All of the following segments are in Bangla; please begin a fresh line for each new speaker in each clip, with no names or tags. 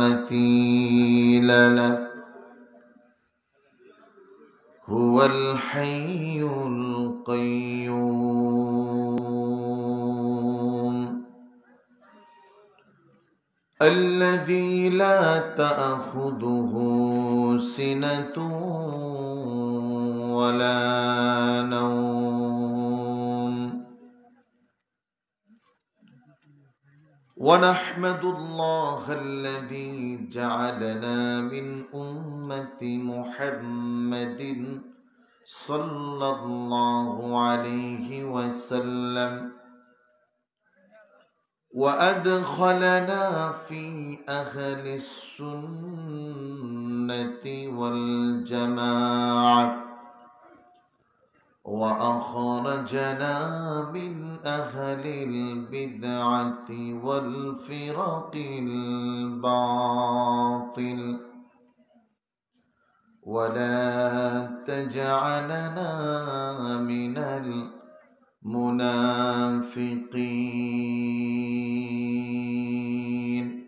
مثيل له هو الحي القيوم الذي لا تأخذه سنة ولا نوم ونحمد الله الذي جعلنا من أمة محمد صلى الله عليه وسلم وأدخلنا في أهل السنة والجماعة وأخرجنا من أهل البدعة والفرق الباطل ولا تجعلنا من المنافقين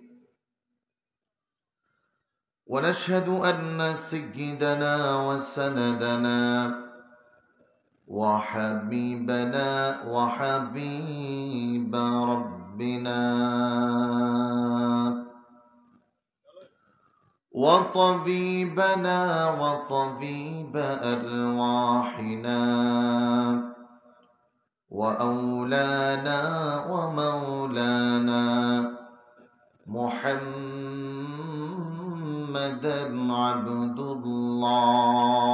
ونشهد أن سيدنا وسندنا وحبيبنا وحبيب ربنا وطبيبنا وطبيب أرواحنا وأولانا ومولانا محمدا عبد الله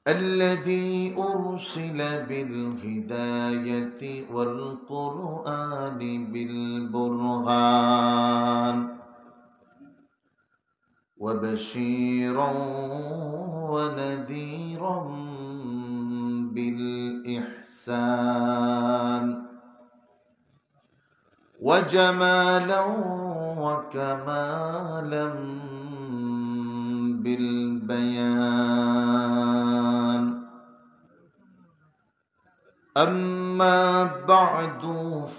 الذي أرسل بالهداية والقرآن بالبرهان وبشيرا ونذيرا بالإحسان وجمالا وكمالا بالبيان أما بعد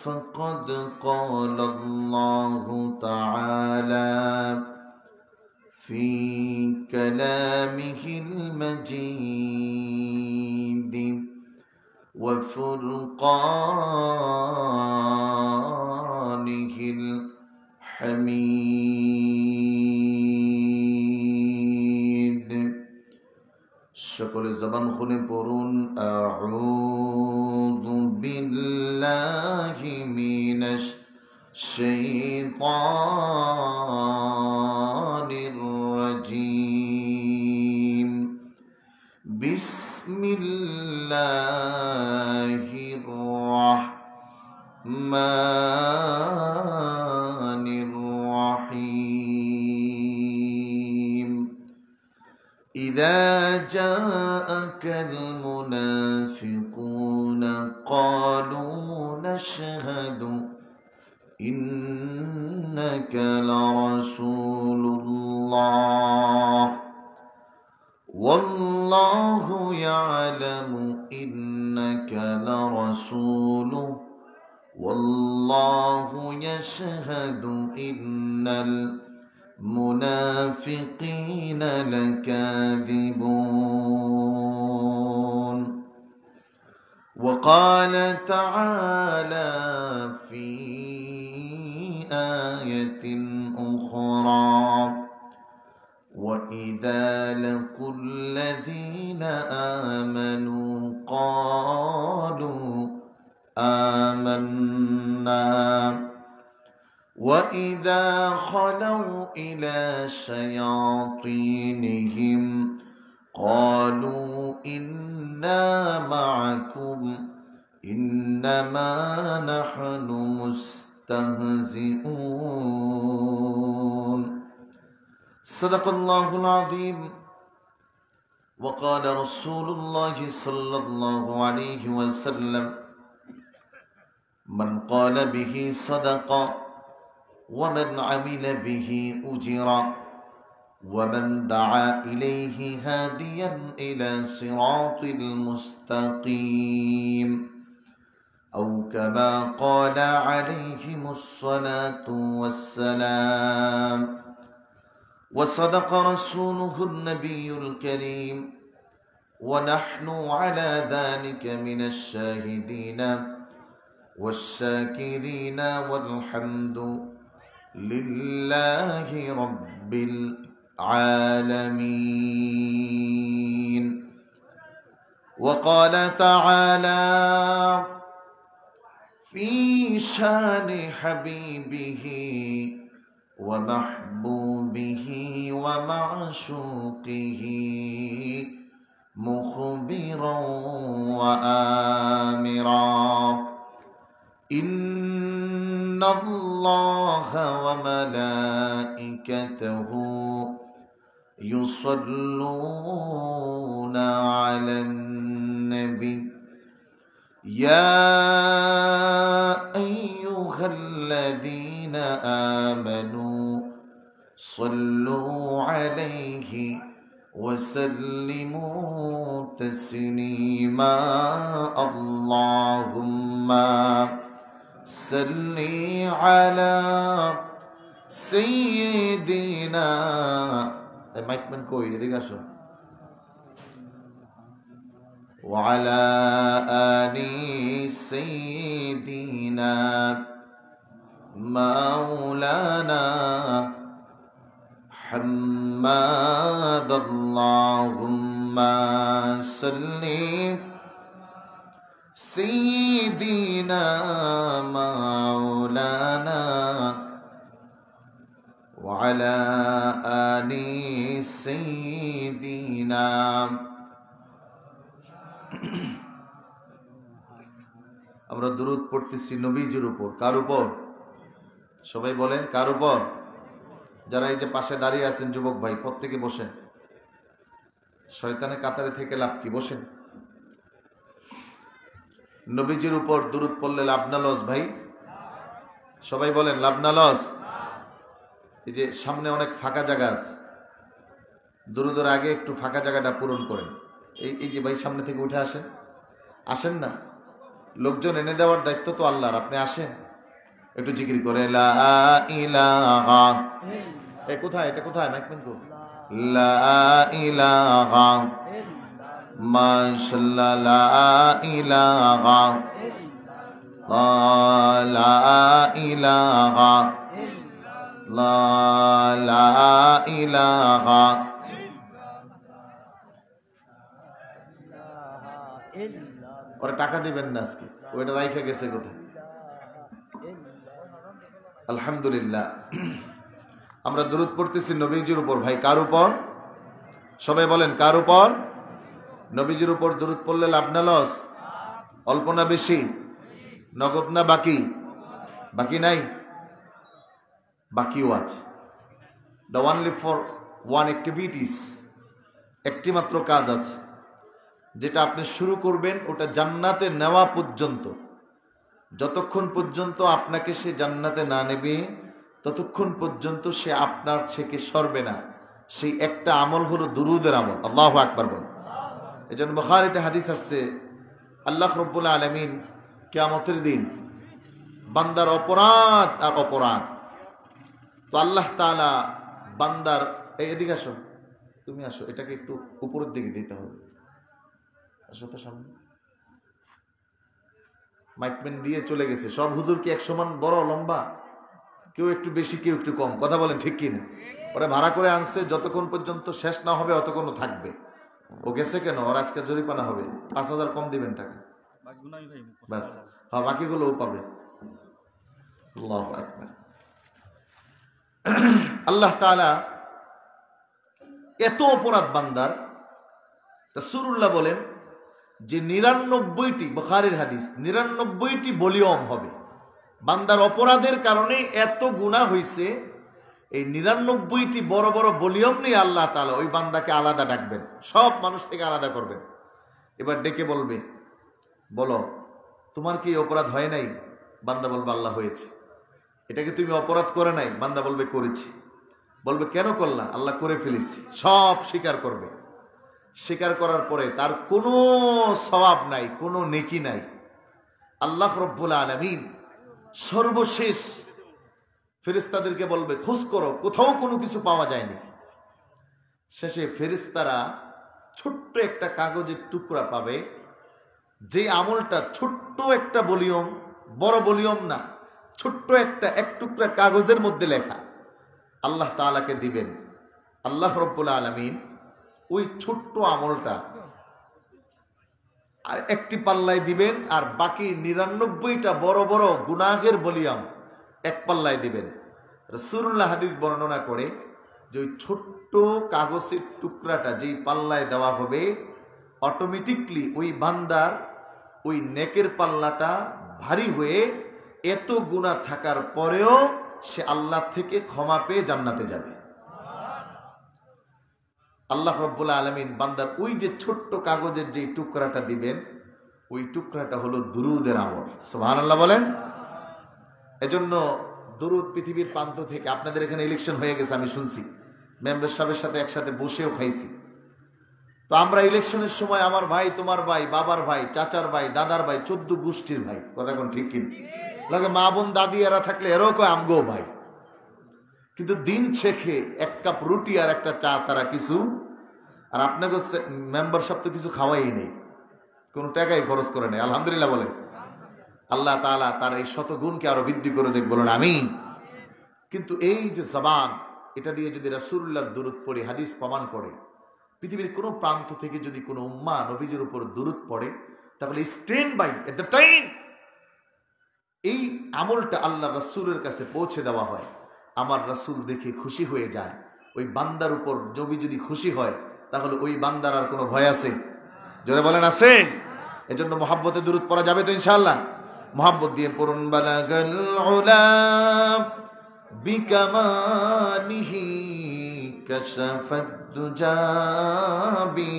فقد قال الله تعالى في كلامه المجيد وفرقانه الحميد সকলে জবান খুলে পড়ুন আউযু বিল্লাহি মিনাশ শাইতানির রাজীম বিসমিল্লাহির রাহমানির রাহিম إذا جاءك المنافقون قالوا نشهد إنك لرسول الله والله يعلم إنك لرسوله والله يشهد إن المنافقين لكاذبون وقال تعالى في آية أخرى وإذا لقوا الذين آمنوا قالوا آمنا وإذا خلوا إلى شياطينهم قالوا إنا معكم إنما نحن مستهزئون صدق الله العظيم وقال رسول الله صلى الله عليه وسلم من قال به صدق ومن عمل به أجر ومن دعا إليه هاديا إلى صراط المستقيم أو كما قال عليهم الصلاة والسلام. وصدق رسوله النبي الكريم ونحن على ذلك من الشاهدين والشاكرين والحمد لله رب العالمين. وقال تعالى في شان حبيبه ومحبوبه ومعشوقه مخبرا وآمرا إن الله وملائكته يصلون على النبي يا أيها الذين آمنوا صلوا عليه وسلموا تسليما. اللهم صل على سيدنا মাইকম্যান কই এদিকে আসো وعلى آل سيدنا مولانا محمد. اللهم صل سيدنا مولانا وعلى آل سيدنا. আমরা দুরূদ পড়তেছি নবীজির উপর। কার উপর? সবাই বলেন কার উপর? যারা এই যে পাশে দাঁড়িয়ে আছেন যুবক ভাই, প্রত্যেকে বসেন। শয়তানের কাতারে থেকে লাভ কি? বসেন। নবীজির উপর দুরূদ পড়লে লাভ না লস ভাই? সবাই বলেন লাভ না লস? এই যে সামনে অনেক ফাঁকা জায়গা আছে, দুরূদের আগে একটু ফাঁকা জায়গাটা পূরণ করেন। এই যে ভাই সামনে থেকে উঠে আসেন, আসেন না, লোকজন এনে দেওয়ার দায়িত্ব তো আল্লাহর, আপনি আসেন একটু জিকির করে লা ইলাহা। কোথায় এটা? কোথায় মাইকম্যান কো? লা ইলাহা মাশাআল্লাহ লা ইলাহা লা ইলাহা লা ইলাহা। ওরা টাকা দিবেন না আজকে, ওইটা রাইখা গেছে কোথায়? আলহামদুলিল্লাহ, আমরা দুরূদ পড়তেছি নবীজির উপর। ভাই কার উপর? সবাই বলেন কার উপর? নবীজির উপর দুরূদ পড়লে লাভ না লস? অল্প না বেশি? নগদ না বাকি? বাকি নাই, বাকিও আছে। The only for one activities, একটি মাত্র কাজ আছে যেটা আপনি শুরু করবেন, ওটা জান্নাতে নেওয়া পর্যন্ত, যতক্ষণ পর্যন্ত আপনাকে সে জান্নাতে না নেবে ততক্ষণ পর্যন্ত সে আপনার থেকে সরবে না। সেই একটা আমল হলো দুরূদের আমল। আল্লাহু আকবার বল। এজন্য বুখারীতে হাদিস আসছে, আল্লাহ রাব্বুল আলামিন কিয়ামতের দিন বান্দার অপরাধ আর অপরাধ, তো আল্লাহ তাআলা বান্দার এদিকে আসো, তুমি আসো, এটাকে একটু উপরের দিকে দিতে হবে। আসো তো সামনে। মাইকম্যান দিয়ে চলে গেছে। সব হুজুর কি এক সমান বড় লম্বা? কেউ একটু বেশি, কেউ একটু কম। কথা বলেন ঠিক কিনা? ওরা ভাড়া করে আনছে, যতক্ষণ পর্যন্ত শেষ না হবে অতক্ষণ থাকবে। ও গেছে কেন? ওর আজকে জরিমানা হবে, 5,000 কম দিবেন টাকা, ব্যাস। হ্যাঁ, বাকিগুলোও পাবে। আল্লাহু আকবার। আল্লাহ তাআলা এত অপরাধ বান্দার, রাসূলুল্লাহ বলেন যে 99টি, বুখারীর হাদিস, 99টি ভলিউম হবে। বান্দার অপরাধের কারণে এত গুনাহ হইছে, এই 99টি বড় বড় ভলিউম নিয়ে আল্লাহ তাআলা ওই বান্দাকে আলাদা ডাকবেন, সব মানুষ থেকে আলাদা করবেন। এবার ডেকে বলবে, বলো তোমার কি অপরাধ হয় নাই? বান্দা বলবে আল্লাহ হয়েছে। এটাকে তুমি অপরাধ করে নাই? বান্দা বলবে করেছি। বলবে কেন করলা? আল্লাহ করে ফেলেছি। সব স্বীকার করবে। স্বীকার করার পরে তার কোনো সওয়াব নাই, কোনো নেকি নাই। আল্লাহ রব্বুল আলামিন সর্বশেষ ফেরেশতাদেরকে বলবে খোঁজ করো, কোথাও কোনো কিছু পাওয়া যায়নি। শেষে ফেরেশতারা ছোট্ট একটা কাগজের টুকরা পাবে, যে আমলটা ছোট্ট একটা ভলিউম, বড় ভলিউম না, ছোট্ট একটা এক টুকরা কাগজের মধ্যে লেখা, আল্লাহ তাআলাকে দিবেন। আল্লাহ রব্বুল আলামিন ওই ছোট্ট আমলটা আর একটি পাল্লায় দিবেন, আর বাকি 99টা বড় বড় গুনাহের ভলিউম এক পাল্লায় দিবেন। রাসূলুল্লাহ হাদিস বর্ণনা করে যে ওই ছোট্ট কাগজের টুকরাটা যেই পাল্লায় দেওয়া হবে, অটোমেটিকলি ওই বান্দার ওই নেকের পাল্লাটা ভারী হয়ে এত গুনাহ থাকার পরেও সে আল্লাহ থেকে ক্ষমা পেয়ে জান্নাতে যাবে। আল্লাহ রব্বুল আলামিন বান্দার ওই যে ছোট্ট কাগজের যে টুকরাটা দিবেন, ওই টুকরাটা হলো দুরুদের আমল। সুবহানাল্লাহ বলেন। এজন্য দুরুদ পৃথিবীর প্রান্ত থেকে, আপনাদের এখানে ইলেকশন হয়ে গেছে আমি শুনছি, মেম্বার সাহেবের সাথে একসাথে বসেও খাইছি। তো আমরা ইলেকশনের সময় আমার ভাই, তোমার ভাই, বাবার ভাই, চাচার ভাই, দাদার ভাই, 14 গোষ্ঠীর ভাই, কথা কোন ঠিক কিনা, লাগে মা বোন দাদি এরা থাকলে এরও কয় আমগো ভাই। কিন্তু দিন শেখে এক কাপ রুটি আর একটা চা ছাড়া কিছু, আর আপনাকে মেম্বারশিপ তো কিছু খাওয়াই নেই, কোনো টাকাই খরচ করে নেই। আলহামদুলিল্লাহ বলেন। আল্লাহ তাআলা তার এই শত গুণকে আরো বৃদ্ধি করে দেখ, বলেন আমিন। কিন্তু এই যে জবান, এটা দিয়ে যদি রাসূলুল্লাহর দুরূদ পড়ে, হাদিস প্রমাণ করে, পৃথিবীর কোনো প্রান্ত থেকে যদি কোনো উম্মাহ নবীজির উপর দুরূদ পড়ে, তাহলে stand by at the time এই আমলটা আল্লাহ রাসূলের কাছে পৌঁছে দেওয়া হয়। আমার রাসূল দেখে খুশি হয়ে যায়। ওই বান্দার উপর নবী যদি খুশি হয়, তাহলে ওই বান্দার আর কোনো ভয় আছে? জোরে বলেন আছে? এজন্য মুহাব্বতে দুরূদ পড়া যাবে তো ইনশাআল্লাহ? মুহাব্বত দিয়ে পড়ুন। বালাগাল উলা বিকামালিহি কাশাফাদ দুজাবি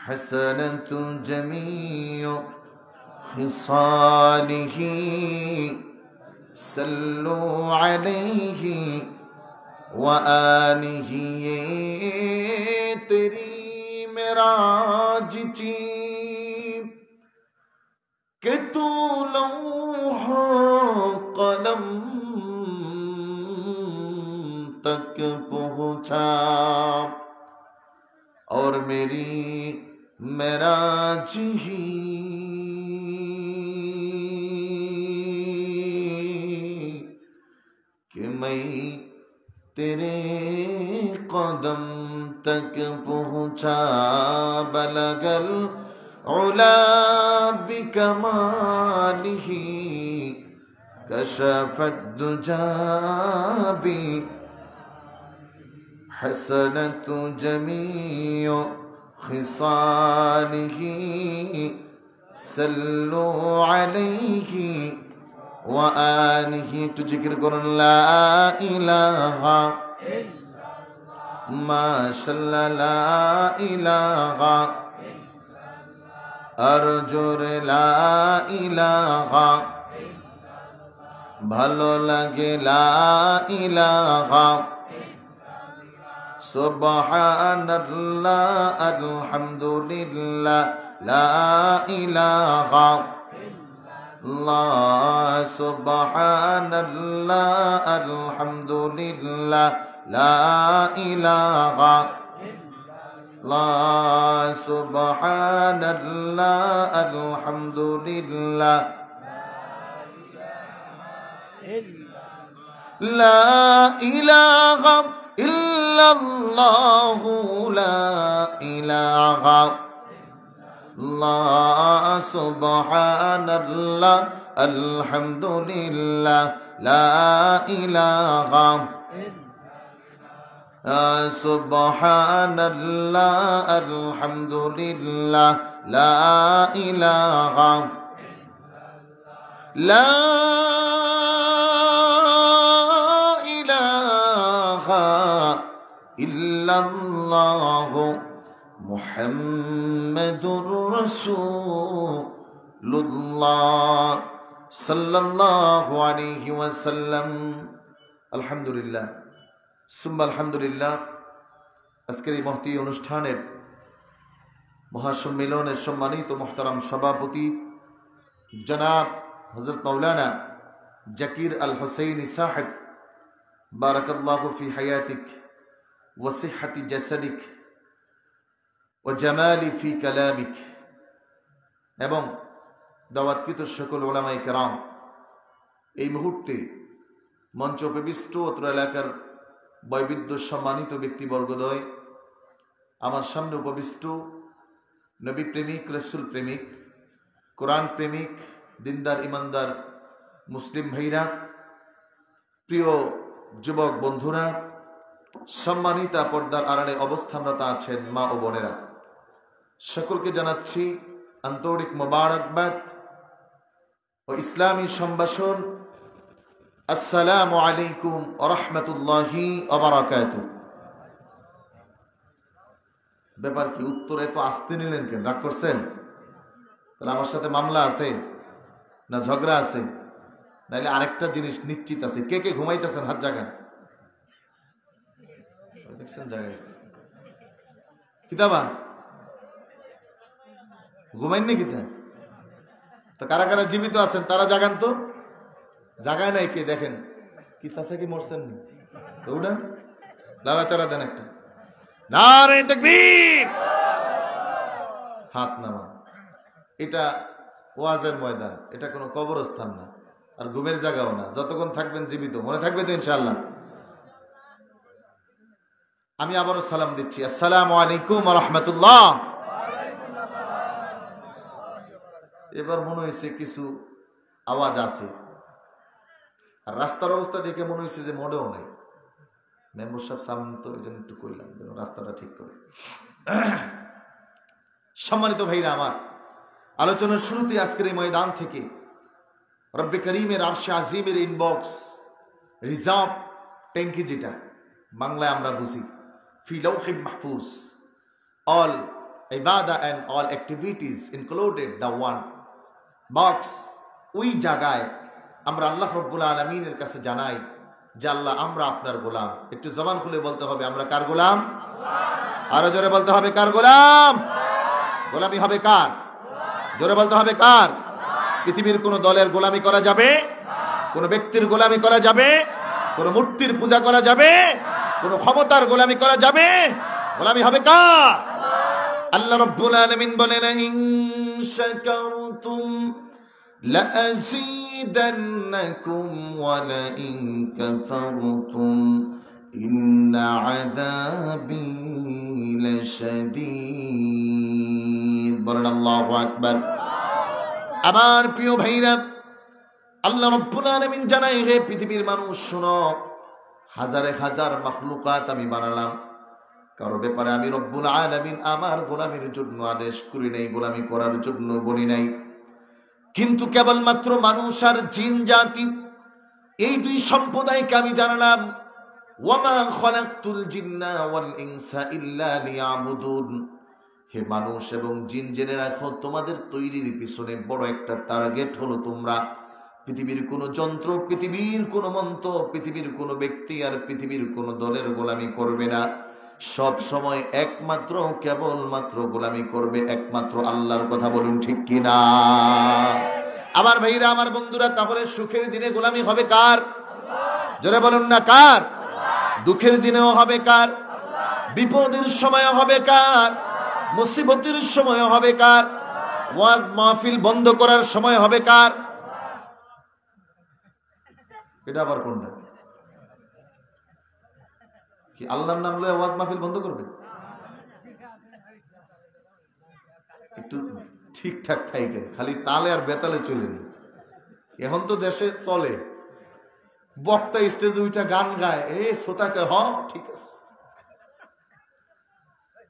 হাসানাতু জামিউ খিসালিহি সাল্লু আলাইহি ওয়া আলিহি। তেরি মেরাজ ची कि तू लौहा कलम तक पहुंचा, और मेरी मेराज ही कि मैं तेरे कदम तक पहुंचा। बलगल उला बिकमालिही कशफत दुजाबी हसनतु जमीउ खिसालिही सल्लु अलैहि वा आलिहि। तो जिक्र करुन ला इलाहा माशाल्लाह ला इलाहा अर्जुर ला इलाहा ভালো লাগে লা ইলাহা সুবহানাল্লাহ আলহামদুলিল্লাহ লা ইলাহা ইল্লাল্লাহ সুবহানাল্লাহ আলহামদুলিল্লাহ লা ইলাহা ইল্লাল্লাহ সুবহানাল্লাহ আলহামদুলিল্লাহ লা ইলাহা ইল্লাল্লাহ লা ইলাহা ইল্লাল্লাহ সুবহানাল্লাহ আলহামদুলিল্লাহ লা ইলাহা সুবহানাল্লাহ আলহামদুলিল্লাহ লা ইলাহা লা ইল্লাল্লাহ মুহাম্মাদুর রাসূলুল্লাহ সাল্লাল্লাহু আলাইহি ওয়াসাল্লাম। আলহামদুলিল্লাহ সুম্মা আলহামদুলিল্লাহ। আজকের এই মহতী অনুষ্ঠানের মহাসম্মেলনের সম্মানিত মুহতারাম সভাপতি जनाब हजरत मौलाना जकीर अल हुसैनी साहिब बारकल्लाहु फी हयातिक व सिहती जसदिक व जमाली फी कलामिक एवं दावतकृत सकल उलामाए केराम এই মুহূর্তে মঞ্চ উপবিষ্ট অত্র এলাকার বৈবিধ্য সম্মানিত ব্যক্তিবর্গদ্বয়, আমার সামনে উপবিষ্ট নবী প্রেমিক, রসুল প্রেমিক, কোরআন প্রেমিক, দিনদার ইমানদার মুসলিম ভাইরা, প্রিয় যুবক বন্ধুরা, সম্মানিতা পর্দার আড়ালে অবস্থানরত আছেন মা ও বোনেরা, সকলকে জানাচ্ছি আন্তরিক মোবারকবাদ ও ইসলামী সম্ভাষণ। আসসালামু আলাইকুম ওয়া রাহমাতুল্লাহি ওয়া বারাকাতুহু। ব্যাপার কি, উত্তরে তো আসতে নিলেন কেন? রাগ করছেন? তাহলে আমার সাথে মামলা আছে না ঝগড়া আছে? নাইলে আরেকটা জিনিস নিশ্চিত আছে। কে কে ঘুমাইতেছেন হাত জাগান। দেখছেন জাগাইছে কিতাবা ঘুমাইননি কিতা? তো কারা কারা জীবিত আছেন তারা জাগান তো। জাগায় নাই কে? দেখেন কি চাচা কি মরছেন? উঠান, লাড়াচাড়া দেন একটা। নারে তাকবীর, হাত নামান। এটা ওয়াজের ময়দান, এটা কোনো কবরস্থান না, আর ঘুমের জায়গাও না। যতক্ষণ থাকবেন জীবিত, মনে থাকবে তো ইনশাআল্লাহ। আমি আবারও সালাম দিচ্ছি, আসসালামু আলাইকুম ওয়া রাহমাতুল্লাহ। এবার মনে হয়েছে কিছু আওয়াজ আছে, আর রাস্তার অবস্থা দেখে মনে হয়েছে যে মোড়েও নাই। মেম্বার সাহেব সামনে তো এই জন্য একটু কইলাম যেন রাস্তাটা ঠিক করে। সম্মানিত ভাইরা আমার, আলোচনার শুরুতে আজকের এই ময়দান থেকে রব্বে করিমের আরশে আজিমের ইনবক্স রিজার্ভ ট্যাঙ্কি, যেটা বাংলায় আমরা বুঝি ফি লাউহিম মাহফুজ, অল ইবাদা and all activities included the one box, ওই জায়গায় আমরা আল্লাহ রব্বুল আলামিনের কাছে জানাই যে আল্লাহ, আমরা আপনার গোলাম। একটু জবান খুলে বলতে হবে, আমরা কার গোলাম? আরো জোরে বলতে হবে, কার গোলাম? গোলামি হবে কার? জোরে বলতে হবে কার? পৃথিবীর কোন দলের গোলামি করা যাবে? কোন ব্যক্তির গোলামি করা যাবে? কোন মূর্তির পূজা করা যাবে? কোন ক্ষমতার গোলামি করা যাবে? গোলামি হবে কার? আল্লাহ রাব্বুল আলামিন বলেন, ইন শাকারতুম লাযীদান্নাকুম ওয়া লাইন কাফারতুম ইন্না আযাবী লাশাদীদ। বলেন আল্লাহু আকবার। আমার প্রিয় ভাইরা, আল্লাহ রাব্বুল আলামিন জানায়, হে পৃথিবীর মানুষ শোনো, হাজারে হাজার মাখলুকাত আমি বানালাম, কারো ব্যাপারে আমি রব্বুল আলামিন আমার গোলামির জন্য আদেশ করি নাই, গোলামি করার জন্য বলি নাই। কিন্তু কেবলমাত্র মানুষ আর জিন জাতি, এই দুই সম্প্রদায়কে আমি জানালাম, ওয়ামা খালাকতুল জিন্না ওয়াল ইনসা ইল্লা লিয়াবুদুন। হে মানুষ এবং জিন, জেনে রাখো, তোমাদের তৈরির পিছনে বড় একটা টার্গেট হলো, তোমরা পৃথিবীর কোন যন্ত্র, পৃথিবীর কোন মন্ত্র, পৃথিবীর কোন ব্যক্তি আর পৃথিবীর কোন দলের গোলামি করবে না। সব সময় একমাত্র কেবলমাত্র গোলামি করবে একমাত্র আল্লাহর। কথা বলুন ঠিক কিনা? আমার ভাইরা, আমার বন্ধুরা, তাহলে সুখের দিনে গোলামি হবে কার? জোরে বলুন না, কার? দুঃখের দিনেও হবে কার? বিপদের সময় হবে কার? মুসিবতের সময় হবে কার? ওয়াজ মাহফিল বন্ধ করার সময় হবে কার? এটা আবার কোনটা? কি আল্লাহর নাম লয়ে ওয়াজ মাহফিল বন্ধ করবে? একটু ঠিকঠাক থাকেন, খালি তালে আর বেতালে চলেন। এখন তো দেশে চলে বক্তা স্টেজে উঠা গান গায়, এ শ্রোতাকে হ ঠিক আছে।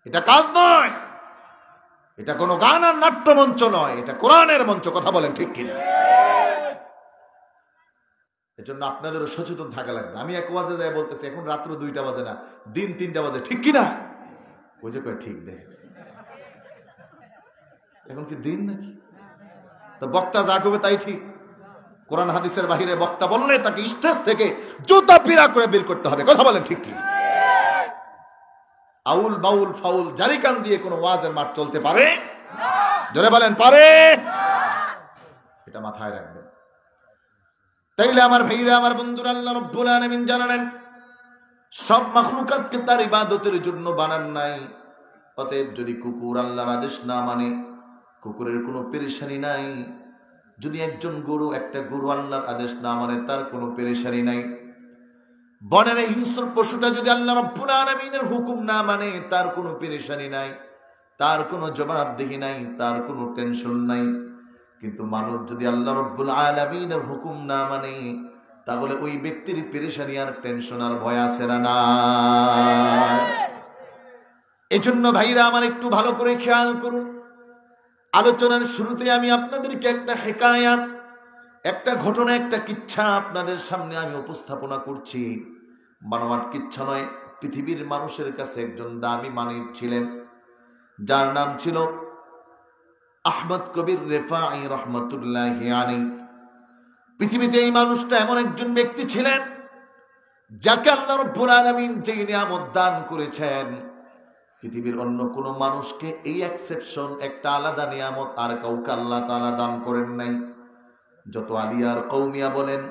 এটা কাজ নয়, এটা কোনো গান আর নাট্য মঞ্চ নয়, এটা কোরআনের মঞ্চ। কথা বলেন ঠিক কিনা? এজন্য আপনাদেরও সচেতন থাকা লাগবে। আমি এক ওয়াজে যাই বলতেছি, এখন রাত্র 2টা বাজে না, দিন 3টা বাজে, ঠিক কিনা? ওই যে কয় ঠিক দেখ, এখন কি দিন নাকি? তো বক্তা যা করবে তাই ঠিক। কোরআন হাদিসের বাহিরে বক্তা বললে তাকে স্টেজ থেকে জুতা পিরা করে বের করতে হবে। কথা বলেন ঠিক কিনা? আউল বাউল ফাউল জারিকান দিয়ে কোনো ওয়াজের মাঠ চলতে পারে? জোরে বলেন পারে? এটা মাথায় রাখবেন। তাইলে আমার ভাইরা, আমার বন্ধুরা, আল্লাহ রাব্বুল আলামিন জানালেন সব মাখলুকাতকে তার ইবাদতের জন্য বানান নাই। অতএব যদি কুকুর আল্লাহর আদেশ না মানে, কুকুরের কোনো পেরেশানি নাই। যদি একজন গরু, একটা গরু আল্লাহর আদেশ না মানে, তার কোনো পেরেশানি নাই। বনের এই হিংস্র পশুটা যদি আল্লাহ রাব্বুল আলামিনের হুকুম না মানে, তার কোনো পেরেশানি নাই, তার কোনো জবাবদিহি নাই, তার কোনো টেনশন নাই। কিন্তু মানুষ যদি আল্লাহ রাব্বুল আলামিনের হুকুম না মানে, তাহলে ওই ব্যক্তির পেরেশানি আর টেনশন আর ভয় আছে না? এই জন্য ভাইরা আমার, একটু ভালো করে খেয়াল করুন। আলোচনার শুরুতে আমি আপনাদেরকে একটা হেকায়াত, একটা ঘটনা, একটা কিচ্ছা আপনাদের সামনে আমি উপস্থাপনা করছি। বানোয়াট কিচ্ছা নয়। পৃথিবীর মানুষের কাছে একজন দামি মানিব ছিলেন, যার নাম ছিল আহমদ কবির রেফাঈ রহমতুল্লাহি আলাইহি। পৃথিবীতে এই মানুষটা এমন একজন ব্যক্তি ছিলেন, যাকে আল্লাহ রাব্বুল আলামিন যে নিয়ামত দান করেছেন, পৃথিবীর অন্য কোন মানুষকে এই এক্সেপশন, একটা আলাদা নিয়ামত আর কাউকে আল্লাহ তাআলা দান করেন নাই। যত আলিয়ার কওমিয়া বলেন,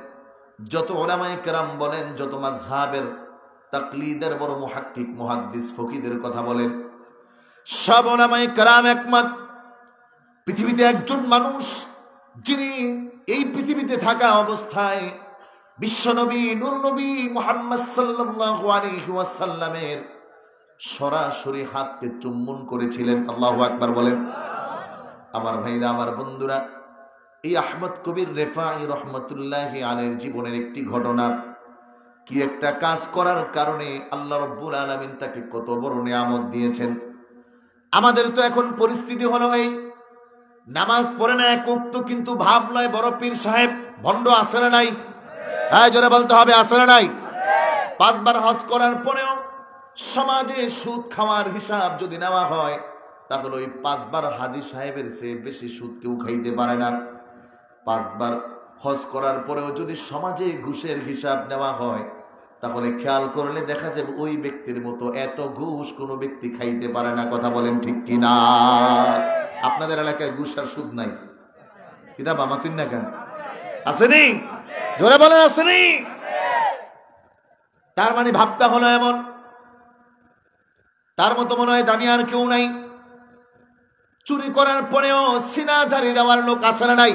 যত উলামায়ে কেরাম বলেন, যত মাযহাবের তাকলিদের বড় মুহাক্কিক মুহাদ্দিস ফকিহদের কথা বলেন, সব উলামায়ে কেরাম একমত, পৃথিবীতে একজন মানুষ যিনি এই পৃথিবীতে থাকা অবস্থায় বিশ্বনবী নূর নবী মুহাম্মদ সাল্লাল্লাহু আলাইহি ওয়াসাল্লামের সরাসরি হাতকে চুম্বন করেছিলেন। আল্লাহু আকবার বলেন। আমার ভাইরা, আমার বন্ধুরা, এই আহমদ কবির রেফাঈ রহমতুল্লাহি আলাইহির জীবনের একটি ঘটনা, কি একটা কাজ করার কারণে আল্লাহ রাব্বুল আলামিন তাকে কত বড় নিয়ামত দিয়েছেন। আমাদের তো এখন পরিস্থিতি হলো এই, নামাজ পড়ে না এক ওয়াক্ত, কিন্তু ভাব লয় বড় পীর সাহেব ভণ্ড আছে না নাই? হ্যাঁ, জোরে বলতে হবে, আছে না নাই? 5 বার হজ করার পরেও সমাজে সুদ খাওয়ার হিসাব যদি নেওয়া হয়, তাহলে ওই 5 বার হাজী সাহেবের চেয়ে বেশি সুদ কেউ খাইতে পারে না। 5 বার হজ করার পরেও যদি সমাজে ঘুষের হিসাব নেওয়া হয়, তাহলে খেয়াল করলে দেখা যাবে ওই ব্যক্তির মতো এত ঘুষ কোনো ব্যক্তি খাইতে পারে না। কথা বলেন ঠিক কিনা? আপনাদের এলাকায় ঘুষ আর সুদ নাই? কিতাব আমাতুন না কেন আসেনি? জোরে বলেন, আসেনি? তার মানে ভাবটা হলো এমন, তার মতো মনে হয় দামি আর কেউ নাই। চুরি করার পরেও সিনা ঝাড়ি দেওয়ার লোক আছে না নাই?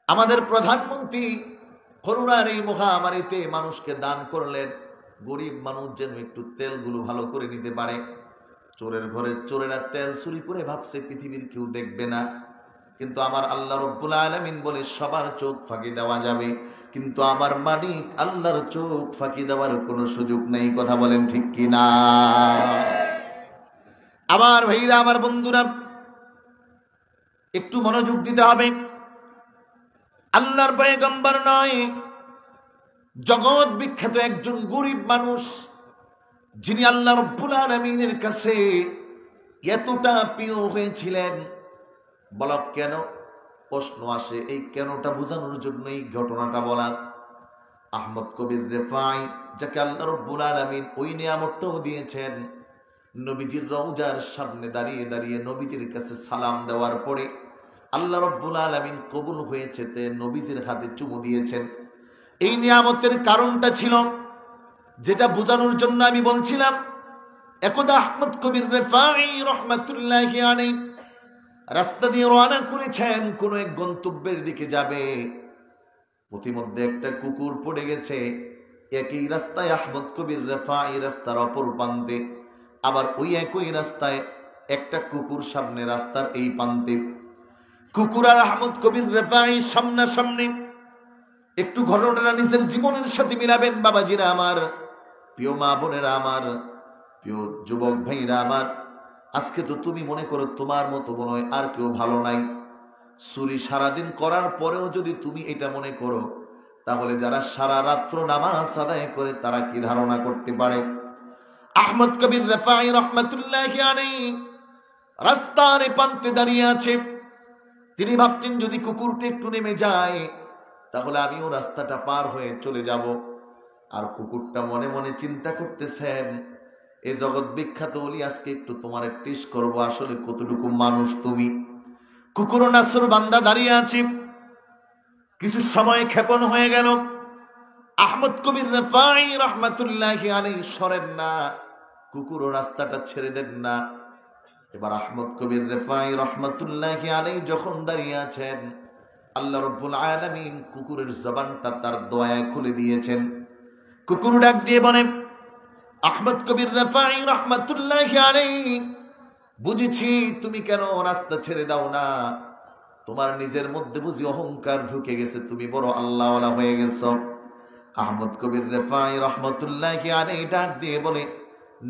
আমাদের প্রধানমন্ত্রী করোনার এই মহামারীতে মানুষকে দান করলেন, গরিব মানুষ যেন একটু তেলগুলো ভালো করে নিতে পারে। চোরের ঘরে চোরেরা তেল চুরি করে ভাবছে পৃথিবীর কেউ দেখবে না, কিন্তু আমার আল্লাহ রাব্বুল আলামিন বলে সবার চোখ ফাঁকি দেওয়া যাবে, কিন্তু আমার মালিক আল্লাহর চোখ ফাঁকি দেওয়ার কোনো সুযোগ নেই। কথা বলেন ঠিক কিনা? আমার ভাইরা, আমার বন্ধুরা, একটু মনোযোগ দিতে হবে। আল্লাহর পয়গম্বর নয়, জগৎ বিখ্যাত একজন গরিব মানুষ, যিনি আল্লাহ রাব্বুল আলামিনের কাছে এতটা প্রিয় হয়েছিলেন। বলা কেন? প্রশ্ন আসে, এই কেনটা বোঝানোর জন্য এই ঘটনাটা বলা। আহমদ কবির রেফাঈ, যাকে আল্লাহ রাব্বুল আলামিন ওই নিয়ামতটাও দিয়েছেন, নবীজির রওজার সামনে দাঁড়িয়ে দাঁড়িয়ে নবীজির কাছে সালাম দেওয়ার পরে আল্লাহ রাব্বুল আলামিন কবুল হয়েছে তে নবীজির হাতে চুমু দিয়েছেন। এই নিয়ামতের কারণটা ছিল, যেটা বোঝানোর জন্য আমি বলছিলাম, একদা আহমদ কবির রেফাঈ রহমাতুল্লাহি আলাইহি রাস্তা দিয়ে রওনা করেছেন, কোন এক গন্তব্যের দিকে যাবে। প্রতিমধ্যে একটা কুকুর পড়ে গেছে। একই রাস্তায় আহমদ কবির রেফাঈ রাস্তার অপর প্রান্তে, আবার ওই একই রাস্তায় একটা কুকুর সামনে রাস্তার এই প্রান্তে। কুকুর আর আহমদ কবির রেফাঈ সামনাসামনি। একটু ঘটনাটা নিজের জীবনের সাথে মিলাবেন বাবাজিরা আমার, প্রিয় মা বোনেরা আমার, প্রিয় যুবক ভাইরা আমার। আজকে তো তুমি মনে করো তোমার মতো মনে হয় আর কেউ ভালো নাই। চুরি সারাদিন করার পরেও যদি তুমি এটা মনে করো, তাহলে যারা সারা রাত্র নামাজ আদায় করে তারা কি ধারণা করতে পারে? আহমদ কবির রেফাঈ রহমাতুল্লাহি আলাইহি রাস্তার প্রান্তে দাঁড়িয়ে আছে। তিনি ভাবছেন যদি কুকুরটা একটু নেমে যায়, তাহলে আমিও রাস্তাটা পার হয়ে চলে যাব। আর কুকুরটা মনে মনে চিন্তা করতেছেন, এই জগৎ বিখ্যাত ওলি, আজকে একটু তোমার টেস্ট করবো, আসলে কতটুকু মানুষ তুমি। কুকুর ও নাসর বান্দা দাঁড়িয়ে আছে। কিছু সময় ক্ষেপণ হয়ে গেল। আহমদ কবির রেফাই রহমাতুল্লাহি আলাইহি সরেন না, কুকুর ও রাস্তাটা ছেড়ে দেন না। এবার আহমদ কবির রেফাই রহমাতুল্লাহি আলাইহি যখন দাঁড়িয়ে আছেন, আল্লাহ রাব্বুল আলামিন কুকুরের জবানটা তার দয়ায় খুলে দিয়েছেন। কুকুর ডাক দিয়ে বলে, আহমদ কবির রেফাই রহমাতুল্লাহি আলাইহি, বুঝেছি তুমি কেন রাস্তা ছেড়ে দাও না। তোমার নিজের মধ্যে বুঝি অহংকার ঢুকে গেছে, তুমি বড় আল্লাহওয়ালা হয়ে গেছ। আহমদ কবির রেফাই রহমাতুল্লাহি আলাইহি ডাক দিয়ে বলে,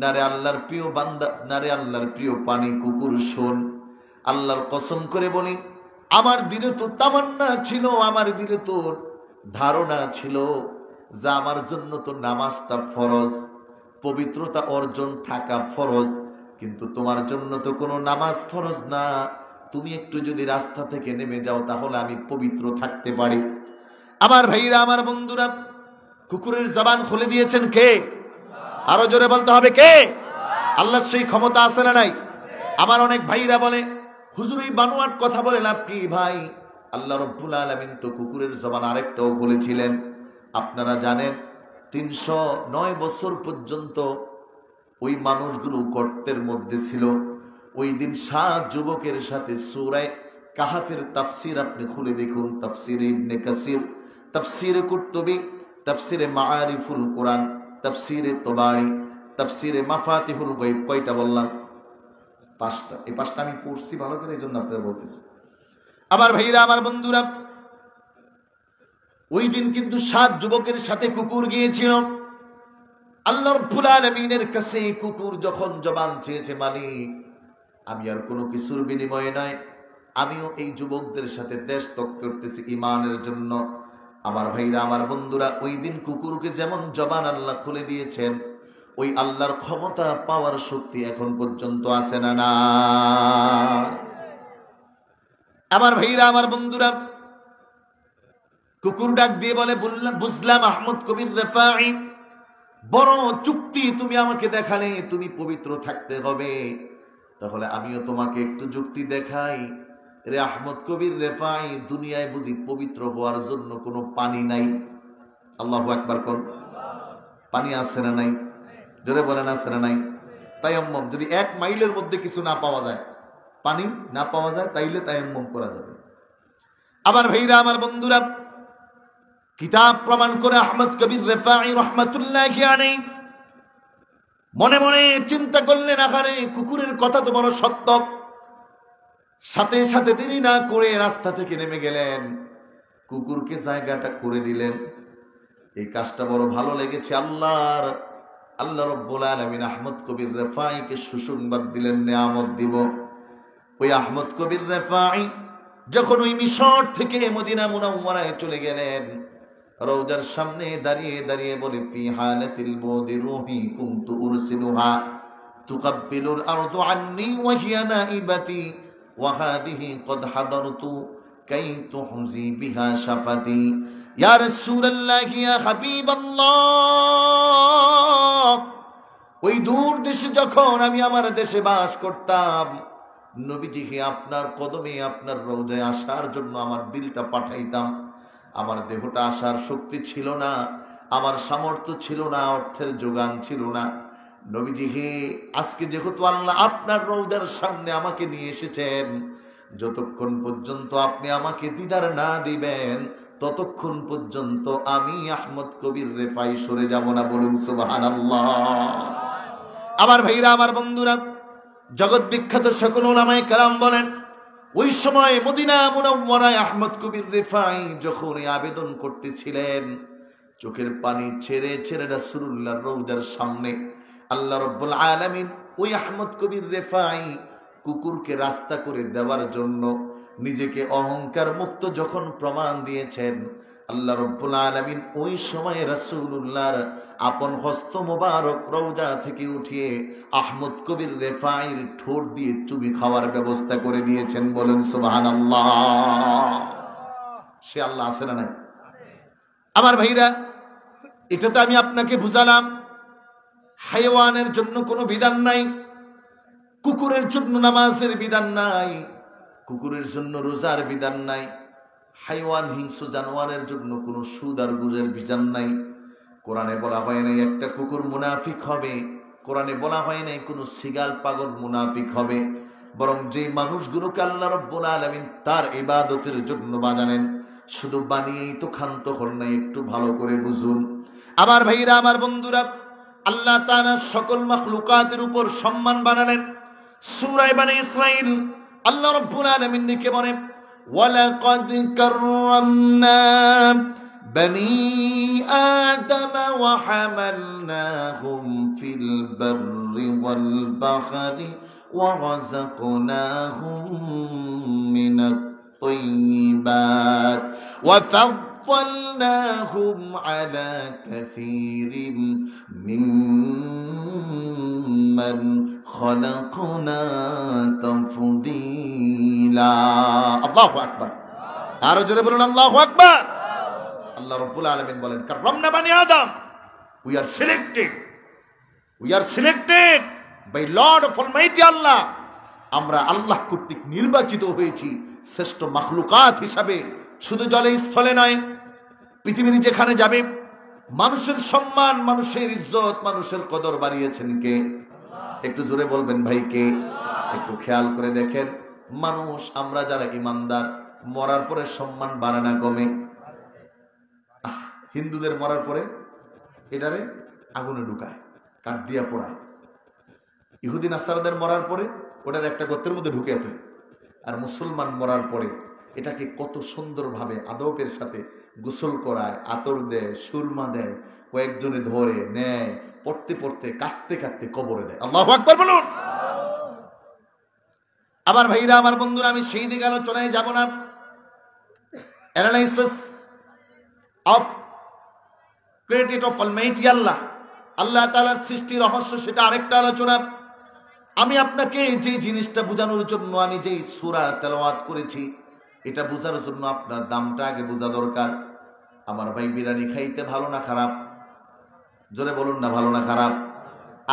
নারে আল্লাহর প্রিয় বান্দা, নারে আল্লাহর প্রিয় পানি কুকুর, শোন, আল্লাহর কসম করে বলি, আমার দিলে তো তামান্না ছিল, আমার দিলে তো ধারণা ছিল যে আমার জন্য তো নামাজটা ফরজ, পবিত্রতা অর্জন থাকা ফরজ, কিন্তু তোমার জন্য তো কোনো নামাজ ফরজ না। তুমি একটু যদি রাস্তা থেকে নেমে যাও তাহলে আমি পবিত্র থাকতে পারি। আমার ভাইরা, আমার বন্ধুরা, কুকুরের জবান খুলে দিয়েছেন কে? আরো জোরে বলতে হবে কে? আল্লাহর সেই ক্ষমতা আছে না নাই? আমার অনেক ভাইরা বলে, হুজুর এই বানোয়াট কথা বলে লাভ কি ভাই? আল্লাহ রাব্বুল আলামিন তো কুকুরের জবান আরেকটাও খুলেছিলেন। আপনারা জানেন 309 বছর পর্যন্ত ওই মানুষগুলো গর্তের মধ্যে ছিল। ওই দিন 7 যুবকের সাথে সূরা কাহফের তাফসীর আপনি খুলে দেখুন, তাফসীরে ইবনে কাসির, তাফসীরে কুরতুবী, তাফসীরে মাআরিফুল কোরআন, তাফসীরে তবারি, তাফসীরে মাফাতিহুল গায়ব। কয়টা বললাম? 5টা। এই 5টা আমি পড়ছি ভালো করে, এই জন্য আপনারা বলতেছি। আমার ভাইরা, আমার বন্ধুরা, ওই দিন কিন্তু 7 যুবকের সাথে কুকুর গিয়েছিল। আল্লাহ রাব্বুল আলামিনের কাছে কুকুর যখন জবান চেয়েছে, মালিক আমি আর কোনো কিছুর বিনিময়ে নয়, আমিও এই যুবকদের সাথে দেশ ত্যাগ করতেছি ঈমানের জন্য। আমার ভাইরা, আমার বন্ধুরা, ওই দিন কুকুরকে যেমন জবান আল্লাহ খুলে দিয়েছেন, ওই আল্লাহর ক্ষমতা পাওয়ার শক্তি এখন পর্যন্ত আছে না না? আমার ভাইরা, আমার বন্ধুরা, কুকুর ডাক দিয়ে বলে, বুঝলাম আহমদ কবির রেফাই, বড় চুক্তি তুমি আমাকে দেখালে, তুমি পবিত্র থাকতে হবে, তাহলে আমিও তোমাকে একটু যুক্তি দেখাই। রে আহমদ কবির রেফাই, দুনিয়ায় বুঝি পবিত্র হওয়ার জন্য কোনো পানি নাই? আল্লাহু আকবার কোন? পানি আছে না নাই? জোরে বলেন, আছে না নাই? তায়াম্মুম, যদি 1 মাইলের মধ্যে কিছু না পাওয়া যায়, পানি না পাওয়া যায়, তাইলে তায়াম্মুম করা যাবে। আবার ভাইরা, আমার বন্ধুরা, কিতাব প্রমাণ করে আহমদ কবির রেফাই রহমাতুল্লাহি আলাইহি মনে মনে চিন্তা করলেন, আহারে কুকুরের কথা তো বড় সত্য। সাথে সাথে দেরি না করে রাস্তা থেকে নেমে গেলেন, কুকুরকে জায়গাটা করে দিলেন। এই কাজটা বড় ভালো লেগেছে আল্লাহ রাব্বুল আলামিন আহমদ কবির রেফাইকে সুসংবাদ দিলেন, নিয়ামত দিব। ওই আহমদ কবির রেফাই যখন ওই মিশর থেকে মদিনা মুনাওয়ারায় চলে গেলেন, রওজার সামনে দাঁড়িয়ে দাঁড়িয়ে বলে, ফি হালাতিল বুদি রূহি কুনতু উরসিলুহা তুকাব্বিলুল আরদু আন্নী ওয়া হিয়া নাইবাতি ওয়া হাদিহি ক্বাদ হাদারতু কাই তুহজি বিহা শাফাতি ইয়া রাসূলুল্লাহ ইয়া হাবিবাল্লাহ। ওই দূর দেশে যখন আমি আমার দেশে বাস করতাম, নবীজিকে আপনার কদমে, আপনার রওজায় আসার জন্য আমার দিলটা পাঠাইতাম। আমার দেহটা আসার শক্তি ছিল না, আমার সামর্থ্য ছিল না, অর্থের যোগান ছিল না। নবীজি হে, আজকে যেহেতু আল্লাহ আপনার রওজার সামনে আমাকে নিয়ে এসেছেন, যতক্ষণ পর্যন্ত আপনি আমাকে দিদার না দিবেন, ততক্ষণ পর্যন্ত আমি আহমদ কবির রেফাই সরে যাব না। বলুন সুবহানাল্লাহ। আমার ভাইরা, আমার বন্ধুরা, জগৎ বিখ্যাত সকল উলামায়ে কেরাম বলেন, ওই সময় মদিনা মুনাওয়ারায় আহমদ কবির রেফাই যখন আবেদন করতেছিলেন, চোখের পানি ছেড়ে ছেড়ে রাসূলুল্লাহর রওজার সামনে আল্লাহ রাব্বুল আলামিন ওই আহমদ কবির রেফাই কুকুরকে রাস্তা করে দেওয়ার জন্য নিজেকে অহংকার মুক্ত যখন প্রমাণ দিয়েছেন, আল্লাহ রাব্বুল আলামিন ওই সময় রাসূলুল্লাহর আপন হস্ত মোবারক রওজা থেকে উঠিয়ে আহমদ কবির রেফাইর ঠোঁট দিয়ে চুবি খাওয়ার ব্যবস্থা করে দিয়েছেন। বলেন সুবহানাল্লাহ। সে আল্লাহ আছে না নাই? আমার ভাইরা, এটা তো আমি আপনাকে বুঝালাম, হায়াওয়ানের জন্য কোনো বিধান নাই, কুকুরের জন্য নামাজের বিধান নাই, কুকুরের জন্য রোজার বিধান নাই, হাইওয়ান হিংস্র জানোয়ারের জন্য কোনো সুদ আর গুজের বিধান নাই। কোরআনে বলা হয় নাই একটা কুকুর মুনাফিক হবে, কোরআনে বলা হয় নাই কোনো সিগাল পাগল মুনাফিক হবে, বরং যেই মানুষগুলোকে আল্লাহ রাব্বুল আলামিন তার ইবাদতের জন্য বানালেন শুধু বানিয়েই তো ক্ষান্ত হন নাই, একটু ভালো করে বুঝুন। আমার ভাইরা, আমার বন্ধুরা, আল্লাহ তাআলা সকল মাখলুকাতের উপর সম্মান বানালেন। সূরা বনী ইসরাঈল আল্লাহ রাব্বুল আলামিন কে বলেন, ওয়ালাকাদ কাররামনা বনী আদম ওয়া হামালনাহুম ফিল বাররি ওয়াল বাহরি ওয়া রাযাকনাহুম মিনাত তাইয়্যিবাত ওয়া ফাদ্দালনাহুম আলা কাসীরিম মিম্মান খলাকনা তাফদীলা। আল্লাহু আকবার। আরো জোরে বলুন আল্লাহু আকবার। আল্লাহ রাব্বুল আলামিন বলেন, কাররামনা বনী আদম, we are selected by Lord of Almighty Allah. আমরা আল্লাহ কর্তৃক নির্বাচিত হয়েছি শ্রেষ্ঠ মাখলুকাত হিসাবে। শুধু জলে স্থলে নয়, পৃথিবীর যেখানে যাবে মানুষের সম্মান, মানুষের ইজ্জত, মানুষের কদর বাড়িয়েছেন কে? একটু জোরে বলবেন ভাই, কে? একটু খেয়াল করে দেখেন, মানুষ আমরা যারা ইমানদার মরার পরে সম্মান বাড়ে না কমে? হিন্দুদের মরার পরে এটারে আগুনে ঢুকায়, কাঠ দিয়া পোড়ায়। ইহুদি নাসারাদের মরার পরে ওটার একটা গর্তের মধ্যে ঢুকে দেয়। আর মুসলমান মরার পরে এটাকে কত সুন্দরভাবে আদবের সাথে গোসল করায়, আতর দেয়, সুরমা দেয়, কয়েকজনে ধরে নেয়, পড়তে পড়তে কাটতে কাটতে কবরে দেয়। আল্লাহু আকবার বলুন। আমার ভাইরা, আমার বন্ধুরা, আমি সেই দিকে আলোচনায় যাব না। Analysis of creative of almighty Allah, আল্লাহ তাআলার সৃষ্টি রহস্য, সেটা আরেকটা আলোচনা। আমি আপনাকে যে জিনিসটা বোঝানোর জন্য আমি যেই সূরা তেলাওয়াত করেছি, এটা বোঝার জন্য আপনার দামটা আগে বোঝা দরকার। আমার ভাই, বিরিয়ানি খাইতে ভালো না খারাপ? জোরে বলুন না, ভালো না খারাপ?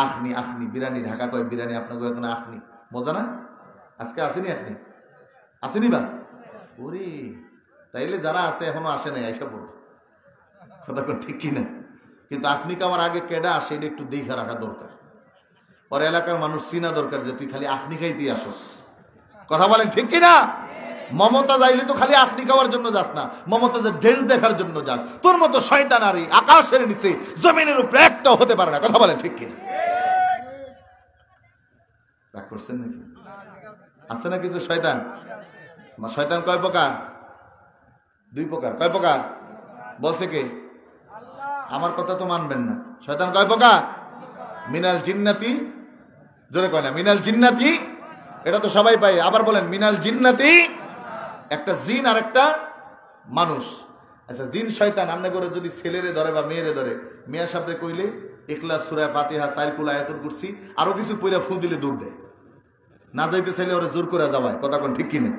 আখনি, আখনি বিরিয়ানি, ঢাকা কয় বিরিয়ানি, আপনাকে এখন আখনি। মজা না? আজকে আসেনি আখনি? আসেনি বা? ওরে, তাইলে যারা আছে এখনো আসে নাই, আইসা পড়ো। কথা ঠিক কিনা? কিন্তু আখনি খাওয়ার আগে কেডা আসে এটা একটু দেখে রাখা দরকার। ওর এলাকার মানুষ চিনা দরকার যে তুই খালি আখনি খাইতেই আসস। কথা বলেন ঠিক কিনা? মমতা যাইলে তো খালি আখনি খাওয়ার জন্য যাস না, মমতা যে ডেন্স দেখার জন্য যাস। তোর মতো শয়তান আর আকাশের নিচে জমিনের উপরে একটাও হতে পারে না। কথা বলেন ঠিক কিনা? রাগ করছেন নাকি? আছে না কিছু শয়তান? শয়তান কয় প্রকার? দুই প্রকার। কয় প্রকার বলছে কে? আমার কথা তো মানবেন না। শয়তান কয় প্রকার? মিনাল জিন্নাতি, জোরে কয় না, মিনাল জিন্নাতি, এটা তো সবাই পায়। আবার বলেন মিনাল জিন্নাতি, একটা জিন আর একটা মানুষ। আচ্ছা, জিন শয়তান আমনে করে যদি ছেলেরে ধরে বা মেয়েরে ধরে, মিয়া সাহেবরে কইলে ইখলাস, সূরা ফাতিহা, 4 কুল আয়াতুল কুরসি আরো কিছু পয়রা ফু দিলে দৌড় দেয়। না যাইতে চাইলে ওরা জোর করে যাওয়ায়। কথা কোন ঠিক কিনা?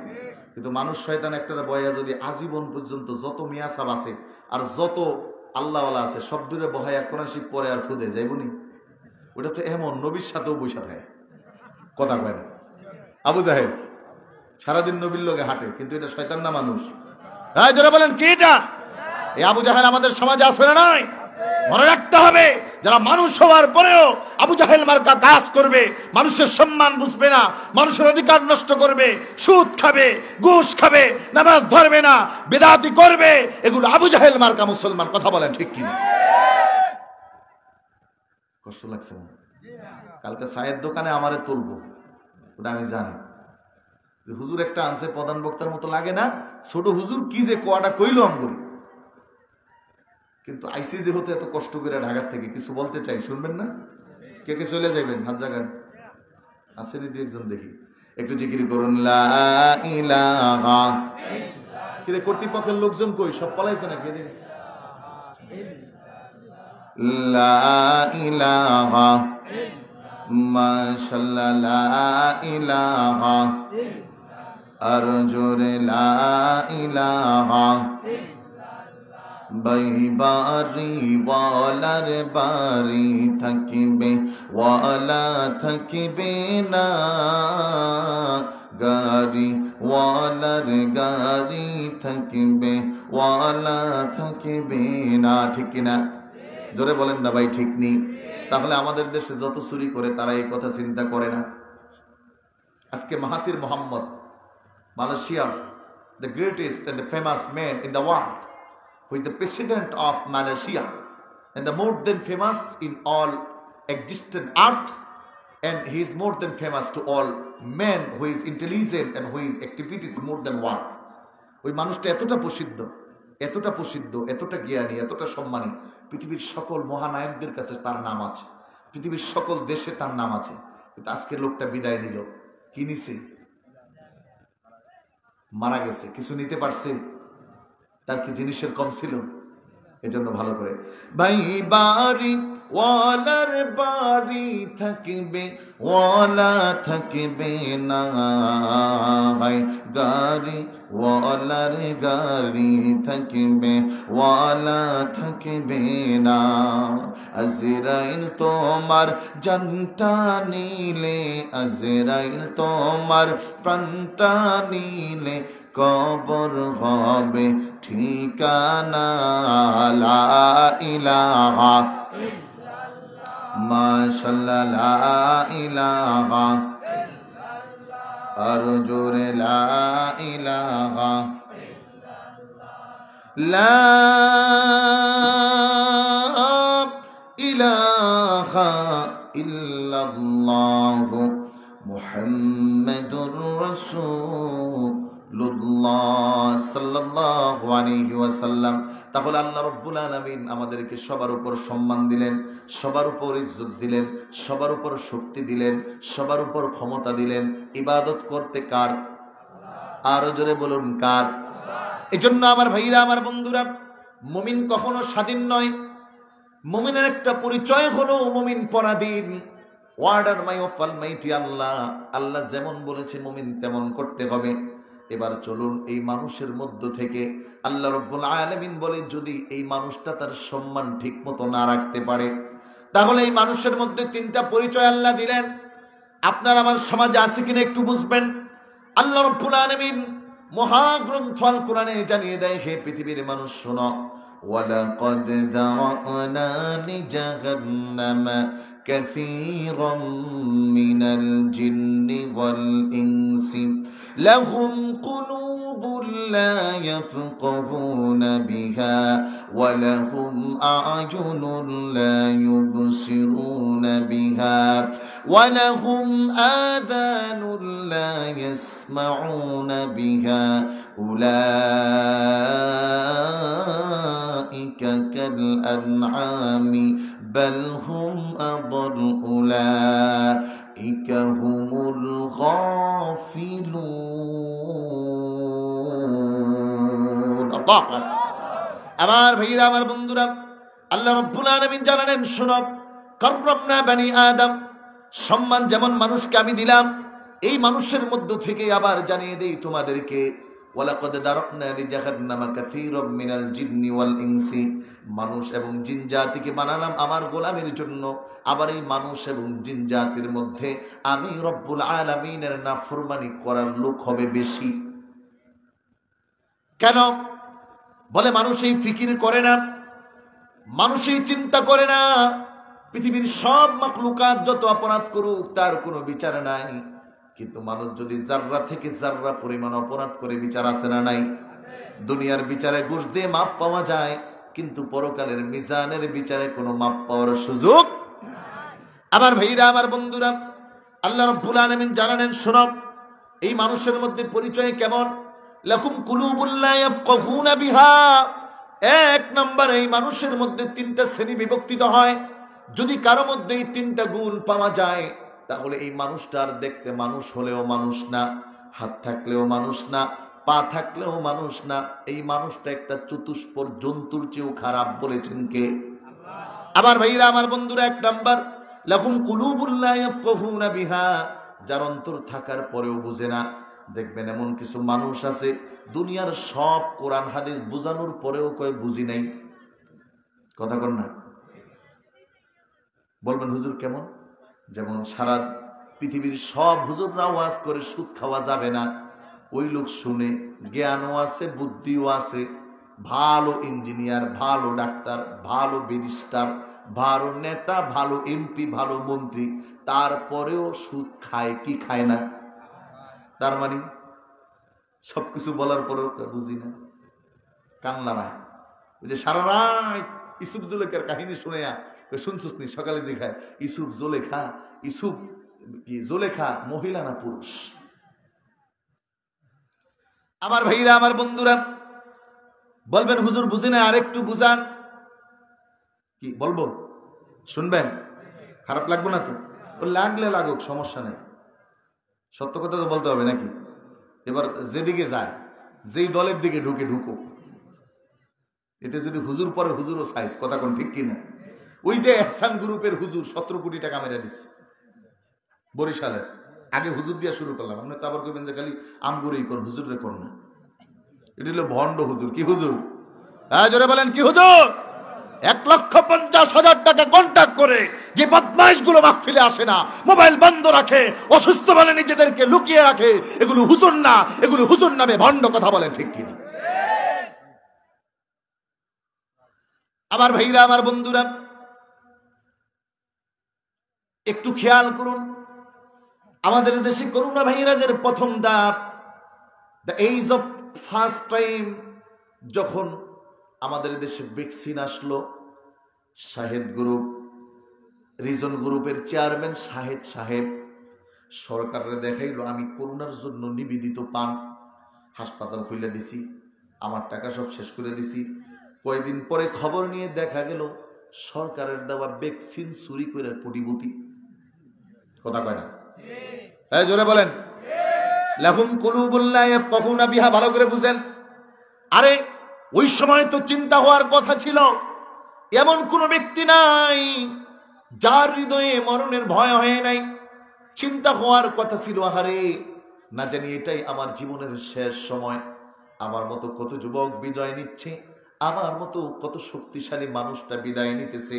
কিন্তু মানুষ শয়তান একটারে বয়া যদি আজীবন পর্যন্ত যত মিয়া সাহেব আছে আর যত আল্লাহওয়ালা আছে সব দূরে বহায়া কোরআন শরীফ পরে আর ফুদে যাইবনি। ওটা তো এমন নবীর সাথেও বৈশা থাকে। কথা কয় না? আবু জাহেল সারাদিন নবীর লোকে হাঁটে, কিন্তু এটা শয়তান না মানুষ? হ্যাঁ, যারা বলেন কি এটা? এই আবু জাহেল আমাদের সমাজে আছে না নাই? মনে রাখতে হবে, যারা মানুষ হওয়ার পরেও আবু জাহেল মার্কা কাজ করবে, মানুষের সম্মান বুঝবে না, মানুষের অধিকার নষ্ট করবে, সুদ খাবে, ঘুষ খাবে, নামাজ ধরবে না, বিদআতি করবে, এগুলো আবু জাহেল মার্কা মুসলমান। কথা বলেন ঠিক কিনা? কষ্ট লাগছে না? কালকে চায়ের দোকানে আমারে তুলবো, ওটা আমি জানি। হুজুর একটা আনছে প্রধান বক্তার মতো লাগে না? ছোট হুজুর কি যে কোয়াটা কইলো আমগুলি, কিন্তু আইসি যেহেতু এত কষ্ট করে ঢাকার থেকে কিছু বলতে চাই, শুনবেন না? কে কে চলে যাবেন? হাত জাগান। আসেনি দু একজন, দেখি একটু জিকির করুন। লা ইলাহা ইল্লাল্লাহ। কিরে কর্তৃপক্ষের লোকজন কই? সব পলাইছে নাকি? এদিকে লা ইলাহা মাশাআল্লাহ, লা ইলাহা, আর জোরে লা ইলাহা। বাইবারি ওয়ালার বাড়ি থাকিবে, ওয়ালা থাকিবে না, গাড়ি ওয়ালার গাড়ি থাকবে, ওয়ালা থাকবে না। ঠিক কিনা? জোরে বলেন না ভাই, ঠিক নেই? তাহলে আমাদের দেশে যত চুরি করে তারা এই কথা চিন্তা করে না? আজকে মাহাতির মোহাম্মদ, মালয়েশিয়ার the greatest and the famous man in the world, who is the president of Malaysia and the more than famous in all existent earth, and he is more than famous to all men who is intelligent and who is activities more than work. ওই মানুষটা এতটা প্রসিদ্ধ, এতটা প্রসিদ্ধ, এতটা জ্ঞানী, এতটা সম্মানী, পৃথিবীর সকল মহানায়কদের কাছে তার নাম আছে, পৃথিবীর সকল দেশে তার নাম আছে। কিন্তু আজকে লোকটা বিদায় নিল। কি নিছে? মারা গেছে। কিছু নিতে পারছে? তার কি জিনিসের কম ছিল? এজন্য ভালো করে ভাই, বাড়ি ওয়ালার বাড়ি থাকবে, ওয়ালা থাকবে না। ভাই গাড়ি ওয়ালার গাড়ি থাকবে, ওয়ালা থাকবে না। আজরাইল তোমার জানটা নিলে, আজরাইল তোমার প্রাণটা নিলে, কবর হবে ঠিকানা। লা ইলাহা মাশাআল্লাহ, লা ইলাহা, আর জোরে লা ইলাহা, লা ইলাহা ইল্লাল্লাহু মুহাম্মাদুর রাসূলুল্লাহ সাল্লাল্লাহু আলাইহি ওয়াসাল্লাম। তাহলে আল্লাহ রাব্বুল আলামিন আমাদেরকে সবার উপর সম্মান দিলেন, সবার উপর ইজ্জত দিলেন, সবার উপর শক্তি দিলেন, সবার উপর ক্ষমতা দিলেন। ইবাদত করতে কার? আরো জোরে বলুন কার? এজন্য আমার ভাইরা, আমার বন্ধুরা, মুমিন কখনো স্বাধীন নয়। মুমিনের একটা পরিচয় হলো মুমিন পরাধীন। Order my of almighty Allah, আল্লাহ যেমন বলেছে মুমিন তেমন করতে হবে। এবার চলুন এই মানুষের মধ্য থেকে আল্লাহ রাব্বুল আলামিন বলে, যদি এই মানুষটা তার সম্মান ঠিক মতো না রাখতে পারে, তাহলে এই মানুষের মধ্যে তিনটা পরিচয় আল্লাহ দিলেন। আপনার আমার সমাজে আছে কিনা একটু বুঝবেন। আল্লাহ রাব্বুল আলামিন মহাগ্রন্থ আল কোরআনে জানিয়ে দেয়, হে পৃথিবীর মানুষ শোনো, ওয়ালাকাদ যারানা লিজাহান্নামা কাসীরাম মিনাল জিন্নি ওয়াল ইনসি লাহুম কুলুবুন লা ইয়াফকাহুনা বিহা ওয়া লাহুম আ'য়ুনুন লা ইউবসিরুনা বিহা ওয়া লাহুম আযানুন লা ইয়াসমাউনা বিহা উলাইকা কাল আনআমি বাল হুম আদল উলাইকা হুমুল গাফিলুন। আল্লাহু আকবার। আমার ভাইরা, আমার বন্ধুরা, আল্লাহ রাব্বুল আলামিন জানালেন, শোনো, কাররামনা বনি আদম, সম্মান যেমন মানুষকে আমি দিলাম, এই মানুষের মধ্য থেকে আবার জানিয়ে দেই তোমাদেরকে, ওয়ালাকাদ দারাকনা লিজাহান্নামা কাসীরাম মিনাল জিন্নি ওয়াল ইনসি, মানুষ এবং জিন জাতিকে বানালাম আমার গোলামের জন্য। আবার এই মানুষ এবং জিন জাতির মধ্যে আমি রব্বুল আলামিনের নাফরমানি করার লোক হবে বেশি। কেন? বলে মানুষ এই ফিকির করে না, মানুষ এই চিন্তা করে না। পৃথিবীর সব মাখলুকাত যত অপরাধ করুক তার কোনো বিচার নাই, কিন্তু মানুষ যদি জাররা থেকে জাররা পরিমাণ অপরাধ করে, বিচার আছে না নাই? দুনিয়ার বিচারে ঘুষ দিয়ে মাপ পাওয়া যায়, কিন্তু পরকালের মিজানের বিচারে কোনো মাপ পাওয়ার সুযোগ নাই। আমার ভাইরা, আমার বন্ধুরা, আল্লাহ রাব্বুল আলামিন জানালেন, শোনো, এই মানুষের মধ্যে পরিচয় কেমন? লাকুম কুলুবুন লা ইয়াফকাহুনা বিহা। এক নম্বর, এই মানুষের মধ্যে তিনটা শ্রেণী বিভক্তিত হয়। যদি কারো মধ্যে এই তিনটা গুণ পাওয়া যায়, তাহলে এই মানুষটার দেখতে মানুষ হলেও মানুষ না, হাত থাকলেও মানুষ না, পা থাকলেও মানুষ না। এই মানুষটা একটা চতুষ্পদ জন্তুর চেয়েও খারাপ। বলেছেন কে? আমার ভাইরা, আমার বন্ধুরা, এক নাম্বার, লাহুম কুলুবুন লা ইয়াফকাহুনা বিহা, যার অন্তর থাকার পরেও বুঝে না। দেখবেন এমন কিছু মানুষ আছে, দুনিয়ার সব কোরআন হাদিস বুঝানোর পরেও কয় বুঝি নাই। কথা কন না? বলবেন হুজুর কেমন? যেমন সারা পৃথিবীর সব হুজুররা ওয়াজ করে সুদ খাওয়া যাবে না, ওই লোক শুনে, জ্ঞানও আছে, বুদ্ধিও আছে, ভালো ইঞ্জিনিয়ার, ভালো ডাক্তার, ভালো ব্যারিস্টার, ভালো নেতা, ভালো এমপি, ভালো মন্ত্রী, তারপরেও সুদ খায় কি খায় না? তার মানে সবকিছু বলার পরেও বুঝি না, কান্না না। ওই যে সারা রাত ইসুফ জুলেখার কাহিনী শুনে শুনছিস নি? সকালে যে খায় ইসুফ জুলেখা, ইসুফ কি জুলেখা মহিলা না পুরুষ? আমার ভাইরা, আমার বন্ধুরা বলবেন হুজুর বুঝি না, আরেকটু বুঝান। কি বলবো? শুনবেন? খারাপ লাগবো না তো? লাগলে লাগুক, সমস্যা নেই, সত্য কথা তো বলতে হবে নাকি? এবার যেদিকে যায়, যেই দলের দিকে ঢুকে ঢুকুক, এতে যদি হুজুর পরে হুজুরও সাইজ, কথা কোন ঠিক কিনা? ওই যে এহসান গ্রুপের হুজুর 17 কোটি টাকা মেরে দিচ্ছে বরিশালের, আগে হুজুর দিয়া শুরু করলাম, আপনি তো আবার কইবেন যে খালি আমগুরেই কর, হুজুর রে কর না। এটা হলো ভণ্ড হুজুর। কি হুজুর? হ্যাঁ জোরে বলেন, কি হুজুর? 1,50,000 টাকা কন্ট্যাক্ট করে যে বদমাইশ গুলো মাহফিলে আসে না, মোবাইল বন্ধ রাখে, অসুস্থ বলে নিজেদেরকে লুকিয়ে রাখে, এগুলো হুজুর না, এগুলো হুজুর নামে ভণ্ড। কথা বলেন ঠিক কিনা? আমার ভাইরা, আমার বন্ধুরা একটু খেয়াল করুন, আমাদের দেশে করোনা ভাইরাসের প্রথম ধাপ, the age of first time, যখন আমাদের দেশে ভ্যাকসিন আসলো, শাহেদ গ্রুপ, রিজন গ্রুপের চেয়ারম্যান শাহেদ সাহেব সরকারের দেখাইলো আমি করোনার জন্য নিবেদিত পান, হাসপাতাল খুলে দিছি, আমার টাকা সব শেষ করে দিছি। কয়েকদিন পরে খবর নিয়ে দেখা গেল সরকারের দেওয়া ভ্যাকসিন চুরি করে কোটিপতি। কথা কয় না? হ্যাঁ জোরে বলেন। লাহুম কুলুবুন লা ইয়াফকাহুনা বিহা, ভালো করে বুঝেন। আরে ওই সময় তো চিন্তা হওয়ার কথা ছিল, এমন কোন ব্যক্তি নাই যার হৃদয়ে মরণের ভয় হয় নাই। চিন্তা হওয়ার কথা ছিল, আহারে না জানি এটাই আমার জীবনের শেষ সময়, আমার মতো কত যুবক বিজয় নিচ্ছে, আমার মতো কত শক্তিশালী মানুষটা বিদায় নিতেছে,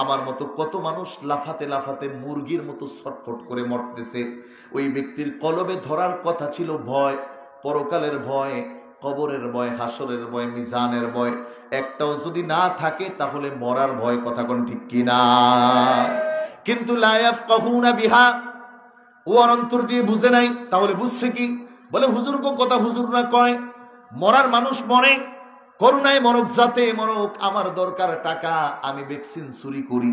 আমার মতো কত মানুষ লাফাতে লাফাতে মুরগির মতো ছটফট করে মরতেছে। ওই ব্যক্তির কলবে ধরার কথা ছিল ভয়, পরকালের ভয়, কবরের ভয়, হাসরের ভয়, মিজানের ভয়। একটাও যদি না থাকে তাহলে মরার ভয়। কথা কোন ঠিক কিনা? কিন্তু লা ইয়াফকাহুনা বিহা, ও অন্তর দিয়ে বুঝে নাই। তাহলে বুঝছে কি? বলে হুজুর কো কথা হুজুর না কয়, মরার মানুষ মরে, করুণায় মরক, যাতে মরক, আমার দরকার টাকা, আমি ভ্যাকসিন চুরি করি।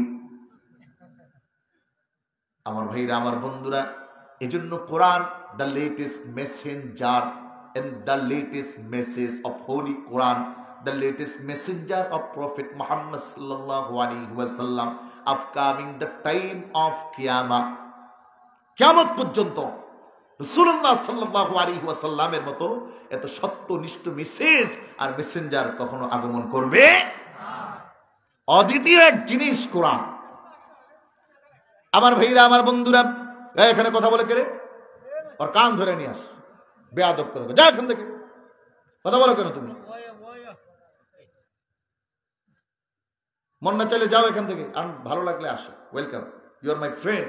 আমার ভাইরা, আমার বন্ধুরা, এজন্য Quran the latest messenger and the latest message of Holy Quran, the latest messenger of Prophet Muhammad sallallahu alaihi wasallam, upcoming the time of Qiyamah, কিয়ামত পর্যন্ত রাসূলুল্লাহ সাল্লাল্লাহু আলাইহি ওয়াসাল্লামের মতো এত সত্যনিষ্ঠ মেসেজ আর মেসেঞ্জার কখনো আগমন করবে না। অদ্বিতীয় এক জিনিস কোরআন। আমার ভাইরা, আমার বন্ধুরা, এখানে কথা বলে কেরে, ওর কান ধরে নিয়ে আস, বেয়াদব কথা, যা এখান থেকে, কথা বলো কেন তুমি? মন না চাইলে যাও এখান থেকে, আর ভালো লাগলে আসো, welcome, you are my friend.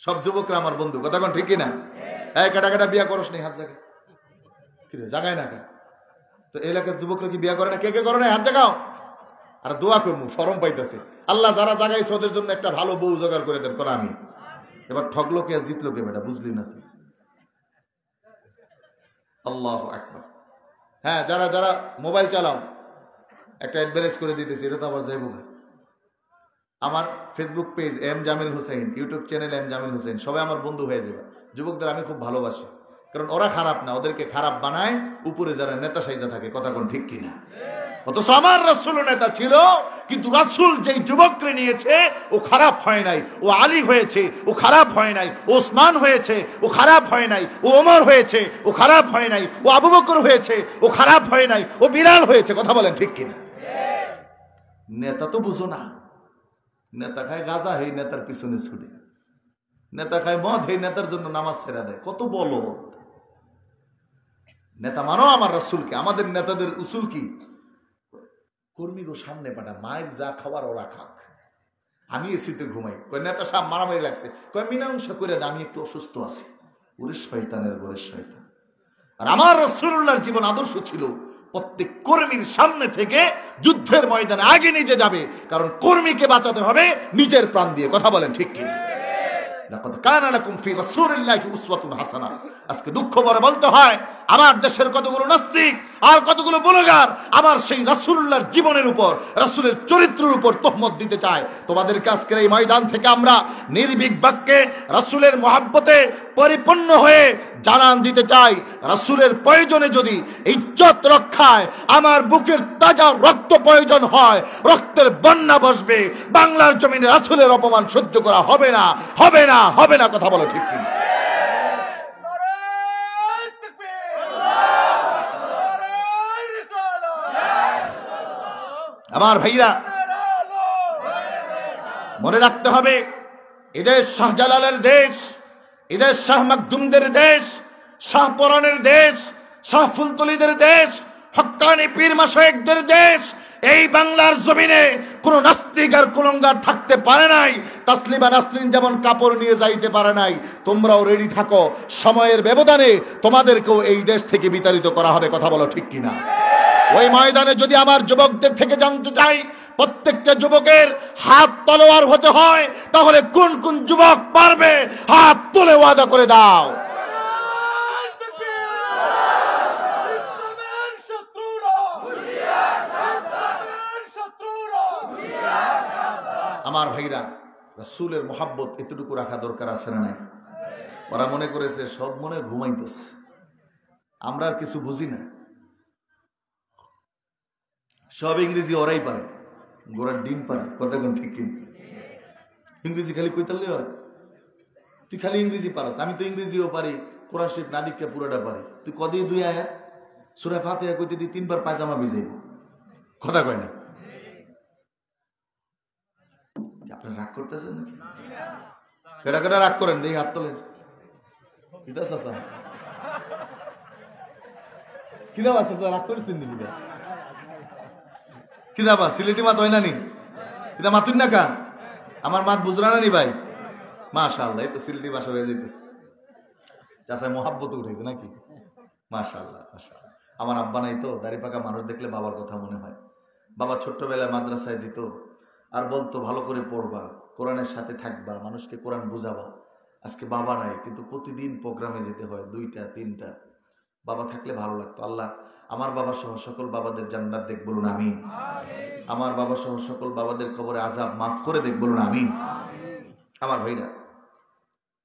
সব যুবকরা আমার বন্ধু, কথা কোন ঠিক কিনা? এই কাটা কাটা বিয়া করস নি, হাত জায়গায় কিরে জাগায় না কেন? তো এলাকার যুবকরা কি বিয়া করে না? কে কে করে না? হাত জাগাও। আর দোয়া করবো, শরম পাইতেছে, আল্লাহ যারা জাগাইছে ওদের জন্য একটা ভালো বউ জোগাড় করে দেন। কর আমি। এবার ঠকলো কে আর জিতলো কে বেটা, বুঝলি না তুই? আল্লাহু আকবার। হ্যাঁ, যারা যারা মোবাইল চালাও, একটা অ্যাডভারেজ করে দিতেছি, এটা তো আবার যাইব না। আমার Facebook page M Jamil Hussain, YouTube channel M Jamil Hussain, সবাই আমার বন্ধু হয়ে যাবে। যুবকদের আমি খুব ভালোবাসি, কারণ ওরা খারাপ না, ওদেরকে খারাপ বানায় উপরে যারা নেতা সাইজা থাকে। কথা কোন ঠিক কিনা? অথচ আমার রাসূল নেতা ছিল, কিন্তু রাসূল যেই যুবককে নিয়েছে ও খারাপ হয় নাই, ও আলী হয়েছে ও খারাপ হয় নাই, ও ওসমান হয়েছে ও খারাপ হয় নাই, ও ওমর হয়েছে ও খারাপ হয় নাই, ও আবু বকর হয়েছে ও খারাপ হয় নাই, ও বিলাল হয়েছে। কথা বলেন ঠিক কিনা? নেতা তো বুঝো না, নেতা খায় গাঁজা, হেই নেতার পিছনে ছুটে, নেতা খায় মদ, হেই নেতার জন্য নামাজ ছেড়ে দেয়। কত বলো নেতা মানো আমার রাসূলকে। আমাদের নেতাদের উসুল কি? কর্মী গো সামনে পাঠা, মায়ের যা খাবার ওরা খাক, আমি এসিতে ঘুমাই। কয় নেতা সাহেব মারামারি লাগছে, কয় মীমাংসা করে দে, আমি একটু অসুস্থ আছি। ওরে শয়তানের ঘরের শয়তান। আর আমার রাসূলুল্লাহর জীবন আদর্শ ছিল প্রত্যেক কর্মীর সামনে থেকে যুদ্ধের ময়দানে আগে নিজে যাবে, কারণ কর্মীকে বাঁচাতে হবে নিজের প্রাণ দিয়ে। কথা বলেন ঠিক কিনা? লাকাদ কানা লাকুম ফি রাসূলিল্লাহি উসওয়াতুন হাসানাহ। আজকে দুঃখ ভরে বলতে হয়, আমার দেশের কতগুলো নাস্তিক আর কতগুলো ব্লগার আমার সেই রাসূলুল্লাহর জীবনের উপর, রাসূলের চরিত্রের উপর তহমত দিতে চায়। তোমাদেরকে আজকের এই ময়দান থেকে আমরা নির্ভীক বাক্যে রাসূলের মহব্বতে পরিপূর্ণ হয়ে জানান দিতে চাই, রাসূলের প্রয়োজনে যদি ইজ্জত রক্ষায় আমার বুকের তাজা রক্ত প্রয়োজন হয়, রক্তের বন্যা বসবে, বাংলার জমিনে রাসূলের অপমান সহ্য করা হবে না, হবে না, হবে না। কথা বলো ঠিক কিনা? আমার ভাইরা, মনে রাখতে হবে, এদেশ শাহজালালের দেশ, এদেশ শাহ মাকদুমদের দেশ, শাহ পরানের দেশ, শাহ ফুলতলিদের দেশ, হক্কানি পীর মাশায়েখদের দেশ। এই বাংলার জমিনে কোন নাস্তিক আর কুলঙ্গার থাকতে পারে নাই। তাসলিমা নাসরিন যেমন কাপড় নিয়ে যাইতে পারে নাই, তোমরাও রেডি থাকো, সময়ের ব্যবধানে তোমাদেরকেও এই দেশ থেকে বিতাড়িত করা হবে। কথা বলো ঠিক কিনা? ওই ময়দানে যদি আমার যুবকদের থেকে জানতে চাই, প্রত্যেকটা যুবকের হাত তলোয়ার হতে হয়, তাহলে কোন কোন যুবক পারবে হাত তুলে ওয়াদা করে দাও। আমার ভাইরা, রাসূলের মোহাব্বত এতটুকু রাখা দরকার আছে না নাই? ওরা মনে করেছে সব মনে ঘুমাইতেছে, আমরা আর কিছু বুঝি না, সব ইংরেজি ওরাই পারে, গোড়ার ডিম পারে। কথা কোন ঠিক কিনা? ইংরেজি খালি কইতালে হয়? তুই খালি ইংরেজি পারস, আমি তো ইংরেজিও পারি, কোরআন শরীফ না দীক্ষা পুরোটা পারি। তুই কদিন 2 আয়াত সূরা ফাতিহা কইতে দি 3 বার পায়জামা ভিজাইব। কথা কয় না? আপনারা রাগ করতেছেন নাকি? কেডা কেডা রাগ করেন দেখি হাত তোলেন। কিদা চাচা, কিদা চাচা রাগ করেছেন নাকি? কিদা বা সিলেটি মাত হয় না নি? কিদা মাতুন না কা? আমার মাত বুঝরা না নি ভাই? মাশাআল্লাহ, এই তো সিলেটি ভাষা হয়ে যাইতেছে। চাচা মোহাব্বত উঠেছে নাকি? মাশাআল্লাহ, মাশাআল্লাহ। আমার আব্বা নাই তো, দাড়ি পাকা মানুষ দেখলে বাবার কথা মনে হয়। বাবা ছোট্টবেলায় মাদ্রাসায় দিত, আর বলতো ভালো করে পড়বা, কোরআনের সাথে থাকবা, মানুষকে কোরআন বুঝাবা। আজকে বাবা নাই, কিন্তু প্রতিদিন প্রোগ্রামে যেতে হয় 2টা 3টা। বাবা থাকলে ভালো লাগতো। আল্লাহ আমার বাবা সহ সকল বাবাদের জান্নাত দেখ, বলুন আমিন। আমার বাবা সহ সকল বাবাদের কবরে আযাব মাফ করে দেখ, বলুন আমিন। আমার ভাইরা,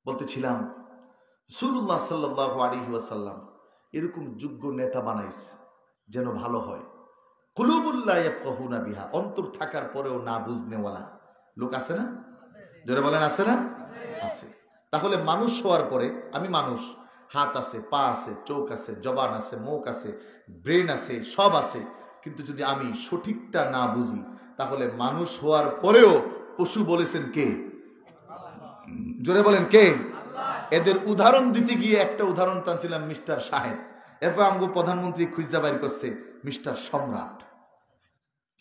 বলতেছিলাম রাসূলুল্লাহ সাল্লাল্লাহু আলাইহি ওয়াসাল্লাম এরকম যোগ্য নেতা বানাইছে যেন ভালো হয়। কুলুবুল্লাহ ইয়াফকাহুনা বিহা, অন্তর থাকার পরেও না বুঝনেওয়ালা লোক আছে না? জোরে বলেন আছে না? আছে। তাহলে মানুষ হওয়ার পরে, আমি মানুষ, হাত আছে, পা আছে, চোখ আছে, জবান আছে, মুখ আছে, ব্রেন আছে, সব আছে, কিন্তু যদি আমি সঠিকটা না বুঝি, তাহলে মানুষ হওয়ার পরেও পশু বলেছেন কে? জোরে বলেন কে? এদের উদাহরণ দিতে গিয়ে একটা উদাহরণ টানছিলাম মিস্টার সাহেব, এরপর আমাকে প্রধানমন্ত্রী খুঁজা বাইর করছে মিস্টার সম্রাট।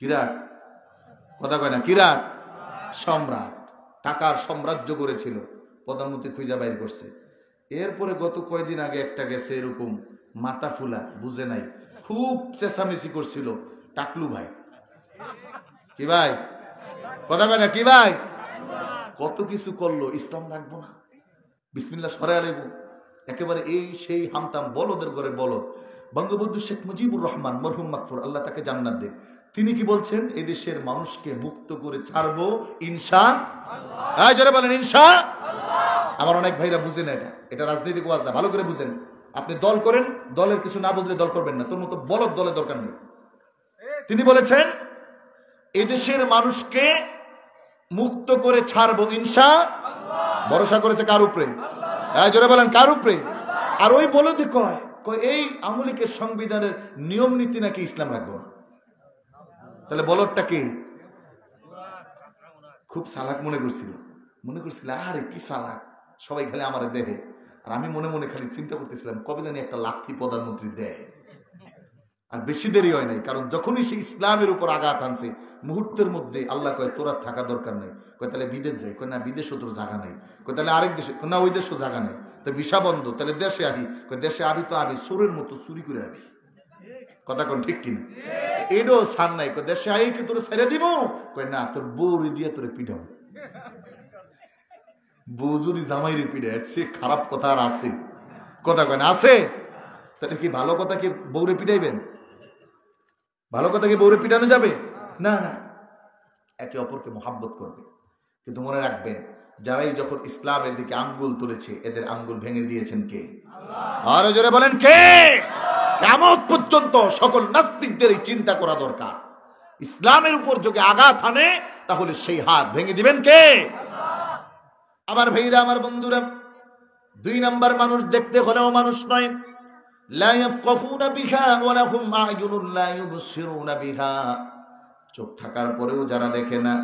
কিরাট? কথা কয় না? কিরাট? সম্রাট। টাকার সাম্রাজ্য করেছিল, প্রধানমন্ত্রী খুঁজা বাইর করছে। এরপরে গত কয়দিন আগে একটা গেছে এরকম মাথা ফুলা, বুঝে নাই, খুব চেঁচামেচি করছিল, টাকলু ভাই। কি ভাই? কথা কয় না? কি ভাই? কত কিছু করলো, ইসলাম রাখবো না, বিসমিল্লাহ সরাই আলাইব, একেবারে এই সেই হামতাম, বলদের ঘরে বলদ। বঙ্গবন্ধু শেখ মুজিবুর রহমান মরহুম মাগফুর, আল্লাহ তাকে জান্নাত দেন, তিনি কি বলছেন? এদেশের মানুষকে মুক্ত করে ছাড়বো ইনশাআল্লাহ। জোরে বলেন ইনশাআল্লাহ। আমার অনেক ভাইরা বুঝেন না, এটা রাজনৈতিক ওয়াজ না, ভালো করে বুঝেন। আপনি দল করেন, দলের কিছু না বুঝলে দল করবেন না, তোর মতো বলদ দলের দরকার নেই। তিনি বলেছেন এদেশের মানুষকে মুক্ত করে ছাড়বো ইনশাআল্লাহ। ভরসা করেছে কার উপরে? জোরে বলেন কার উপরে? আর ওই বলদি কয় এই আওয়ামী লীগের সংবিধানের নিয়ম নীতি নাকি ইসলাম রাখবো না। তাহলে বলদটা কি? খুব চালাক মনে করছিল আরে কি চালাক, সবাই খালি আমার দেহে। আর আমি মনে মনে খালি চিন্তা করতেছিলাম কবে জানি একটা লাথি প্রধানমন্ত্রী দেয়। আর বেশি দেরি হয় নাই, কারণ যখনই সে ইসলামের উপর আঘাত আনছে মুহূর্তের মধ্যে আল্লাহ কয় তোর আর থাকা দরকার নেই। কয় তাহলে বিদেশ যাই, কয় না বিদেশও তোর জায়গা নেই। কয় তাহলে আরেক দেশে, না ওই দেশও জায়গা নেই। তো ভিসা বন্ধ, তাহলে দেশে আবি। কয় দেশে আবি তো আবি চোরের মতো চুরি করে আবি। কথা কোন ঠিক কিনা? এটাও ছাড় নাই। কয় দেশে আই কি তোর ছেড়ে দিব? কয় না, তোর বউরে দিয়ে তোরে পিঠাবো। বউ যদি জামাইরে পিঠে, সে খারাপ কথা আর আছে? কথা কয় না আছে। তাহলে কি ভালো কথা কি বউরে পিটাইবেন? ভালো কথা কি বউরে পিটানো যাবে? না না, একে অপরকে মহাব্বত করবে। কিন্তু মনে রাখবেন, যারাই যখন ইসলামের দিকে আঙ্গুল তুলেছে, এদের আঙ্গুল ভেঙে দিয়েছেন কে? আরো জোরে বলেন কে? কিয়ামত পর্যন্ত সকল নাস্তিকদের এই চিন্তা করা দরকার, ইসলামের উপর যদি আঘাত আনে তাহলে সেই হাত ভেঙে দিবেন কে? আমার ভাইরা, আমার বন্ধুরা, 2 নাম্বার মানুষ দেখতে হলেও মানুষ নয়। লা ইয়াফকাহুনা বিহা ওয়া লাহুম আ'য়ুনুন লা ইউবসিরুনা বিহা। চোখ থাকার পরেও যারা দেখে না,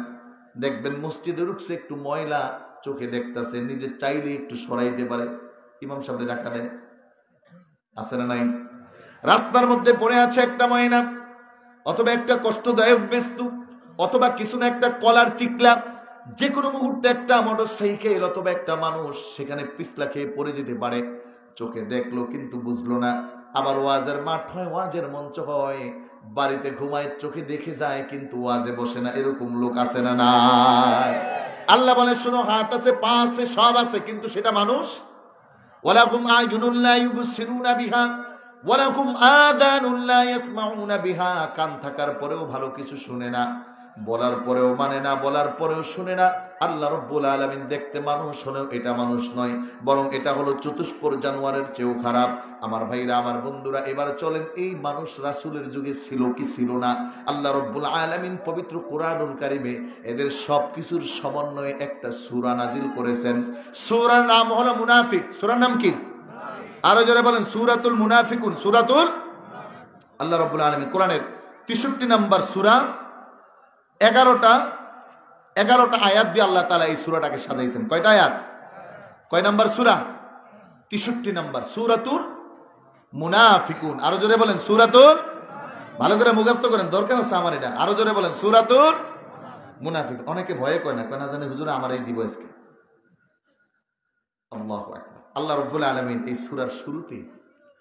দেখবেন মসজিদে ঢুকছে একটু ময়লা, চোখে দেখতেছে, নিজে চাইলে একটু সরাইতে পারে, ইমাম সাহেব দেখা দেয়। আছে না নাই? রাস্তার মধ্যে পড়ে আছে একটা ময়লা, অথবা একটা কষ্টদায়ক বস্তু, অথবা কিছু না একটা কলার টিকলা, যে কোনো মুহূর্তে একটা মোটরসাইকেল অথবা একটা মানুষ সেখানে পিছলা খেয়ে পড়ে যেতে পারে। চোখে দেখলো কিন্তু বুঝলো না। আবার ওয়াজের মাঠ হয়, ওয়াজের মঞ্চ হয়, বাড়িতে ঘুমায়, চোখে দেখে যায় কিন্তু ওয়াজে বসে না। এরকম লোক আছে না নাই? আল্লাহ বলে শোনো, হাত আছে, পা আছে, সব আছে, কিন্তু সেটা মানুষ। ওয়ালাকুম আ'য়ুনুন লা ইউবসিরুনা বিহা ওয়ালাকুম আযানুন লা ইয়াসমাউনা বিহা। কান থাকার পরেও ভালো কিছু শুনে না, বলার পরেও মানে না, বলার পরেও শুনে না। আল্লাহ রাব্বুল আলামিন দেখতে মানুষ হলেও এটা মানুষ নয়, বরং এটা হলো চতুষ্পদ জানোয়ারের চেয়েও খারাপ। আমার ভাইরা, আমার বন্ধুরা, এবার চলেন, এই মানুষ রাসূলের যুগে ছিল কি ছিল না? আল্লাহ রাব্বুল আলামিন পবিত্র কোরআনুল কারীমে এদের সবকিছুর সমন্বয়ে একটা সূরা নাজিল করেছেন। সূরার নাম হলো মুনাফিক। সূরার নাম কি? আরো জোরে বলেন, সূরাতুল মুনাফিকুন। সূরাতুল, আল্লাহ রাব্বুল আলামিন কোরআনের 63 নম্বর সূরা, 11টা আয়াত দিয়ে আল্লাহ তাআলা এই সূরাটাকে সাজাইছেন। কয়টা আয়াত? কয় নাম্বার সূরা? 63 নম্বর, সূরাতুল মুনাফিকুন। আরো জোরে বলেন সূরাতুল, ভালো করে মুখস্থ করেন, দরকার আছে আমার এটা। আরো জোরে বলেন সূরাতুল মুনাফিকুন। অনেকে ভয়ে কয় না, কয় না জানে হুজুর আমার এই দিব আজকে। আল্লাহু আকবার। আল্লাহ রাব্বুল আলামিন এই সূরার শুরুতে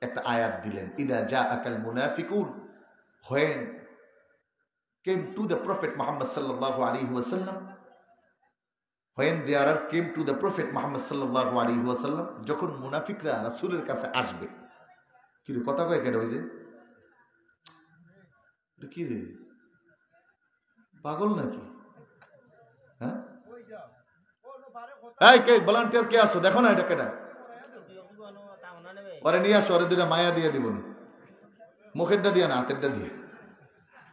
একটা আয়াত দিলেন, ইদা জাআকাল মুনাফিকুন, when came to the prophet Muhammad sallallahu alaihi wasallam, when they came to the prophet Muhammad sallallahu alaihi wasallam, যখন মুনাফিকরা রাসূলের কাছে আসবে। কি রে কথা কয় কেডা হইছে? এটা কি রে, পাগল নাকি? হ্যাঁ, এই কে ভলান্টিয়ার কে আছো? দেখো না এটা কেডা, পরে নিয়ে আসো, ওরে দুইটা মায়া দিয়ে দিব না, মুখেরটা দিয়ে না হাতেরটা দিয়ে।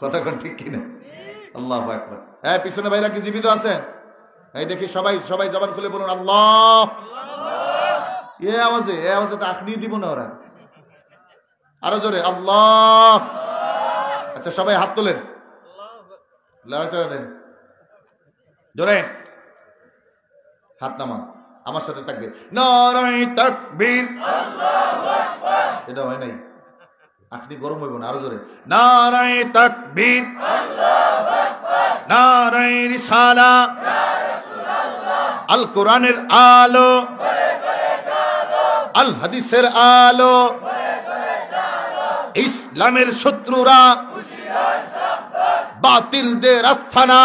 কথা কোন ঠিক কিনা? আল্লাহু আকবার। হ্যাঁ, পিছনে ভাইরা কি জীবিত আছেন? এই দেখি সবাই সবাই জবান খুলে বলুন আল্লাহ। এ আওয়াজে তো আখনি দিব না ওরা। আরো জোরে আল্লাহ। আচ্ছা সবাই হাত তোলেন, লড়াচড়া দেন, জোরে হাত নামান, আমার সাথে তাকবীর, নারায়ে তাকবীর, আল্লাহু আকবার। এটা হয় নাই, আখনি গরম হইব না। আরো জোরে নারায়ে তাকবীর, আল্লাহু আকবার, নারায়ে রিসালাত, ইয়া রাসূলুল্লাহ, আল কোরআনের আলো, আল হাদিসের আলো, ইসলামের শত্রুরা বাতিলদের আস্থানা।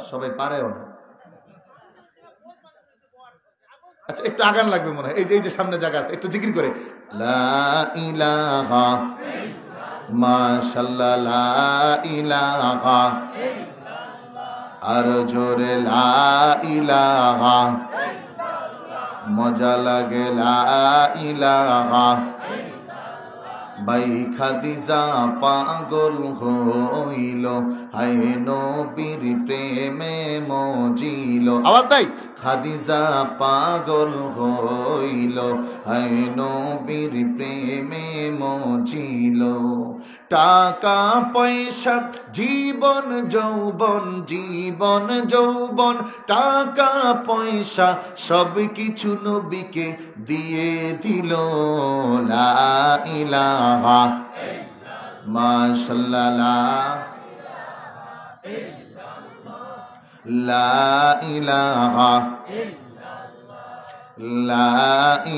সবাই পারেও না। আচ্ছা একটু আগান লাগবে মনে হয়। এই যে সামনে জায়গা আছে, একটু জিকির করে লা ইলাহা মাশাআল্লাহ, লা ইলাহা, আর জোরে লা ইলাহা, মজা লাগে লা ইলাহা। বাই খাদিজা পাগল হইল, হায় নবীর প্রেমে মজিল। আওয়াজ নাই? খাদিজা পাগল হইল, হায় নবীর প্রেমে মজিল। টাকা পয়সা জীবন যৌবন টাকা পয়সা সব কিছু নবীকে দিয়ে দিল। লা ইলাহা মাশাআল্লাহ, লা ইলাহা লা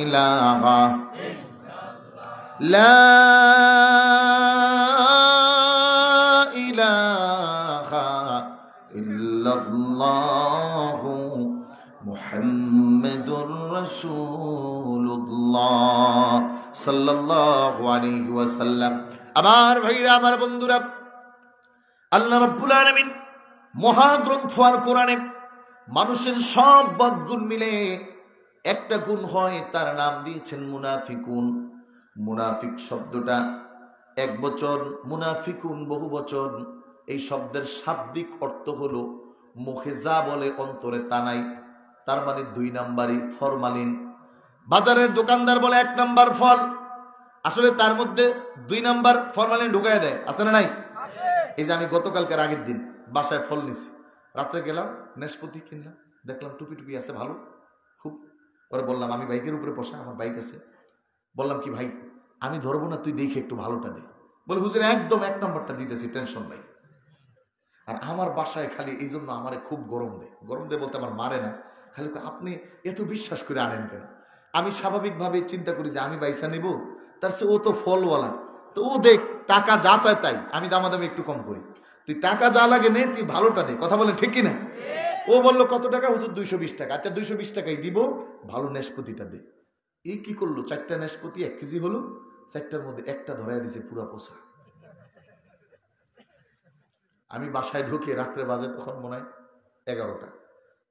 ইলাহা লা ইলাহা ইল্লাল্লাহু মুহাম্মাদুর রাসূলুল্লাহ সাল্লাল্লাহু আলাইহি ওয়াসাল্লাম। আমার ভাইরা, আমার বন্ধুরা, আল্লাহ রাব্বুল আলামিন মহাগ্রন্থ আল কোরআনে মানুষের সব বদগুণ মিলে একটা গুণ হয়, তার নাম দিয়েছেন মুনাফিকুন। মুনাফিক শব্দটা এক বচন, মুনাফিকুন বহু বচন। এই শব্দের শাব্দিক অর্থ হলো মুখে যা বলে অন্তরে তা নাই, তার মানে 2 নাম্বারই ফরমালিন। বাজারের দোকানদার বলে 1 নাম্বার ফল, আসলে তার মধ্যে 2 নাম্বার ফরমালিন ঢুকায় দেয়, আছে না নাই? এই যে আমি গতকালকের আগের দিন বাসায় ফল নিছি, রাত্রে গেলাম নেশপতি কিনলাম, দেখলাম টুপি টুপি আছে ভালো খুব। পরে বললাম, আমি বাইকের উপরে বসা, আমার বাইক আছে, বললাম কি ভাই আমি ধরবো না, তুই দেখে একটু ভালোটা দে। বলে হুজুর একদম 1 নম্বরটা দিতেছি, টেনশন নাই। আর আমার বাসায় খালি এই জন্য আমারে খুব গরম দেয় বলতে আমার মারে না, খালি আপনি এত বিশ্বাস করে আনেন কেন? আমি স্বাভাবিকভাবে চিন্তা করি যে আমি বাইসা নিব, তার সে ও তো ফলওয়ালা, তো ও দেখ টাকা যা চায় তাই, আমি দামাদামি একটু কম করি, তুই টাকা যা লাগে নে, তুই ভালোটা দে। কথা বলেন ঠিক কিনা? ও বললো কত টাকা? হুজুর 220 টাকা। আচ্ছা 220 টাকাই দিব, ভালো নেশপতিটা দে। এই কি করলো, 4টা নেশপতি 1 কেজি হলো, 4টার মধ্যে একটা ধরাই দিছে পুরা পোষা। আমি বাসায় ঢুকে রাত্রে বাজে তখন মনে হয় 11টা,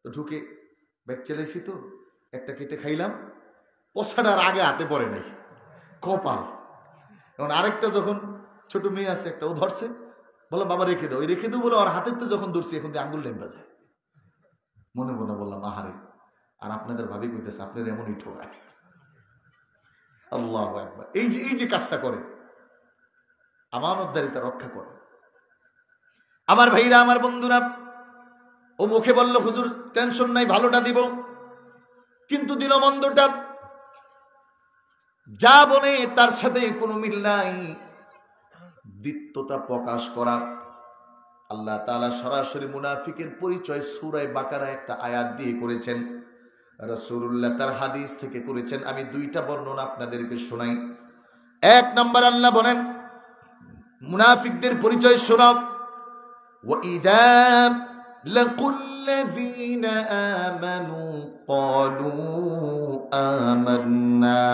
তো ঢুকে ব্যাগ চালাইছি, তো একটা কেটে খাইলাম, পোষাটার আগে হাতে পড়ে নাই, কপাল। এখন আরেকটা যখন ছোট মেয়ে আছে একটা, ও ধরছে, বললাম বাবা রেখে দাও, ওই রেখে দেবো বলে আর হাতের তো যখন ধরছি এখন দিয়ে আঙ্গুল লেম্বা যায়। মনে মনে বললাম আহারে, আর আপনাদের ভাবি কইতেছে আপনার এমনই ঠোকায়। আল্লাহু আকবার। এই যে কাজটা করে, আমানতদারিতা রক্ষা করে। আমার ভাইরা, আমার বন্ধুরা, ও মুখে বলল হুজুর টেনশন নাই ভালোটা দিব, কিন্তু দিল মন্দটা। যা বলে তার সাথে কোনো মিল নাই, দ্বিত্বতা প্রকাশ করা। আল্লাহ তাআলা সরাসরি মুনাফিকের পরিচয় সূরা বাকারা একটা আয়াত দিয়ে করেছেন, রাসূলুল্লাহ তার হাদিস থেকে করেছেন। আমি 2টা বর্ণনা আপনাদেরকে শোনাই। 1 নাম্বার আল্লাহ বলেন মুনাফিকদের পরিচয় শোনাও, وَإِذَا لَقُوا الَّذِينَ آمَنُوا قَالُوا آمَنَّا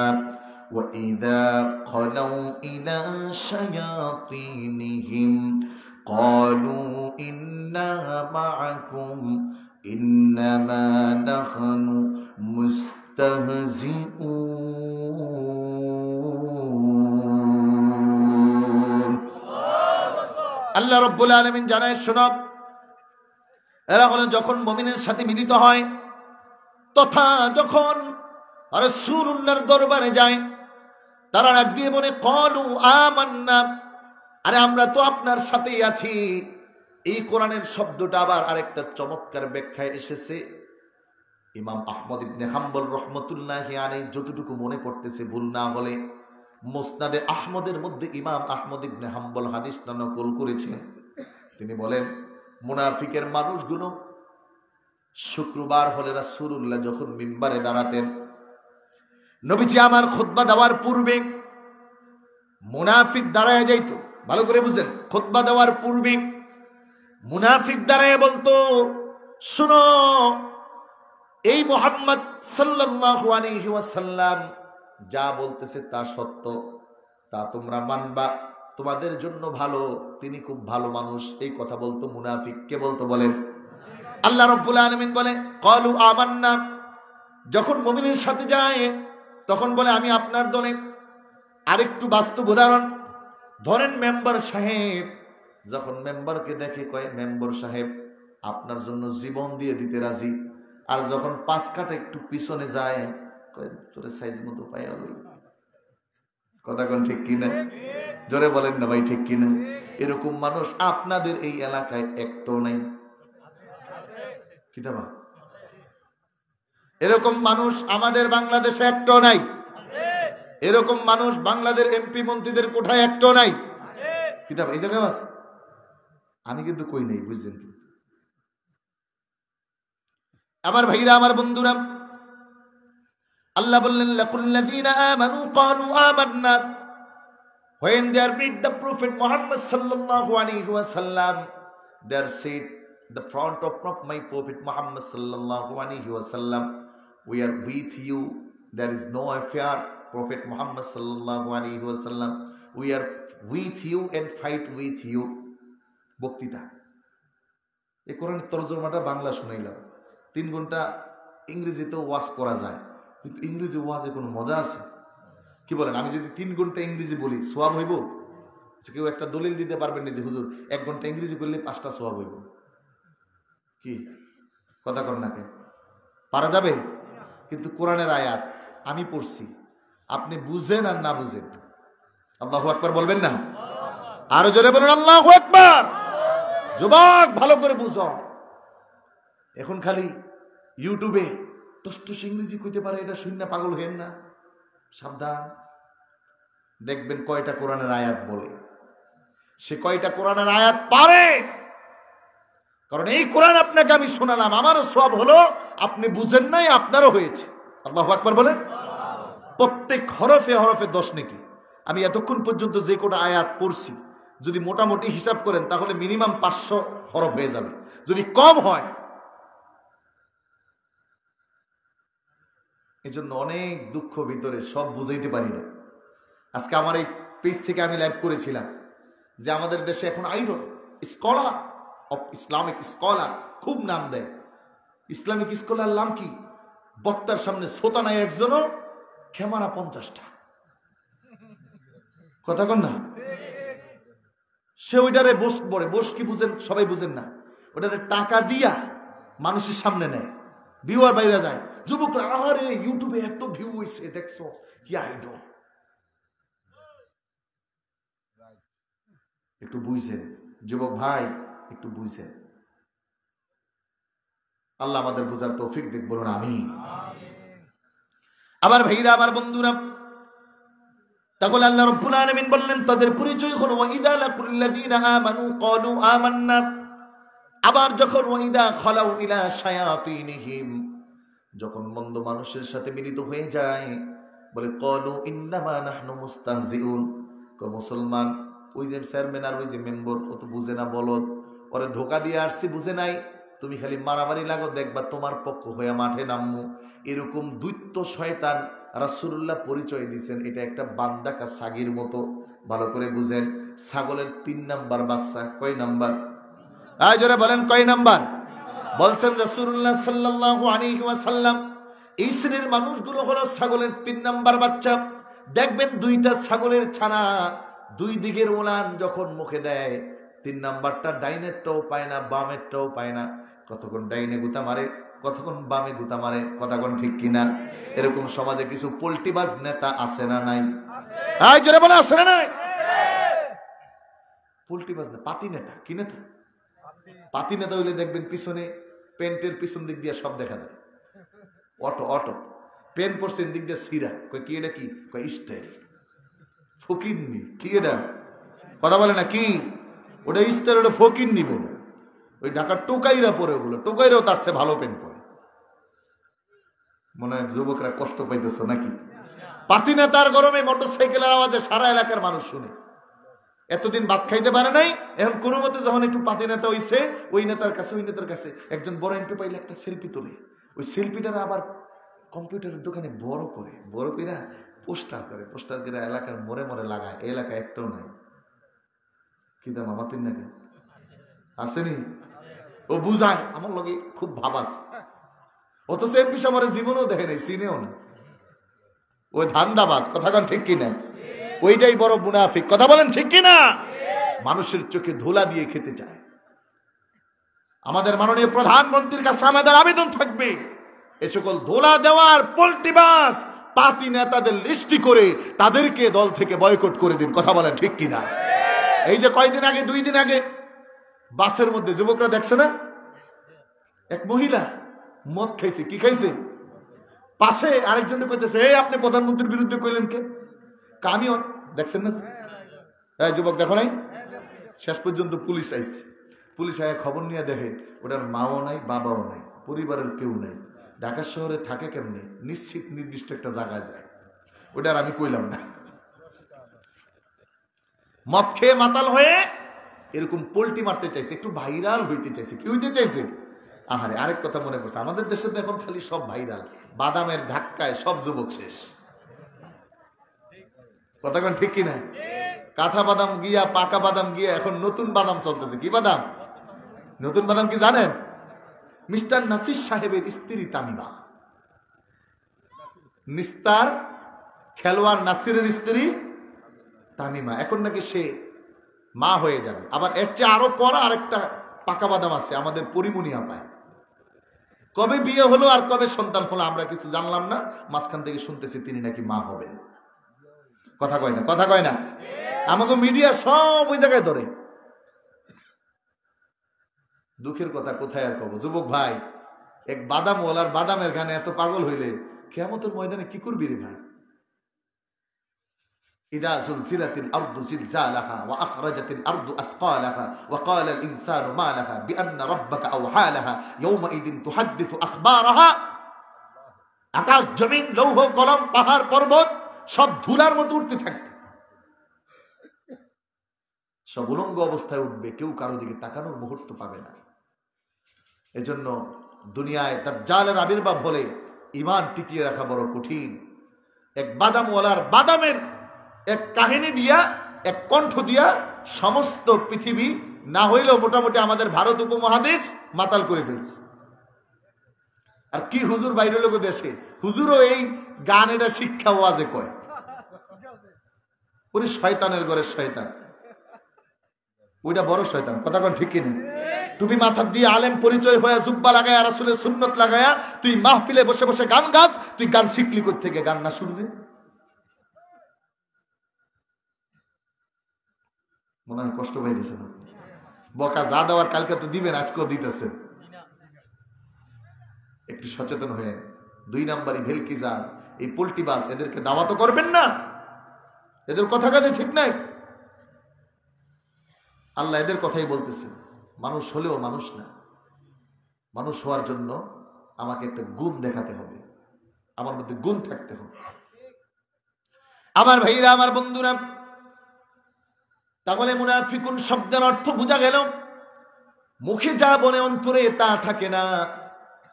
وَإِذَا خَلَوْا إِلَى شَيَاطِينِهِمْ قَالُوا إِنَّا مَعَكُمْ إِنَّمَا نَحْنُ مُسْتَهْزِئُونَ। আল্লাহ রাব্বুল আলামিন জানায় শোনো, এরা হলো যখন মুমিনের সাথে মিলিত হয় তথা যখন রাসূলুল্লাহর দরবারে যায়, তারা ডাক দিয়ে বলে ক্বালু আমান্না, আরে আমরা তো আপনার সাথেই আছি। এই কোরআনের শব্দটা আবার আরেকটা চমৎকার ব্যাখ্যায় এসেছে। ইমাম আহমদ ইবনে হাম্বল রহমতুল্লাহি আলাইহি যতটুকু মনে পড়তেছে ভুল না হলে মুসনাদে আহমদের মধ্যে ইমাম আহমদ ইবনে হাম্বল হাদিসটা নকল করেছেন। তিনি বলেন মুনাফিকের মানুষগুলো শুক্রবার হলে রাসূলুল্লাহ যখন মিম্বারে দাঁড়াতেন, নবীজি আমার খুতবা দেওয়ার পূর্বে মুনাফিক দাঁড়ায় যাইত। ভালো করে বুঝেন, খুতবা দেওয়ার পূর্বে মুনাফিক দাঁড়ায় বলতো, শুনো এই মুহাম্মদ সাল্লাল্লাহু আলাইহি ওয়াসাল্লাম যা বলতেছে তা সত্য, তা তোমরা মানবা, তোমাদের জন্য ভালো, তিনি খুব ভালো মানুষ। এই কথা বলতো মুনাফিক। কে বলতো বলেন? আল্লাহ রাব্বুল আলামিন বলে ক্বালু আমান্না, যখন মুমিনের সাথে যায় তখন বলে আমি আপনার দলে। আরেকটু বাস্তব উদাহরণ ধরেন, মেম্বার সাহেব যখন মেম্বারকে দেখে কয় মেম্বার সাহেব আপনার জন্য জীবন দিয়ে দিতে রাজি, আর যখন 5 কাঠা একটু পিছনে যায় কয় তোরে সাইজ মতো পাইয়া লই। কথা কোন ঠিক কিনা? জোরে বলেন না ভাই, ঠিক কিনা? এরকম মানুষ আপনাদের এই এলাকায় একটাও নাই। কিতাবা এরকম মানুষ আমাদের বাংলাদেশে একটাও নাই। এরকম মানুষ বাংলাদেশ এমপি মন্ত্রীদের কোঠায় একটাও নাই। কিতাবা এই জায়গায় আছে, আমি কিন্তু কই নাই, বুঝছেন? কিন্তু আমার ভাইরা, আমার বন্ধুরা, আল্লাহ বললেন লাকুল্লাযীনা আমানু ক্বালু আমান্না। When they are meet the Prophet Muhammad sallallahu alaihi wasallam, they are said the front of my Prophet Muhammad sallallahu alaihi wasallam, we are with you, there is no affair. Prophet Muhammad sallallahu alaihi wasallam, we are with you and fight with you. বক্তৃতা, এই কোরআনের তরজমাটা বাংলা শুনাইলাম। 3 ঘন্টা ইংরেজিতে ওয়াজ করা যায়, কিন্তু ইংরেজি ওয়াজে কোনো মজা আছে? কি বলেন? আমি যদি 3 ঘন্টা ইংরেজি বলি সোয়াব হইব? কেউ একটা দলিল দিতে পারবেন না যে হুজুর 1 ঘন্টা ইংরেজি করলে 5টা সোয়াব হইব? কি কথা কর না কে? পারা যাবে? কিন্তু কোরআনের আয়াত আমি পড়ছি, আপনি বুঝেন আর না বুঝেন, আল্লাহু আকবার বলবেন না? আরো জোরে বলুন আল্লাহু আকবার। যুবক ভালো করে বুঝো, এখন খালি ইউটিউবে টুস ইংরেজি কইতে পারে, এটা শুননা পাগল হেন না। সাবধান, দেখবেন কয়টা কোরআনের আয়াত বলে, সে কয়টা কোরআনের আয়াত পারে। কারণ এই কোরআন আপনাকে আমি শোনালাম, আমারও সব হলো, আপনি বুঝেন নাই, আপনারও হয়েছে। আল্লাহু আকবার বলেন। প্রত্যেক হরফে হরফে 10 নেকি। আমি এতক্ষণ পর্যন্ত যে কোটা আয়াত পড়ছি, যদি মোটামুটি হিসাব করেন তাহলে মিনিমাম 500 হরফ হয়ে যাবে, যদি কম হয়। এই জন্য অনেক দুঃখ ভিতরে, সব বুঝাইতে পারি না। আজকে আমার এই পেজ থেকে আমি লাইভ করেছিলাম যে আমাদের দেশে এখন idol scholar of Islamic scholar খুব নাম দেয়। ইসলামিক স্কলার নাম কি? বক্তার সামনে শ্রোতা নাই একজনও, ক্যামেরা 50টা। কথা কন না? সে ওইটারে বস বলে, বস কি বুঝেন? সবাই বুঝেন না। ওটারে টাকা দিয়া মানুষের সামনে নেয়, ভিউয়ার বাইরে যায়। যুবকরা, আরে ইউটিউবে এত ভিউ হইছে, দেখছো কি আইডল। একটু বুঝছেন যুবক ভাই, একটু বুঝছেন। আল্লাহ আমাদের বোঝার তৌফিক দিক, বলুন আমিন। আমার ভাইরা, আমার বন্ধুরা, তাহলে আল্লাহ রাব্বুল আলামিন বললেন তাদের পরিচয় হলো ওয়াইদা লাকুল্লাযীনা আমানু ক্বালু আমান্না। আবার যখন ওয়াইদা খালাউ ইলা শায়াতিনিহিম, যখন মন্দ মানুষের সাথে মিলিত হয়ে যায়, বলে ক্বালু ইন্নামা নাহনু মুস্তাহজিউন। মুসলমান, ওই যে চেয়ারম্যান আর ওই যে মেম্বার, ও তো বুঝে না বলদ, ওরে ধোকা দিয়ে আসছি, বুঝে নাই। তুমি খালি মারামারি লাগো, দেখবা তোমার পক্ষ হয়ে মাঠে নামমু। এরকম দৈত্য শয়তান রাসূলুল্লাহ পরিচয় দিয়েছেন। এটা একটা বান্দাকা ছাগির মতো, ভালো করে বুঝেন। ছাগলের 3 নাম্বার বাচ্চা। কয় নাম্বার? আয় জোরে বলেন, কয় নাম্বার? বলছেন রাসূলুল্লাহ সাল্লাল্লাহু আলাইহি ওয়াসাল্লাম, এই শ্রেণীর মানুষগুলো হলো ছাগলের 3 নাম্বার বাচ্চা। দেখবেন 2টা ছাগলের ছানা 2 দিকের ওলান যখন মুখে দেয়, 3 নাম্বারটা ডাইনেরটাও পায় না, বামেরটাও পায় না। কতক্ষণ ডাইনে গুতা মারে, কতক্ষণ বামে গুতা মারে। কতক্ষণ ঠিক কিনা? এরকম সমাজে কিছু পোল্টিবাজ নেতা আছে না নাই? আয় জোরে বলে, আছে না নাই? পোল্টিবাজ না, পাতি নেতা। কি নেতা? পাতি নেতা হইলে দেখবেন পিছনে প্যান্টের পিছন দিক দিয়ে সব দেখা যায়। অটো অটো প্যান্ট পরছেন দিক দিয়ে সিরা। কয় কি এটা? কি কয়? স্টাইল। ফকিরনি। কি এটা? কথা বলে না কি? ওটা স্টাইল, ওটা ফকির নিবে না। ওই ঢাকার টোকাইরা পরে, ওগুলো টোকাইরাও তার চেয়ে ভালো প্যান্ট পরে। মনে হয় যুবকরা কষ্ট পাইতেছ নাকি? পাতি নেতার গরমে মোটরসাইকেলের আওয়াজে সারা এলাকার মানুষ শুনে। এতদিন ভাত খাইতে পারে নাই, এখন কোনো মতে যখন একটু পাতি নেতা হইছে, ওই নেতার কাছে একজন বড় এন্টু পাইলে একটা সেলফি তোলে। ওই সেলফিটার আবার কম্পিউটারের দোকানে বড় করে পোস্টার করে এলাকার মোড়ে মোড়ে লাগায়। এই এলাকায় একটাও নাই। কি দাম আমাদের নাকি আসেনি? ও বুঝায় আমার লগে খুব ভাব আছে, অথচ এমপি আমার জীবনেও দেখে নাই, চিনেও না। ওই ধান্দাবাজ। কথা কন ঠিক কিনা? ওইটাই বড় মুনাফিক। কথা বলেন ঠিক কিনা? মানুষের চোখে ধুলা দিয়ে খেতে চায়। আমাদের মাননীয় প্রধানমন্ত্রীর কাছে আমাদের আবেদন থাকবে, এ সকল ধোলা দেওয়ার পোল্টিবাজ পাতি নেতাদের লিস্টি করে তাদেরকে দল থেকে বয়কট করে দিন। কথা বলেন ঠিক কিনা? এই যে কয়দিন আগে, 2 দিন আগে বাসের মধ্যে যুবকরা দেখছে না, এক মহিলা মদ খাইছে। কি খাইছে? পাশে আরেকজনে কইতেছে, এই আপনি প্রধানমন্ত্রীর বিরুদ্ধে কইলেন কে? আমিও দেখছেন না? এই যুবক দেখো নাই? শেষ পর্যন্ত পুলিশ আইছে। পুলিশ আয়া খবর নিয়ে দেখে ওটার মাও নাই, বাবাও নাই, পরিবারের কেউ নাই। ঢাকা শহরে থাকে কেমনে? নিশ্চিত নির্দিষ্ট একটা জায়গায় যায়। ওটার আমি কইলাম না। মদ খেয়ে মাতাল হয়ে এরকম পোল্টি মারতে চাইছে, একটু ভাইরাল হইতে চাইছে। কি হইতে চাইছে? আহারে, আরেক কথা মনে করছে, আমাদের দেশে তো এখন খালি সব ভাইরাল, বাদামের ধাক্কায় সব যুবক শেষ। কথা কোন ঠিক কিনা? কাঁথা বাদাম গিয়া, পাকা বাদাম গিয়া এখন নতুন বাদাম চলতেছে। কি বাদাম? নতুন বাদাম কি জানেন? মিস্টার নাসির সাহেবের স্ত্রী তামিমা, নিস্তার খেলোয়াড় নাসিরের স্ত্রী তামিমা, এখন নাকি সে মা হয়ে যাবে। আবার এর চেয়ে আরো করা আরেকটা পাকা বাদাম আছে, আমাদের পরিমণি আপায়। কবে বিয়ে হলো আর কবে সন্তান হলো আমরা কিছু জানলাম না, মাঝখান থেকে শুনতেছি তিনি নাকি মা হবেন। কথা কয় না? কথা কয় না? আমাকে মিডিয়া সব ওই জায়গায় ধরে। দুঃখের কথা কোথায় আর কব। যুবক ভাই, এক বাদাম ওলার বাদামের গানে এত পাগল হইলে কিয়ামতের ময়দানে কি করবি রে ভাই? ইদা যুলজিলাতিল আরদু জিলজালাহা ওয়া আখরাজাতিল আরদু আথকালাহা ওয়া ক্বালাল ইনসানু মা লাহা বিআন্না রাব্বাকা আওহালাহা ইয়াওমাইদিন তুহাদ্দিসু আখবারাহা। আকাশ জমিন লৌহ কলম পাহাড় পর্বত সব ধুলার মতো উঠতে থাকবে, সব উলঙ্গ অবস্থায় উঠবে, কেউ কারো দিকে তাকানোর মুহূর্ত পাবে না। এজন্য দুনিয়ায় দাজ্জালের আবির্ভাব হলে ঈমান টিকিয়ে রাখা বড় কঠিন। এক বাদামওয়ালার বাদামের এক কাহিনী দিয়া, এক কণ্ঠ দিয়া সমস্ত পৃথিবী না হইলেও মোটামুটি আমাদের ভারত উপমহাদেশ মাতাল করে ফেলছে। আর কি হুজুর বাইরে লোক দেশে, হুজুরও এই গান এটা শিক্ষা ওয়াজে কয়। ওরে শয়তানের ঘরে শয়তান, ওইটা বড় শয়তান। কথা কোন ঠিক কিনা? টুপি মাথা দিয়ে আলেম পরিচয় হয়ে জুব্বা লাগায়া, রাসূলের সুন্নত লাগায়া তুই মাহফিলে বসে বসে গান গাস। তুই গান শিখলি কই থেকে? গান না শুনবি? মনে হয় কষ্ট পাই দিয়েছেন। বকা যা দেওয়ার কালকে তো দিবেন, আজকেও দিতেছেন। একটু সচেতন হয়ে 2 নাম্বারই ভেলকি যা, এই পোল্টিবাজ, এদেরকে দাওয়া তো করবেন না। এদের কথা কাজে ঠিক নাই। আল্লাহ এদের কথাই বলতেছে, মানুষ হলেও মানুষ না। মানুষ হওয়ার জন্য আমাকে একটা গুণ দেখাতে হবে, আমার মধ্যে গুণ থাকতে হবে। আমার ভাইরা, আমার বন্ধুরা, তাহলে মুনাফিকুন শব্দের অর্থ বোঝা গেল। মুখে যা বলে অন্তরে তা থাকে না।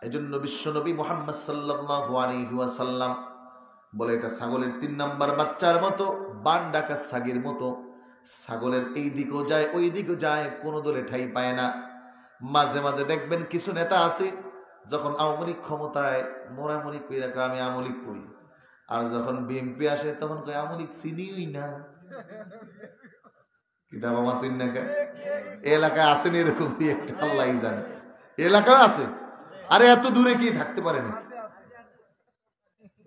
এজন্য বিশ্বনবী মুহাম্মদ সাল্লাল্লাহু আলাইহি ওয়াসাল্লাম বলে, এটা ছাগলের 3 নাম্বার বাচ্চার মতো, বান ডাকা ছাগের মতো। ছাগলের এই দিকেও যায় ওই দিকেও যায়, কোন দলে ঠাই পায় না। মাঝে মাঝে দেখবেন কিছু নেতা আছে, যখন আওয়ামী লীগ ক্ষমতায় মোরামুরি কই রাখা, আমি আওয়ামী লীগ করি। আর যখন বিএনপি আসে তখন কই আওয়ামী লীগ চিনিই না। কিতাব আমার তুই না এলাকায় আসেন এরকম একটা, আল্লাহ জানে এলাকায় আছে। আরে এত দূরে কি থাকতে পারে না?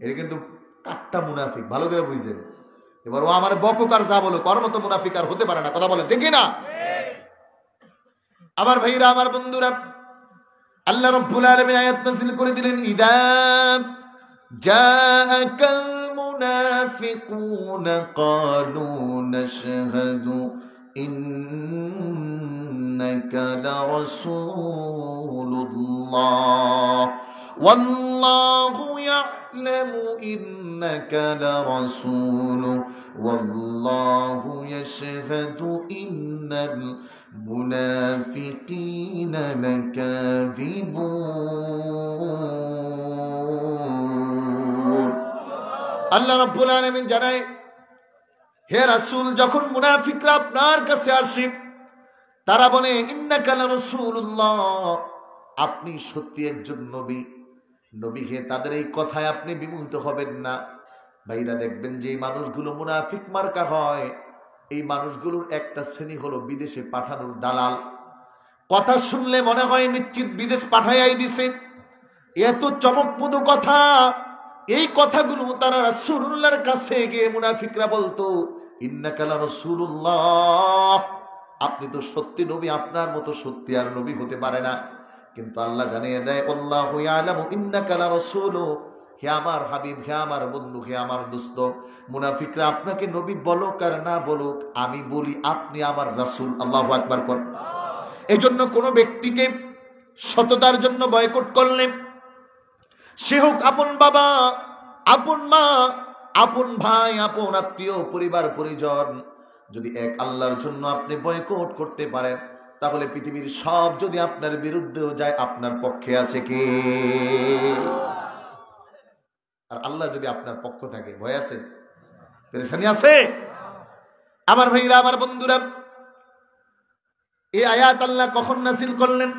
এটা কিন্তু কাট্টা মুনাফিক, ভালো করে বুঝছেন। এবার ও আমার বককার যা বলো, কর মতো মুনাফিক আর হতে পারে না। কথা বলেন ঠিক না? আমার ভাইরা, আমার বন্ধুরা, আল্লাহ রাব্বুল আলামিন আয়াত নাযিল করে দিলেন, ইদা জাআকাল মুনাফিকুনা ক্বালু নাশহাদু ইন্নাকা লারাসূলুল্লাহ ওয়াল্লাহু ইয়া'লামু ইন্নাকা লারাসূলুহু ওয়াল্লাহু ইয়াশহাদু ইন্নাল মুনাফিকিনা লাকাযিবুন। আল্লাহ রাব্বুল আলামিন জানায়, হে রাসূল, যখন মুনাফিকরা আপনার কাছে আসে, তারা বলে ইন্নাকা লারাসূলুল্লাহ, আপনি সত্যি একজন নবী। নবী হে, তাদের এই কথায় আপনি বিমোহিত হবেন না। ভাইরা, দেখবেন যে এই মানুষগুলো মুনাফিক মার্কা হয়, এই মানুষগুলোর একটা শ্রেণী হলো বিদেশে পাঠানোর দালাল। কথা শুনলে মনে হয় নিশ্চিত বিদেশ পাঠাইয়াই দিছে। এত চমকপ্রদ কথা এই কথাগুলো তারা রাসূলুল্লাহর কাছে গিয়ে মুনাফিকরা বলতো, ইন্নাকা লা রাসূলুল্লাহ, আপনি তো সত্যি নবী, আপনার মতো সত্যি আর নবী হতে পারে না। কিন্তু আল্লাহ জানিয়ে দেয়, আল্লাহু ইয়ালামু ইন্নাকা লা রাসূলু, হে আমার হাবিব, হে আমার বন্ধু, হে আমার দোস্ত, মুনাফিকরা আপনাকে নবী বলুক আর না বলুক, আমি বলি আপনি আমার রাসূল। আল্লাহু আকবার কর। এই জন্য কোনো ব্যক্তিকে সততার জন্য বয়কট করলে, সে হোক আপন বাবা, আপন মা, আপন ভাই, আপন আত্মীয়, পরিবার পরিজন, যদি এক আল্লাহর জন্য আপনি বয়কট করতে পারেন, তাহলে পৃথিবীর সব যদি আপনার বিরুদ্ধেও যায়, আপনার পক্ষে আছে কে? আর আল্লাহ যদি আপনার পক্ষ থাকে, ভয় আছে? পেরেশানি আছে? আমার ভাইরা, আমার বন্ধুরা, এই আয়াত আল্লাহ কখন নাযিল করলেন?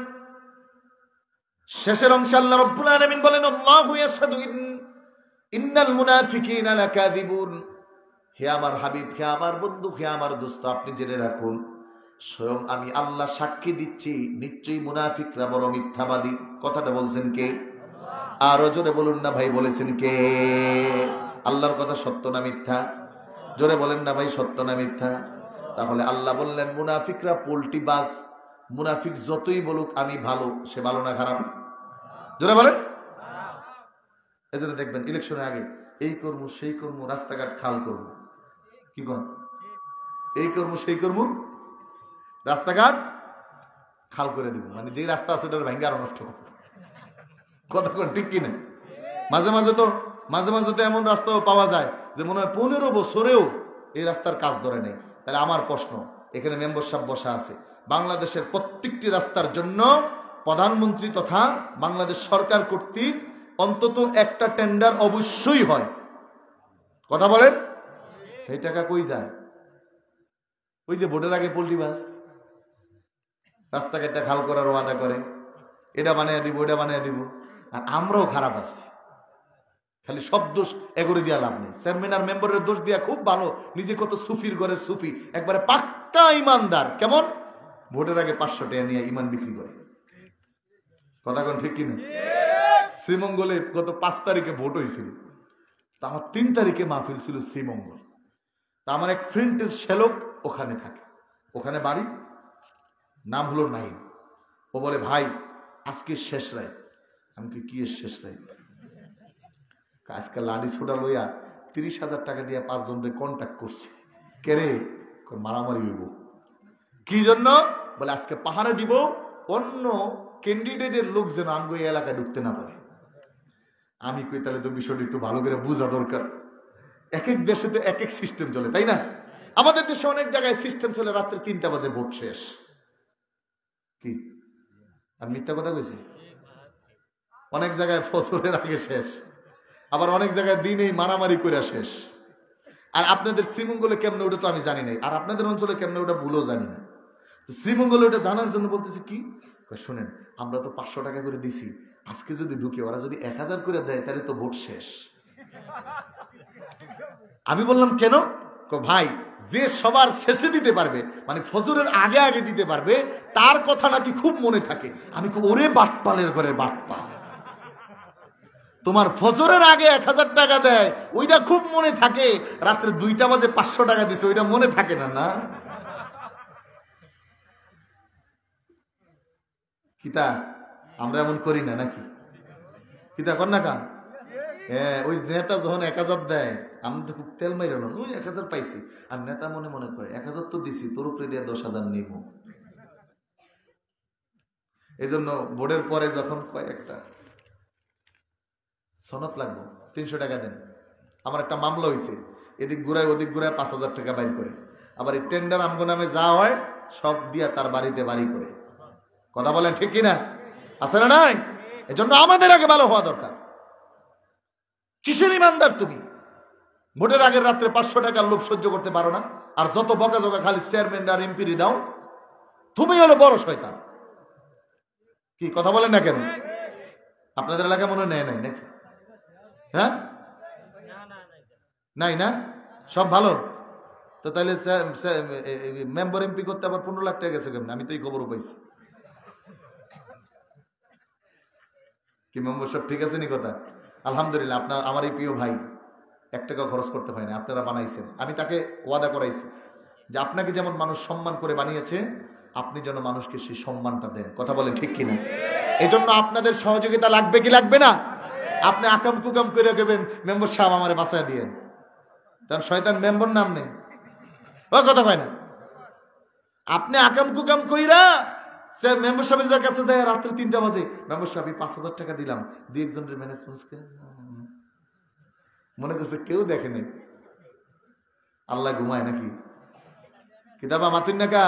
শেষের অংশে আল্লাহ রাব্বুল আলামিন বলেন, আল্লাহু ইয়াশহাদু ইন্নাল মুনাফিকিনা লাকাযিবুন। হে আমার হাবিব, হে আমার বন্ধু, হে আমার দোস্ত, আপনি জেনে রাখুন, স্বয়ং আমি আল্লাহ সাক্ষী দিচ্ছি, নিশ্চয়ই মুনাফিকরা বড় মিথ্যাবাদী। কথাটা বলছেন কে? আরো জোরে বলুন না ভাই, বলেছেন কে? আল্লাহর কথা সত্য না মিথ্যা? জোরে বলেন না ভাই, সত্য না মিথ্যা? তাহলে আল্লাহ বললেন মুনাফিকরা পোল্টি বাস। মুনাফিক যতই বলুক আমি ভালো, সে ভালো না খারাপ? জোরে বলেন। এজন্য দেখবেন ইলেকশনের আগে এই কর্ম সেই কর্ম, রাস্তাঘাট খাল করব, কি কন? এই কর্ম সেই কর্ম, রাস্তাঘাট খাল করে দিব, মানে যেই রাস্তা আছে ওটার ভাঙ্গা আর নষ্ট করবো। কথা কোন ঠিক কিনা? মাঝে মাঝে তো এমন রাস্তাও পাওয়া যায় যে মনে হয় 15 বছরেও এই রাস্তার কাজ ধরে নেই। তাহলে আমার প্রশ্ন, এখানে মেম্বার সাহেব বসা আছে, বাংলাদেশের প্রত্যেকটি রাস্তার জন্য প্রধানমন্ত্রী তথা বাংলাদেশ সরকার কর্তৃক অন্তত একটা টেন্ডার অবশ্যই হয়। কথা বলেন, এই টাকা কই যায়? ওই যে ভোটের আগে পোল্ট্রি বাস রাস্তাঘাটটা খাল করার ওয়াদা করে, এটা বানিয়ে দিব, এটা বানিয়ে দিব, আর আমরাও খারাপ আছি। খালি সব দোষ এগরে দিয়া লাভ নেই। চেয়ারম্যান আর মেম্বারের দোষ দিয়া খুব ভালো, নিজে কত সুফির ঘরে সুফি, একবারে পাক্কা ইমানদার। কেমন? ভোটের আগে 500 টাকা নিয়ে ইমান বিক্রি করে। কথা কোন ঠিক কিনা? শ্রীমঙ্গলে গত 5 তারিখে ভোট হয়েছিল, তা আমার 3 তারিখে মাহফিল ছিল শ্রীমঙ্গল। তা আমার এক ফ্রেন্ডের শ্যালক ওখানে থাকে, ওখানে বাড়ি, নাম হলো নাইম। ও বলে, ভাই আজকে শেষ রাত। আমি কি শেষ রাত? আজকে লাডি সোডা লইয়া 30,000 টাকা দিয়ে 5 জনকে কন্ট্যাক্ট করছে। কেরে? মারামারি হইব। কি জন্য? বলে আজকে পাহাড়ে দিব, অন্য ক্যান্ডিডেটের লোক যেন আমগো এই এলাকায় ঢুকতে না পারে। আমি কই, তাহলে তো বিষয়টা একটু ভালো করে বোঝা দরকার। এক এক দেশে তো এক এক সিস্টেম চলে, তাই না? আমাদের দেশে অনেক জায়গায় সিস্টেম চলে রাত্রে 3টা বাজে ভোট শেষ। কি আমি মিথ্যা কথা কইছি? অনেক জায়গায় ফজরের আগে শেষ, আবার অনেক জায়গায় দিনেই মারামারি করে শেষ। আর আপনাদের শ্রীমঙ্গলে কেমনে ওটা তো আমি জানি নাই, আর আপনাদের অঞ্চলে কেমনে ওটা ভুলও জানি না। তো শ্রীমঙ্গলে ওটা জানার জন্য বলতেছি কি, শুনেন আমরা তো 500 টাকা করে দিছি, আজকে যদি ঢুকে ওরা যদি 1000 করে দেয় তাহলে তো ভোট শেষ। আমি বললাম কেন? ভাই যে সবার শেষে দিতে পারবে, মানে ফজরের আগে আগে দিতে পারবে, তার কথা নাকি খুব মনে থাকে। আমি খুব, ওরে বাটপালের ঘরে বাটপাল, তোমার ফজরের আগে 1000 টাকা দেয়, ওইটা খুব মনে থাকে, রাত্রে 2টা বাজে 500 টাকা দিছে, ওইটা মনে থাকে না? না কিতা আমরা এমন করি না নাকি? কিতা কর না কা? হ্যাঁ, ওই নেতা যখন 1000 দেয়, আমি তো খুব তেল মাইরা না, ওই 1000 পাইছি, আর নেতা মনে মনে কয় 1000 তো দিছি, তোর উপরে দিয়ে 10,000 নিব। এই জন্য ভোটের পরে যখন কয় একটা সনদ লাগবে, 300 টাকা দেন। আমার একটা মামলা হয়েছে, এদিক ঘুরায় ওদিক ঘুরায় 5,000 টাকা বাইর করে, আবার এই টেন্ডার আমগো নামে যা হয় সব দিয়া তার বাড়িতে বাড়ি করে। কথা বলেন ঠিক কিনা? আছে না নাই? এজন্য আমাদের আগে ভালো হওয়া দরকার। কিসের ইমানদার তুমি? ভোটের আগের রাত্রে 500 টাকার লোভ সহ্য করতে পারো না, আর যত বকাঝকা খালি চেয়ারম্যান আর এমপিরি দাও, তুমি হলো বড় শয়তান। কি কথা বলেন না কেন? আপনাদের এলাকা মনে নেয় নাই নাকি? হ্যাঁ, নাই না? সব ভালো তো? তাহলে মেম্বার এমপি করতে আবার 15 লাখ টাকা গেছে কেমন? আমি তো এই খবরও পাইছি। কি মেম্বার সব ঠিক আছে নি কথা? আলহামদুলিল্লাহ, আপনার আমার এই প্রিয় ভাই 1 টাকা খরচ করতে হয় না, আপনারা বানাইছেন। আমি তাকে ওয়াদা করাইছি যে আপনাকে যেমন মানুষ সম্মান করে বানিয়েছে, আপনি যেন মানুষকে সেই সম্মানটা দেন। কথা বলেন ঠিক কিনা? এজন্য আপনাদের সহযোগিতা লাগবে কি লাগবে না? আপনি আকাম কুকাম করে গেবেন মেম্বার সাহেব আমারে বাঁচায় দিয়েন, কারণ শয়তান মেম্বার নাম নেই, ও কথা কয় না। আপনি আকাম কুকাম কইরা সে মেম্বার সাহেবের কাছে যায় রাত্রে 3টা বাজে, মেম্বার সাহেব 5,000 টাকা দিলাম, 2-1 ম্যানেজমেন্ট করে মনে করছে কেউ দেখেনি। আল্লাহ ঘুমায় নাকি? কিতাবা মাতুন নাকা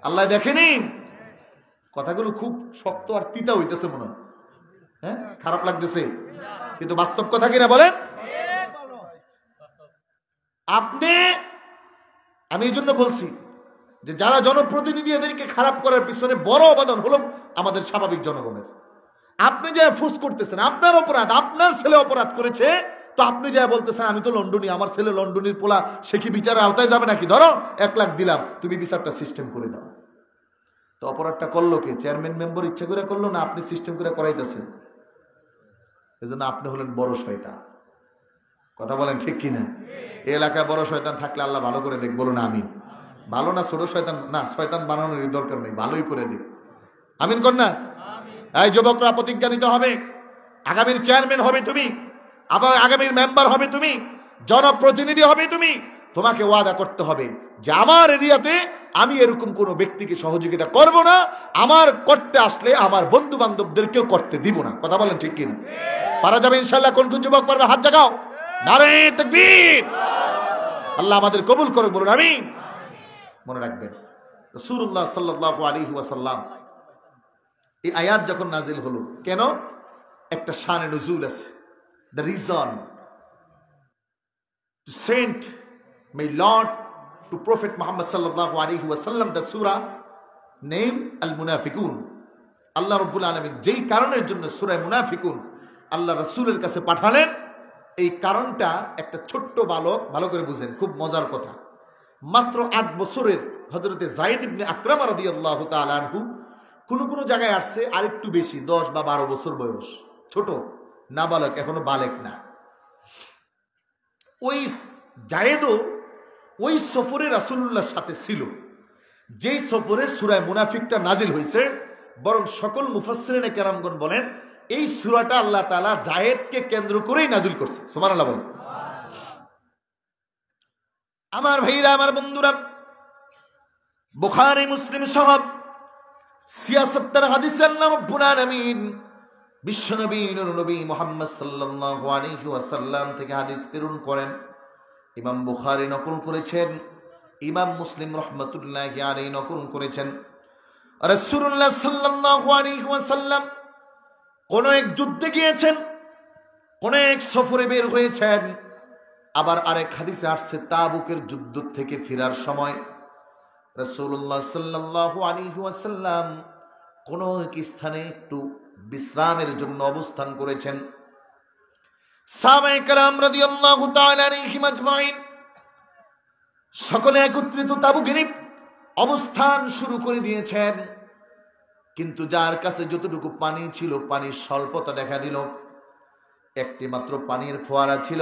আল্লাহ দেখেনি? কথাগুলো খুব শক্ত আর তিতা হইতেছে মনে হয়, হ্যাঁ খারাপ লাগতেছে, কিন্তু বাস্তব কথা কিনা বলেন আপনি। আমি এই জন্য বলছি যে যারা জনপ্রতিনিধি এদেরকে খারাপ করার পিছনে বড় অবদান হলো আমাদের স্বাভাবিক জনগণের। আপনি যা ফুস করতেছেন, আপনার অপরাধ, আপনার ছেলে অপরাধ করেছে, তো আপনি যা বলতেছেন আমি তো লন্ডনী, আমার ছেলে লন্ডনীর পোলা, সে কি বিচারের আওতায় যাবে নাকি? ধরো 1 লাখ দিলাম, তুমি বিচারটা সিস্টেম করে দাও। তো অপরাধটা করলো কে? চেয়ারম্যান মেম্বার ইচ্ছা করে করলো না আপনি সিস্টেম করে করাইতেছেন? এজন্য আপনি হলেন বড় শয়তান। কথা বলেন ঠিক কিনা? এই এলাকায় বড় শয়তান থাকলে আল্লাহ ভালো করে দেখ, বলুন আমিন। ভালো না ছোট শয়তান না, শয়তান বানানোর দরকার নেই, ভালোই করে দিক, আমিন কর না। এই যুবকরা প্রতিজ্ঞা নিতে হবে, আগামীর চেয়ারম্যান হবে তুমি, আবার আগামীর মেম্বার হবে তুমি, জনপ্রতিনিধি হবে তুমি। তোমাকে ওয়াদা করতে হবে যে আমার এরিয়াতে আমি এরকম কোনো ব্যক্তিকে সহযোগিতা করব না, আমার করতে আসলে আমার বন্ধু বান্ধবদেরকেও করতে দিব না। কথা বলেন ঠিক কিনা? পারা যাবে ইনশাআল্লাহ? কোন কোন যুবক পারবে? হাত জাগাও, নারে তাকবীর। আল্লাহ আমাদের কবুল করুক, বলুন আমিন। মনে রাখবেন রাসূলুল্লাহ সাল্লাল্লাহু আলাইহি ওয়াসাল্লাম এই আয়াত যখন নাজিল হলো, কেন? একটা শানে নুজুল আছে। The reason to send my Lord to Prophet Muhammad sallallahu alaihi wasallam the surah name al-munafiqun, আল্লাহ রাব্বুল আলামিন যেই কারণের জন্য সূরা মুনাফিকুন আল্লাহ রাসূলের কাছে পাঠালেন, এই কারণটা একটা ছোট্ট বালক, ভালো করে বুঝেন, খুব মজার কথা, মাত্র 8 বছরের হযরতে যায়েদ ইবনে আকরামা রাদিয়াল্লাহু তাআলা আনহু, কোন কোন জায়গায় আসছে আরেকটু বেশি, 10 বা 12 বছর বয়স, ছোট নাবালক, এখনো বালেক না। ওই যায়েদও ওই সফরে রাসূলুল্লাহর সাথে ছিল, যেই সফরে সূরা মুনাফিকটা নাজিল হয়েছে। বরং সকল মুফাসসিরিনে কেরামগণ বলেন এই সূরাটা আল্লাহ তাআলা যায়েদকে কেন্দ্র করেই নাজিল করছে। সুবহানাল্লাহ বলেন। আমার ভাইরা, আমার বন্ধুরা, বুখারী মুসলিম সহ ৭৬ হাদিসে আল্লাহ রাব্বুল আলামিন বিশ্বনবী নূর নবী মুহাম্মদ সাল্লাল্লাহু আলাইহি ওয়াসাল্লাম থেকে হাদিস প্রেরণ করেন। ইমাম বুখারী নকল করেছেন, ইমাম মুসলিম রাহমাতুল্লাহি আলাইহি নকল করেছেন। রাসূলুল্লাহ সাল্লাল্লাহু আলাইহি ওয়াসাল্লাম কোন এক যুদ্ধে গিয়েছেন, কোন এক সফরে বের হয়েছেন। আবার আরেক হাদিসে আসছে তাবুকের যুদ্ধ থেকে ফেরার সময় রাসূলুল্লাহ সাল্লাল্লাহু আলাইহি ওয়াসাল্লাম কোন এক স্থানে একটু বিশ্রামের জন্য অবস্থান করেছেন। সাহাবায়ে কেরাম রাদিয়াল্লাহু তাআলা আলাইহিম আজমাইন সকলে একত্রিত তাবুকে অবস্থান শুরু করে দিয়েছেন। কিন্তু যার কাছে যতটুকু পানি ছিল, পানির স্বল্পতা দেখা দিল। একটি মাত্র পানির ফোয়ারা ছিল।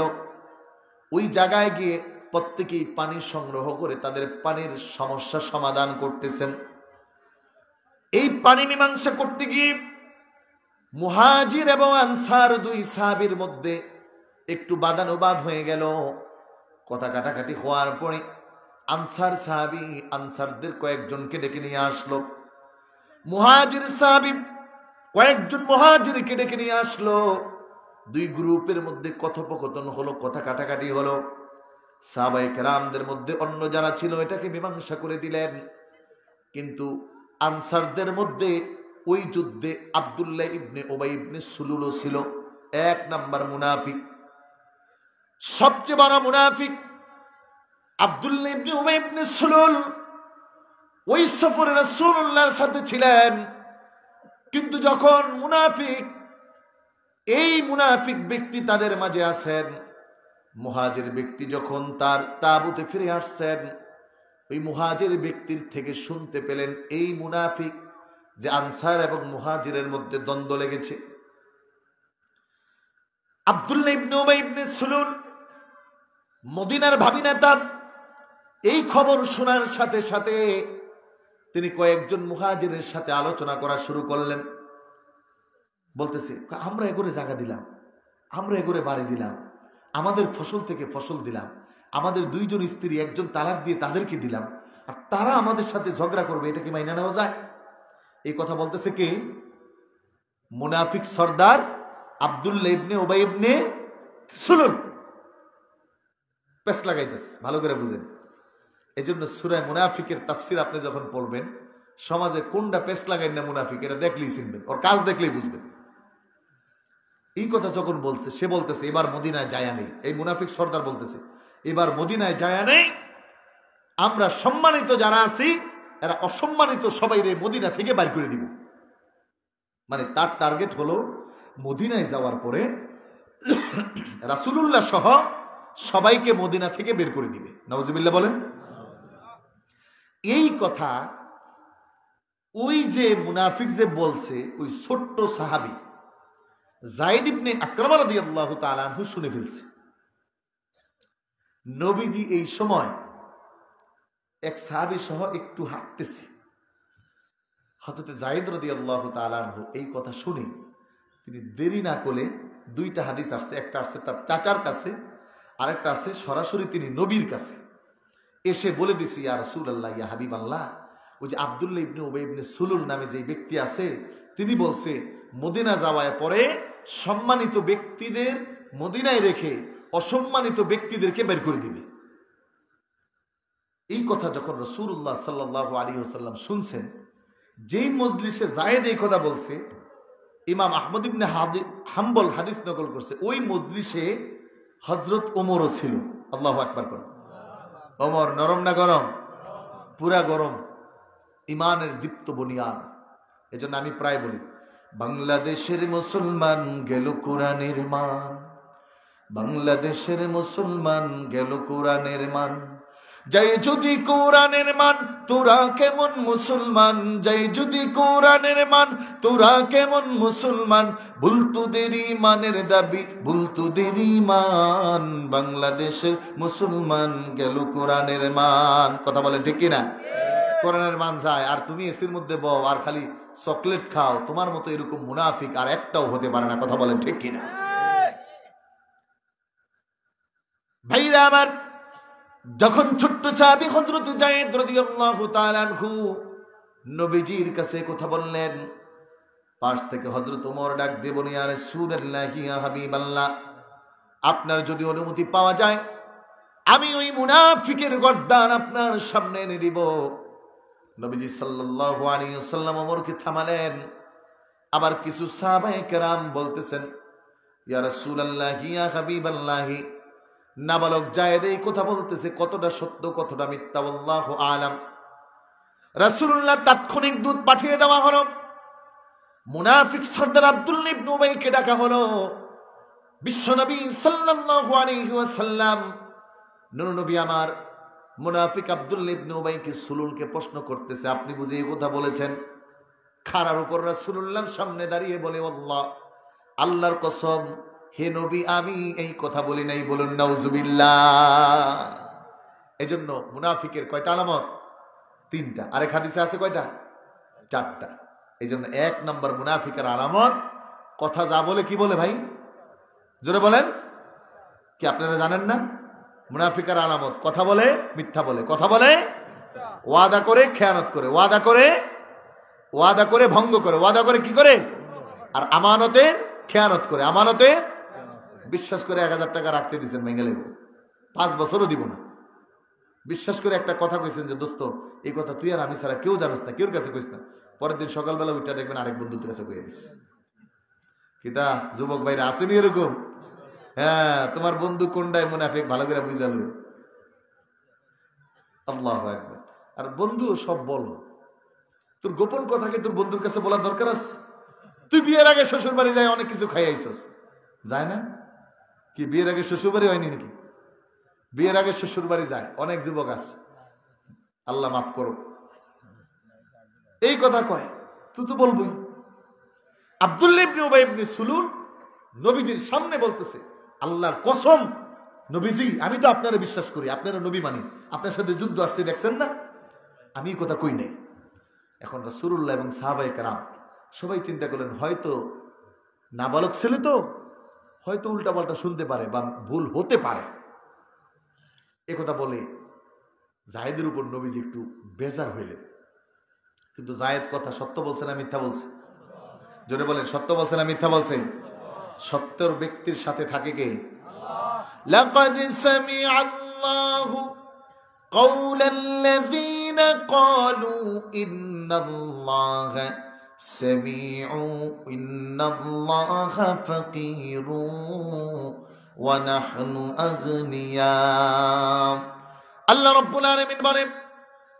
ওই জায়গায় গিয়ে প্রত্যেকেই পানি সংগ্রহ করে তাদের পানির সমস্যা সমাধান করতেছেন। এই পানি মীমাংসা করতে গিয়ে মুহাজির এবং আনসার 2 সাহাবীর মধ্যে একটু বাদানুবাদ হয়ে গেল। কথা কাটাকাটি হওয়ার পরে আনসার সাহাবী আনসারদের কয়েকজনকে ডেকে নিয়ে আসলো। মুহাজির সাহাবী কয়েকজন মুহাজিরকে ডেকে নিয়ে আসলো। 2 গ্রুপের মধ্যে কথোপকথন হলো, কথা কাটাকাটি হলো। সাহাবায়ে কেরামদের মধ্যে অন্য যারা ছিল এটাকে মীমাংসা করে দিলেন। কিন্তু আনসারদের মধ্যে ওই যুদ্ধে আব্দুল্লাহ ইবনে উবাই ইবনে সুলুলও ছিল, 1 নাম্বার মুনাফিক, সবচেয়ে বড় মুনাফিক আব্দুল্লাহ ইবনে উবাই ইবনে সুলুল ওই সফরে রাসূলুল্লাহর সাথে ছিলেন। কিন্তু যখন এই মুনাফিক ব্যক্তি তাদের মাঝে আছেন, মুহাজির ব্যক্তি যখন তার তাঁবুতে ফিরে আসছেন, ওই মুহাজির ব্যক্তির থেকে শুনতে পেলেন এই মুনাফিক যে আনসার এবং মুহাজিরের মধ্যে দ্বন্দ্ব লেগেছে। আব্দুল্লাহ ইবনে উবাই ইবনে সুলুল মদিনার ভাবী নেতা। এই খবর শোনার সাথে সাথে তিনি কয়েকজন মুহাজিরের সাথে আলোচনা করা শুরু করলেন। বলতেছে, আমরা এগোরে জায়গা দিলাম, আমরা এগোরে বাড়ি দিলাম, আমাদের ফসল থেকে ফসল দিলাম, আমাদের দুইজন স্ত্রী একজন তালাক দিয়ে তাদেরকে দিলাম, আর তারা আমাদের সাথে ঝগড়া করবে, এটা কি মাইনা নেওয়া যায়? এই কথা বলতেছে কে? মুনাফিক সর্দার আব্দুল্লাহ ইবনে উবাই ইবনে সুলুল। পেস লাগাইতেছে, ভালো করে বুঝেন। এই জন্য সূরা মুনাফিকের তাফসির আপনি যখন পড়বেন, সমাজে কোনটা পেস লাগাই না মুনাফিক, এটা দেখলেই চিনবেন, ওর কাজ দেখলেই বুঝবেন। এই কথা যখন বলছে, সে বলতেছে এবার মদিনায় যায়া নেই। এই মুনাফিক সর্দার বলতেছে এবার মদিনায় যায়া নেই, আমরা সম্মানিত যারা আছি এরা অসম্মানিত সবাই রে মদিনা থেকে বাইর করে দিব। মানে তার টার্গেট হলো মদিনায় যাওয়ার পরে রাসূলুল্লাহ সহ সবাইকে মদিনা থেকে বের করে দিবে। নাউজুবিল্লাহ বলেন। এই কথা ওই যে মুনাফিক যে বলছে, ওই ছোট্ট সাহাবী যায়েদ ইবনে আকরাম রাদিয়াল্লাহু তাআলা আনহু শুনে ফেলছে। নবীজি এই সময় এক সাহাবী সহ একটু হাঁটতেছে। হযরত যায়েদ রাদিয়াল্লাহু তাআলা আনহু এই কথা শুনে তিনি দেরি না করে, দুইটা হাদিস আসছে, একটা আসছে তার চাচার কাছে, আরেকটা আছে সরাসরি তিনি নবীর কাছে এসে বলে দিছি, ইয়া রাসূলুল্লাহ, ইয়া হাবিবাল্লাহ, ওই যে আব্দুল্লাহ ইবনে উবাই ইবনে সুলুল নামে যে ব্যক্তি আছে, তিনি বলছে মদিনা যাওয়ার পরে সম্মানিত ব্যক্তিদের মদিনায় রেখে অসম্মানিত ব্যক্তিদেরকে বের করে দিবে। এই কথা যখন রাসূলুল্লাহ সাল্লাল্লাহু আলাইহি ওয়াসাল্লাম শুনছেন, যেই মজলিসে যায়েদ এই কথা বলছে, ইমাম আহমদ ইবনে হাম্বল হাদিস নকল করছে, ওই মজলিসে হযরত ওমরও ছিল। আল্লাহু আকবার করুন। ওমর নরম না গরম? পুরা গরম, ইমানের দীপ্ত বুনিয়াদ। এজন্য আমি প্রায় বলি, বাংলাদেশের মুসলমান গেল কোরআনের মান, বাংলাদেশের মুসলমান গেল কোরআনের মান। যাই যদি কোরআনের মান, তোরা কেমন মুসলমান? যাই যদি কোরআনের মান, তোরা কেমন মুসলমান? ভুল তোদের ইমানের দাবি, ভুল তোদের ইমান। বাংলাদেশের মুসলমান গেল কোরআনের মান। কথা বলেন ঠিক কিনা? কোরআনের মান যায়, আর তুমি এসির মধ্যে বও আর খালি চকলেট খাও, তোমার মতো এরকম মুনাফিক আর একটাও হতে পারে না। কথা বলেন ঠিক কিনা? ভাইরা আমার, যখন ছোট্ট সাহাবী হযরত যায়েদ রাদিয়াল্লাহু তাআলা আনহু নবীজির কাছে কথা বললেন, পাশ থেকে হযরত ওমর ডাক দিয়ে বলেন, ইয়া রাসূলুল্লাহ, ইয়া হাবিবাল্লাহ, আপনার যদি অনুমতি পাওয়া যায়, আমি ওই মুনাফিকের গর্দান আপনার সামনে এনে দিব। নবীজি সাল্লাল্লাহু আলাইহি ওয়াসাল্লাম ওমরকে থামালেন। আবার কিছু সাহাবায়ে কেরাম বলতেছেন, ইয়া রাসূলুল্লাহ, ইয়া হাবিবাল্লাহ, নাবালক যায়েদ এই কথা বলতেছে, কতটা সত্য কতটা মিথ্যা আল্লাহু আলাম। রাসূলুল্লাহ তাৎক্ষণিক দূত পাঠিয়ে দেওয়া হলো। মুনাফিক সর্দার আব্দুল্লাহ ইবনে উবাইকে ডাকা হলো। বিশ্বনবী সাল্লাল্লাহু আলাইহি ওয়াসাল্লাম, নূর নবী আমার, মুনাফিক আব্দুল্লাহ ইবনে উবাইকে সুলুলকে প্রশ্ন করতেছে, আপনি বুঝি এই কথা বলেছেন? খাড়ার উপর রাসূলুল্লাহর সামনে দাঁড়িয়ে বলে, আল্লাহ, আল্লাহর কসম, হে নবী, আমি এই কথা বলি নাই। বলুন নাউজুবিল্লাহ। এজন্য মুনাফিকের কয়টা আলামত? তিনটা। আরেক হাদিসে আছে কয়টা? চারটা। এজন্য এক নম্বর মুনাফিকের আলামত, কথা যা বলে, কি বলে ভাই? জোরে বলেন। কি আপনারা জানেন না? মুনাফিকের আলামত, কথা বলে, মিথ্যা বলে, কথা বলে, ওয়াদা করে, খেয়ানত করে, ওয়াদা করে ভঙ্গ করে, ওয়াদা করে কি করে, আর আমানতে খেয়ানত করে, আমানতে বিশ্বাস করে 1000 টাকা রাখতে দিয়েছেন, ভেঙে লেব, 5 বছরও দিব না। বিশ্বাস করে একটা কথা কইছেন যে, দোস্ত, এই কথা তুই আর আমি ছাড়া কেউ জানোস না, কেউর কাছে কইস না। পরের দিন সকালবেলা উঠটা দেখবেন আরেক বন্ধুর কাছে কইয়া দিস। কিতা যুবক ভাইরা আসেনি এরকম? হ্যাঁ, তোমার বন্ধু কোনটাই মুনাফিক ভালো করে বুঝালো। আল্লাহু আকবার। আর বন্ধু সব বলো, তোর গোপন কথাকে তোর বন্ধুর কাছে বলার দরকার আছে? তুই বিয়ের আগে শ্বশুর বাড়ি যায় অনেক কিছু খাই আইছস, যায় না? কি বিয়ের আগে শ্বশুর বাড়ি হয়নি নাকি? বিয়ের আগে শ্বশুর বাড়ি যায় অনেক যুবক আছে, আল্লাহ মাফ করো। এই কথা কয়, তুই তো বলবি। আব্দুল্লাহ ইবনে উবাই ইবনে সুলুল নবীজির সামনে বলতেছে, আল্লাহর কসম নবীজি, আমি তো আপনারা বিশ্বাস করি, আপনারা নবী মানি, আপনার সাথে যুদ্ধ আসছে দেখছেন না, আমি এই কথা কই নাই। এখন রাসূলুল্লাহ এবং সাহাবায়ে কেরাম সবাই চিন্তা করলেন, হয়তো নাবালক ছেলে তো, হয়তো উল্টাপাল্টা শুনতে পারে বা ভুল হতে পারে। একথা বলে জায়েদের উপর নবীজি একটু বেজার হইলেন। কিন্তু জায়েদ কথা সত্য বলছে না মিথ্যা বলছে? জোরে বলেন, সত্য বলছে না মিথ্যা বলছে? সত্যের ব্যক্তির সাথে থাকে কে? লাকাদ সামিআল্লাহু কাওলাল্লাযীনা ক্বালু ইন্নাল্লাহা সামিউ ইন্নাল্লাহা ফাকীরুন ওয়া নাহনু আগনিয়া। আল্লাহ রাব্বুল আলামিন বলেন,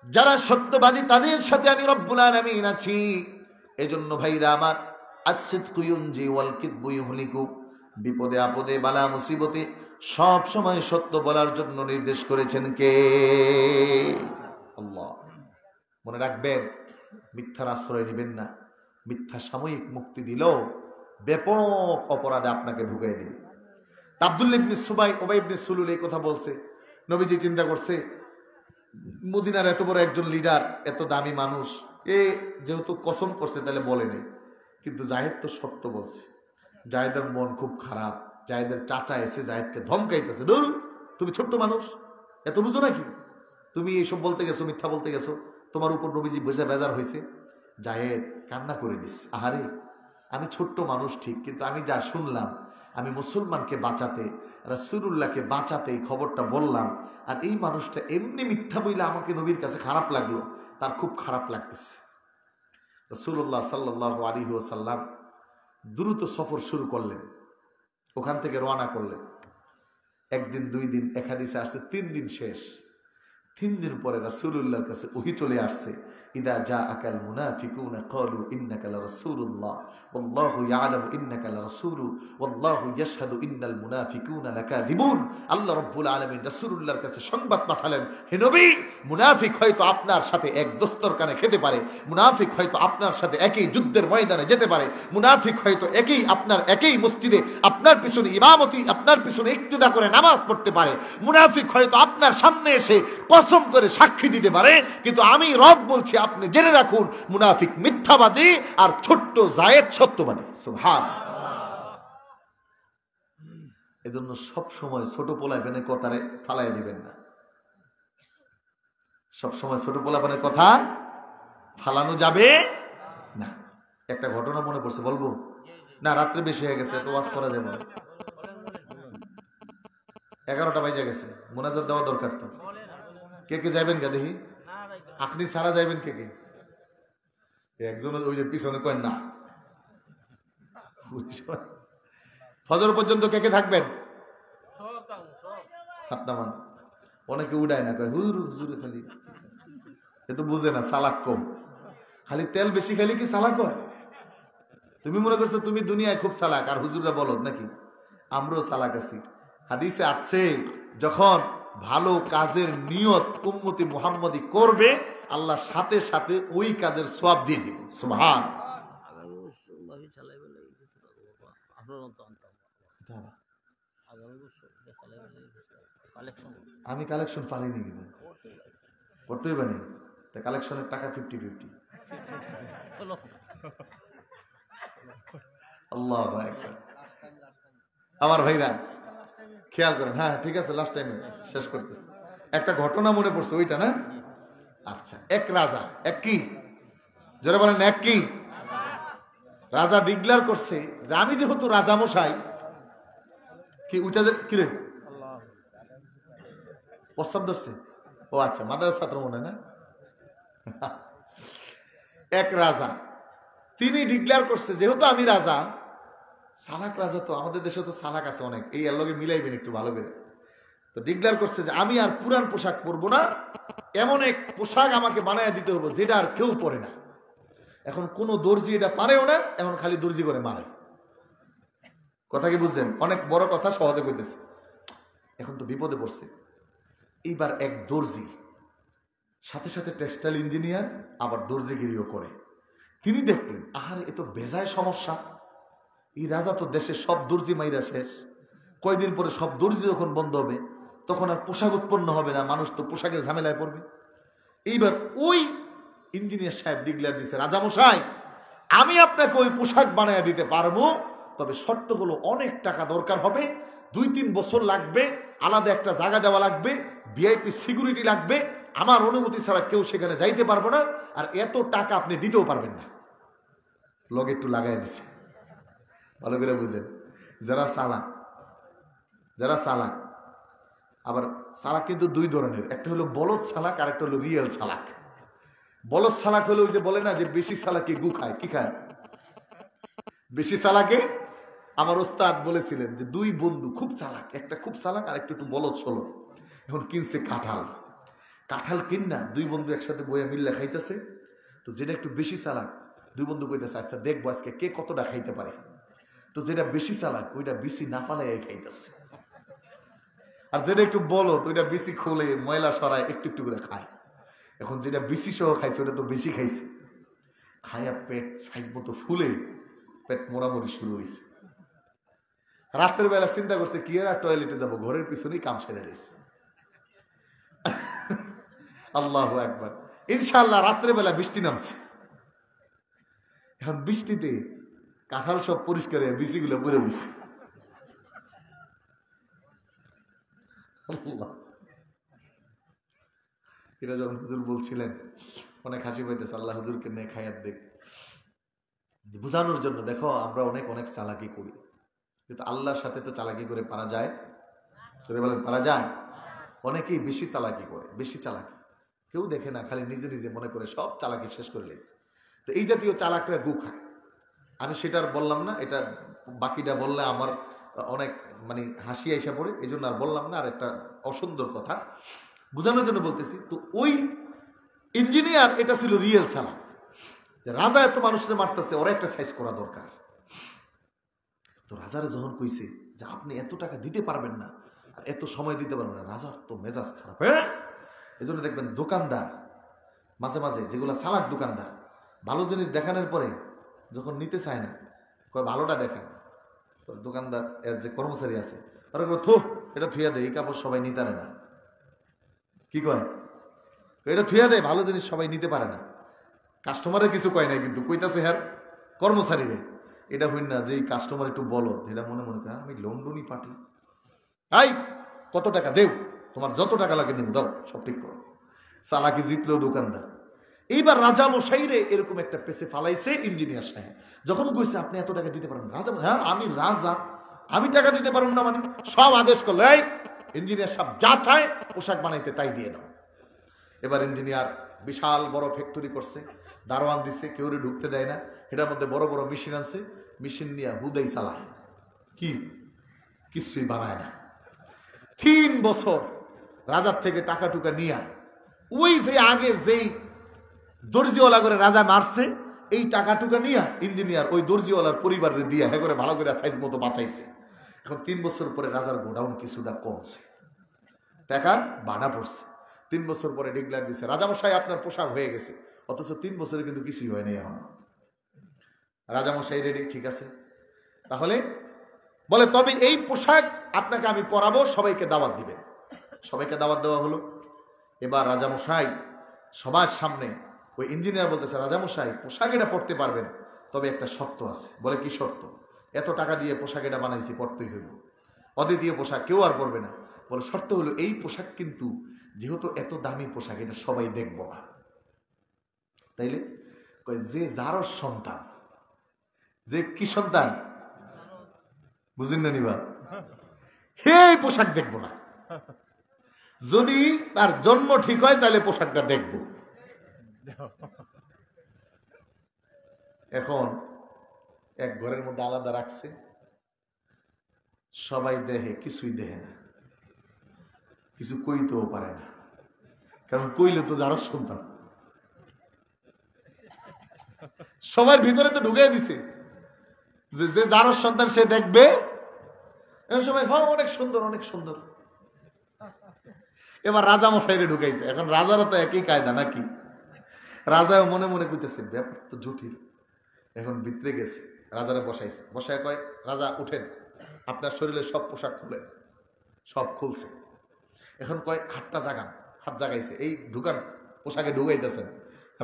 যারা সত্যবাদী তাদের সাথে আমি রব্বুল আলামিন আছি। এজন্য ভাইরা আমার, as-sidqu yunji wal kidbu yuhliku, বিপদে আপদে বালা মুসিবতে সব সময় সত্য বলার জন্য নির্দেশ করেছেন কে? আল্লাহ। মনে রাখবেন, মিথ্যার আশ্রয় নেবেন না। মিথ্যা সাময়িক মুক্তি দিলেও ব্যাপক অপরাধে আপনাকে ঢুকাই দিবে। আব্দুল্লাহ ইবনে উবাই ইবনে সুলুল এই কথা বলছে। নবীজি চিন্তা করছে, মদিনার এত বড় একজন লিডার, এত দামি মানুষ, এ যেহেতু কসম করছে তাহলে বলে নেই। কিন্তু জায়েদ তো সত্য বলছে। জায়েদের মন খুব খারাপ। জায়েদের চাচা এসে জায়েদকে ধমকাইতেছে, ধর তুমি ছোট্ট মানুষ, এত বুঝো নাকি? তুমি এইসব বলতে গেছো, মিথ্যা বলতে গেছো, তোমার উপর নবীজি বেজার হয়েছে। জায়েদ কান্না করে দিস, আহারে আমি ছোট্ট মানুষ ঠিক, কিন্তু আমি যা শুনলাম, আমি মুসলমানকে বাঁচাতে, রাসূলুল্লাহকে বাঁচাতে এই খবরটা বললাম, আর এই মানুষটা এমনি মিথ্যা বইলে আমাকে নবীর কাছে খারাপ লাগলো, তার খুব খারাপ লাগতেছে। রাসূলুল্লাহ সাল্লাল্লাহু আলাইহি ওয়াসাল্লাম দ্রুত সফর শুরু করলেন, ওখান থেকে রওনা করলেন। একদিন, 2 দিন, এক হাদিসে আসছে 3 দিন শেষ। 3 দিন পরে রাসূলুল্লাহর কাছে ওহী চলে আসছে, ইদা জাআকাল মুনাফিকুনা ক্বালু ইন্নাকা লারাসূলুল্লাহ ওয়াল্লাহু ইয়ালামু ইন্নাকা লারাসূলু ওয়াল্লাহু ইয়াশহাদু ইন্নাল মুনাফিকুনা লাকাযিবুন। আল্লাহ রাব্বুল আলামিন রাসূলুল্লাহর কাছে সংবাদ পাঠালেন, হে নবী, মুনাফিক হয়তো আপনার সাথে এক দস্তরখানে খেতে পারে, মুনাফিক হয়তো আপনার সাথে একই যুদ্ধের ময়দানে যেতে পারে, মুনাফিক হয়তো একই মসজিদে আপনার পিছনে ইমামতি, আপনার পিছনে ইক্তিদা করে নামাজ পড়তে পারে, মুনাফিক হয়তো আপনার সামনে এসে কসম করে সাক্ষী দিতে পারে, কিন্তু আমি রব বলছি, আপনি জেনে রাখুন, মুনাফিক মিথ্যাবাদী আর ছোট্ট জায়েদ সত্যবাদী। সুবহানাল্লাহ। এজন্য সব সময় ছোট পোলাপানের কথারে ফালাই দিবেন না। সব সময় ছোট পোলাপানের কথা ফালানো যাবে না। একটা ঘটনা মনে পড়ছে, বলবো না? রাত্রে বেশি হয়ে গেছে, তো ওয়াজ করা যাবে না। 11টা বাজে গেছে, মুনাজাত দেওয়া দরকার। তো কে কে যাইবেন গা দেখি? আপনি ছাড়া যাইবেন কে কে? একজন ওই যে পিছনে কয় না। ফজর পর্যন্ত কে কে থাকবেন? হাত নামান। অনেকে উড়ায় না, কয় হুজুর হুজুরে খালি, এ তো বুঝে না, চালাক কম। খালি তেল বেশি খালি কি চালাক হয়? তুমি মনে করছো তুমি দুনিয়ায় খুব চালাক আর হুজুররা বলদ নাকি? আমরাও চালাক আছি। হাদিসে আসছে, যখন ভালো কাজের নিয়ত উম্মতি মুহাম্মদী করবে, আল্লাহ সাথে সাথে ওই কাজের সওয়াব দিয়ে দিবে। সুবহানাল্লাহ। আমি কালেকশন পালিনি, কিন্তু করতেই পারি। তা কালেকশনের টাকা 50-50। আল্লাহু আকবার। আমার ভাইরা খেয়াল করেন। হ্যাঁ ঠিক আছে, লাস্ট টাইমে শেষ করতেছি। একটা ঘটনা মনে পড়ছে, ওইটা না? আচ্ছা, এক রাজা, এক কি জোরে বলেন, এক কি রাজা ডিক্লেয়ার করছে যে আমি যেহেতু রাজা মশাই, কি উঠা কি রে প্রস্তাব ধরছে? ও আচ্ছা, মাদ্রাসা ছাত্র মনে না? এক রাজা, তিনি ডিক্লেয়ার করছে যেহেতু আমি রাজা, সালাক রাজা, তো আমাদের দেশে তো সালাক আছে অনেক, এই এর লগে মিলাইবেন একটু ভালো করে। তো ডিক্লেয়ার করছে যে আমি আর পুরান পোশাক পরবো না, এমন এক পোশাক আমাকে বানায় দিতে হবে যেটা আর কেউ পরে না। এখন কোন দর্জি এটা পারেও না, এখন খালি দর্জি করে মারে। কথা কি বুঝছেন? অনেক বড় কথা সহজে কইতেছে। এখন তো বিপদে পড়ছে। এইবার এক দর্জি, সাথে সাথে টেক্সটাইল ইঞ্জিনিয়ার, আবার দর্জিগিরিও করে। তিনি দেখলেন, আহারে এ তো বেজায় সমস্যা, এই রাজা তো দেশের সব দর্জি মাইরা শেষ, কয়দিন পরে সব দর্জি যখন বন্ধ হবে তখন আর পোশাক উৎপন্ন হবে না, মানুষ তো পোশাকের ঝামেলায় পড়বে। এইবার ওই ইঞ্জিনিয়ার সাহেব ডিক্লেয়ার দিচ্ছে, রাজামশাই আমি আপনাকে ওই পোশাক বানায় দিতে পারবো, তবে শর্ত হলো অনেক টাকা দরকার হবে, 2-3 বছর লাগবে, আলাদা একটা জায়গা দেওয়া লাগবে, ভিআইপি সিকিউরিটি লাগবে, আমার অনুমতি ছাড়া কেউ সেখানে যাইতে পারবো না, আর এত টাকা আপনি দিতেও পারবেন না। লগে একটু লাগাই দিছে, ভালো করে বুঝেন। যারা চালাক, আবার চালাক কিন্তু 2 ধরনের, একটা হলো বলদ চালাক আর একটা হলো রিয়েল চালাক। বলদ চালাক হলো ওই যে বলে না যে বেশি চালাকে গু খায়, কি খায়? বেশি চালাকে। আমার ওস্তাদ বলেছিলেন যে 2 বন্ধু খুব চালাক, একটা খুব চালাক আর একটু বলদ সলদ। এখন কিনছে কাঁঠাল কিনা 2 বন্ধু একসাথে বইয়া মিল্লা খাইতেছে। তো যেটা একটু বেশি চালাক 2 বন্ধু কইতেছে, আচ্ছা দেখবো আজকে কে কতটা খাইতে পারে। তো যেটা বেশি চালাক ওইটা বেশি না ফালাই খাইতেছে, আর যেটা একটু বলদ ওইটা বেশি খোলে ময়লা সরায় একটু একটু করে খায়। এখন যেটা বেশি সহ খাইছে ওটা তো বেশি খাইছে, খাইয়া পেট সাইজ মতো ফুলে পেট মোড়ামুড়ি শুরু হয়েছে। রাত্রের বেলা চিন্তা করছে কি আর টয়লেটে যাবো, ঘরের পিছনেই কাম সেরে নিয়েছে। আল্লাহু আকবার। ইনশাআল্লাহ রাত্রের বেলা বৃষ্টি নামছে। এখন বৃষ্টিতে কাঁঠাল সব পরিষ্কার হয়ে বিচিগুলো পরে বসে। এটা যখন হুজুর বলছিলেন অনেক হাসি পাইতেছে, আল্লাহ হুজুরকে নেক হায়াত দেখ, বুঝানোর জন্য। দেখো আমরা অনেক চালাকি করি, কিন্তু আল্লাহর সাথে তো চালাকি করে পারা যায়? বলেন পারা যায়? অনেকেই বেশি চালাকি করে, বেশি চালাকি কেউ দেখে না, খালি নিজে নিজে মনে করে সব চালাকি শেষ করে লেছে। তো এই জাতীয় চালাকরা গু খায়। আমি সেটার বললাম না, এটা বাকিটা বললে আমার অনেক হাসি আইসা পড়ে, এই জন্য আর বললাম না। আর একটা অসুন্দর কথা বোঝানোর জন্য বলতেছি। তো ওই ইঞ্জিনিয়ার এটা ছিল রিয়েল চালাক, যে রাজা এত মানুষের মারতেছে, ওরা একটা সাইজ করা দরকার। তো রাজারে যখন কইছে যে আপনি এত টাকা দিতে পারবেন না আর এত সময় দিতে পারবেন না, রাজার তো মেজাজ খারাপ। হ্যাঁ, এই জন্য দেখবেন দোকানদার মাঝে মাঝে, যেগুলো চালাক দোকানদার, ভালো জিনিস দেখানোর পরে যখন নিতে চায় না, কয় ভালোটা দেখান। দোকানদার এর যে কর্মচারী আছে ওরা থো এটা থুইয়া দেয়, এই কাপড় সবাই নিতে পারে না। কি কয়? এটা থুইয়া দেয়, ভালো জিনিস সবাই নিতে পারে না। কাস্টমারের কিছু কয় নাই, কিন্তু কইতাছে হ্যাঁ কর্মচারী রে। এটা হইন না যে এই কাস্টমার একটু বলো, এটা মনে মনে কয় আমি লন্ডনই পাঠি, আই কত টাকা দেও, তোমার যত টাকা লাগে নেব, দাও সব ঠিক করো। চালাকি জিতলো দোকানদার। এইবার রাজা মশাইরে এরকম একটা পেছে ফালাইছে ইঞ্জিনিয়ার সাহেব। যখন কইছে আপনি এত টাকা দিতে পারবেন, রাজা হ্যাঁ আমি রাজা, আমি টাকা দিতে পারবো না মানে? সব আদেশ করলো, এই ইঞ্জিনিয়ার সাহেব যা চায় পোশাক বানাইতে তাই দিয়ে নাও। এবার ইঞ্জিনিয়ার বিশাল বড় ফ্যাক্টরি করছে, দারোয়ান দিচ্ছে, কেউরে ঢুকতে দেয় না। এটার মধ্যে বড় বড় মেশিন আছে, মেশিন নিয়ে হুদাই চালায়, কি কিছুই বানায় না। 3 বছর রাজার থেকে টাকা টুকা নিয়া ওই যে আগে যেই দর্জিওয়ালা করে রাজা মারছে, এই টাকা টুকা নিয়া ইঞ্জিনিয়ার ওই দর্জিওয়ালার পরিবারের দিয়া হ্যাঁ করে ভালো করে সাইজ মতো বাঁচাইছে। এখন 3 বছর পরে রাজার গোডাউন কিছুটা কমছে, টাকার বাড়া পড়ছে। 3 বছর পরে ডিক্লেয়ার দিচ্ছে, রাজামশাই আপনার পোশাক হয়ে গেছে। অথচ 3 বছরে কিন্তু কিছুই হয়নি এখন। রাজামশাই রেডি, ঠিক আছে তাহলে বলে, তবে এই পোশাক আপনাকে আমি পরাবো, সবাইকে দাওয়াত দিবেন। সবাইকে দাওয়াত দেওয়া হলো। এবার রাজামশাই সবার সামনে, ওই ইঞ্জিনিয়ার বলতেছে, রাজামশাই পোশাক এটা পরতে পারবেন, তবে একটা শর্ত আছে। বলে কি শর্ত? এত টাকা দিয়ে পোশাক এটা বানাইছি, পরতেই হইল, অদ্বিতীয় পোশাক কেউ আর পরবে না। বলে শর্ত হলো এই পোশাক কিন্তু যেহেতু এত দামি পোশাক, এটা সবাই দেখবো না। তাইলে যে যার সন্তান, যে কি সন্তান বুঝেন না নিবা, হে পোশাক দেখবো না। যদি তার জন্ম ঠিক হয় তাহলে পোশাকটা দেখব। এখন এক ঘরের মধ্যে আলাদা রাখছে, সবাই দেখে, কিছুই দেখে না, কিছু কইতেও পারে না, কারণ কইলে তো যার সন্তান। সবার ভিতরে তো ঢুকিয়ে দিছে যে যে যার সন্তান সে দেখবে। সবাই হ্যাঁ অনেক সুন্দর, অনেক সুন্দর। এবার রাজা মশাইরে ঢুকাইছে। এখন রাজারও তো একই কায়দা নাকি? রাজাও মনে মনে কইতেছে ব্যাপার তো জটিল। এখন ভিতরে গেছে, রাজারে বসাইছে, বসায় কয়, রাজা উঠেন, আপনার শরীরের সব পোশাক খুলেন। সব খুলছে। এখন কয় হাতটা জাগান, হাত জাগাইছে, এই ঢুকান, পোশাকে ঢুকাইতেছেন।